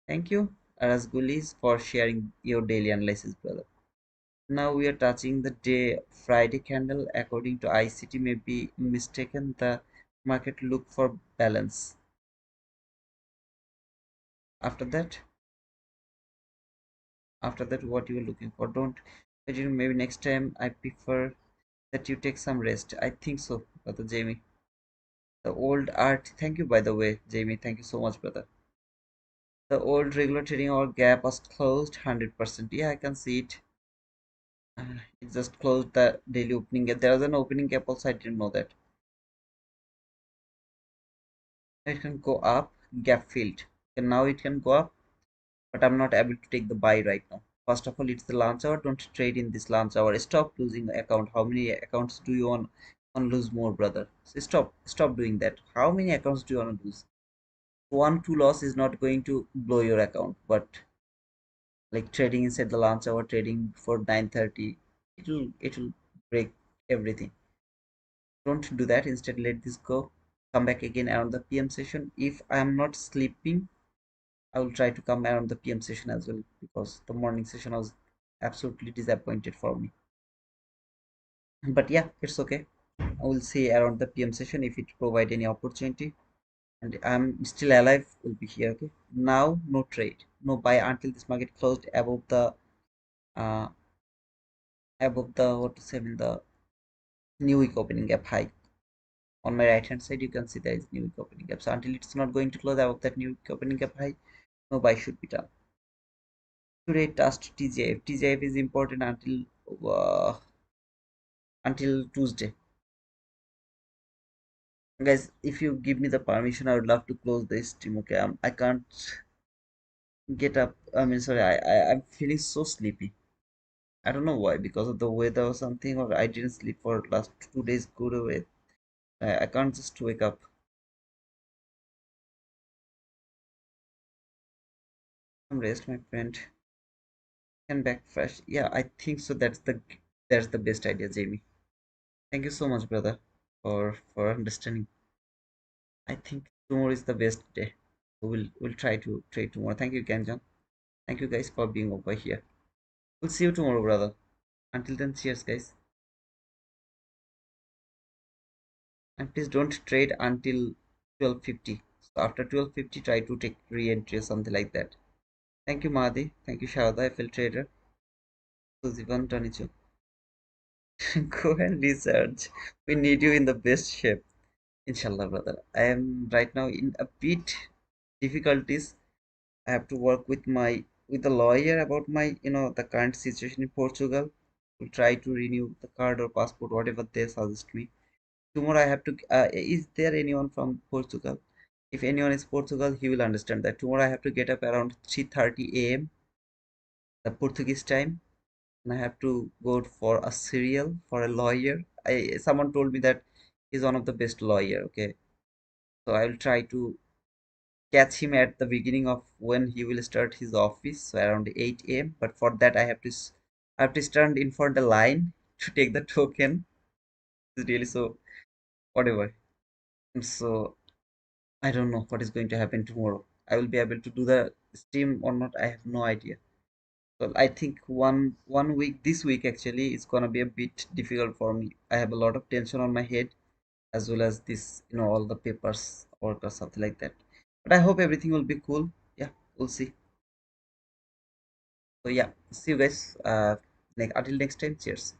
Thank you, Rasgulis, for sharing your daily analysis, brother. Now we are touching the day Friday candle. According to ICT, may be mistaken. The market look for balance. After that, what you are looking for? Don't. Maybe next time I prefer that you take some rest. I think so, brother Jamie. The old art. Thank you, by the way, Jamie. Thank you so much, brother. The old regular trading hour gap was closed 100%. Yeah, I can see it. It just closed the daily opening gap. There was an opening gap also. I didn't know that. It can go up, gap filled. And now it can go up, but I'm not able to take the buy right now. First of all, it's the launch hour. Don't trade in this launch hour. Stop losing account. How many accounts do you want lose more, brother? So stop doing that. How many accounts do you want to lose? One two loss is not going to blow your account, but like trading inside the launch hour, trading for 9:30, it will break everything. Don't do that. Instead, let this go. Come back again around the PM session. If I am not sleeping, I will try to come around the PM session as well, because the morning session was absolutely disappointed for me. But yeah, it's okay. I will see around the PM session if it provide any opportunity, and I'm still alive. Will be here. Okay. Now no trade, no buy until this market closed uh above the what to say, the new week opening gap high. On my right hand side, you can see there is new week opening gap. So until it's not going to close above that new week opening gap high, no buy should be done. Today touched TGF. TGF is important until Tuesday. Guys, if you give me the permission, I would love to close the stream. Okay, I can't get up. I mean, sorry, I'm feeling so sleepy. I don't know why, because of the weather or something, or I didn't sleep for last 2 days. Good away. I can't just wake up. Some rest, my friend. Can back fresh. Yeah, I think so. That's the best idea, Jamie. Thank you so much, brother, for understanding. I think tomorrow is the best day. We'll try to trade tomorrow. Thank you, Ganjan. Thank you guys for being over here. We'll see you tomorrow, brother. Until then, cheers, guys. And please don't trade until 12:50. So after 12:50, try to take re-entry or something like that. Thank you, Mahdi. Thank you, Sharda, FL Trader. Suzivan Tanichu. Go and research. We need you in the best shape. Inshallah, brother. I am right now in a bit difficulties. I have to work with my with the lawyer about my the current situation in Portugal. To try to renew the card or passport, whatever they suggest me. Tomorrow I have to. Is there anyone from Portugal? If anyone is Portugal, he will understand that tomorrow I have to get up around 3:30 a.m. the Portuguese time, and I have to go for a serial for a lawyer. I Someone told me that he's one of the best lawyer. Okay, so I will try to catch him at the beginning of when he will start his office, so around 8 a.m. But for that, I have to stand in for the line to take the token. It's really so whatever. So I don't know what is going to happen tomorrow. I will be able to do the stream or not. I have no idea. So I think one week this week actually is gonna be a bit difficult for me. I have a lot of tension on my head as well as this all the papers work or something like that. But I hope everything will be cool. Yeah, we'll see. So yeah, see you guys. Until next time. Cheers.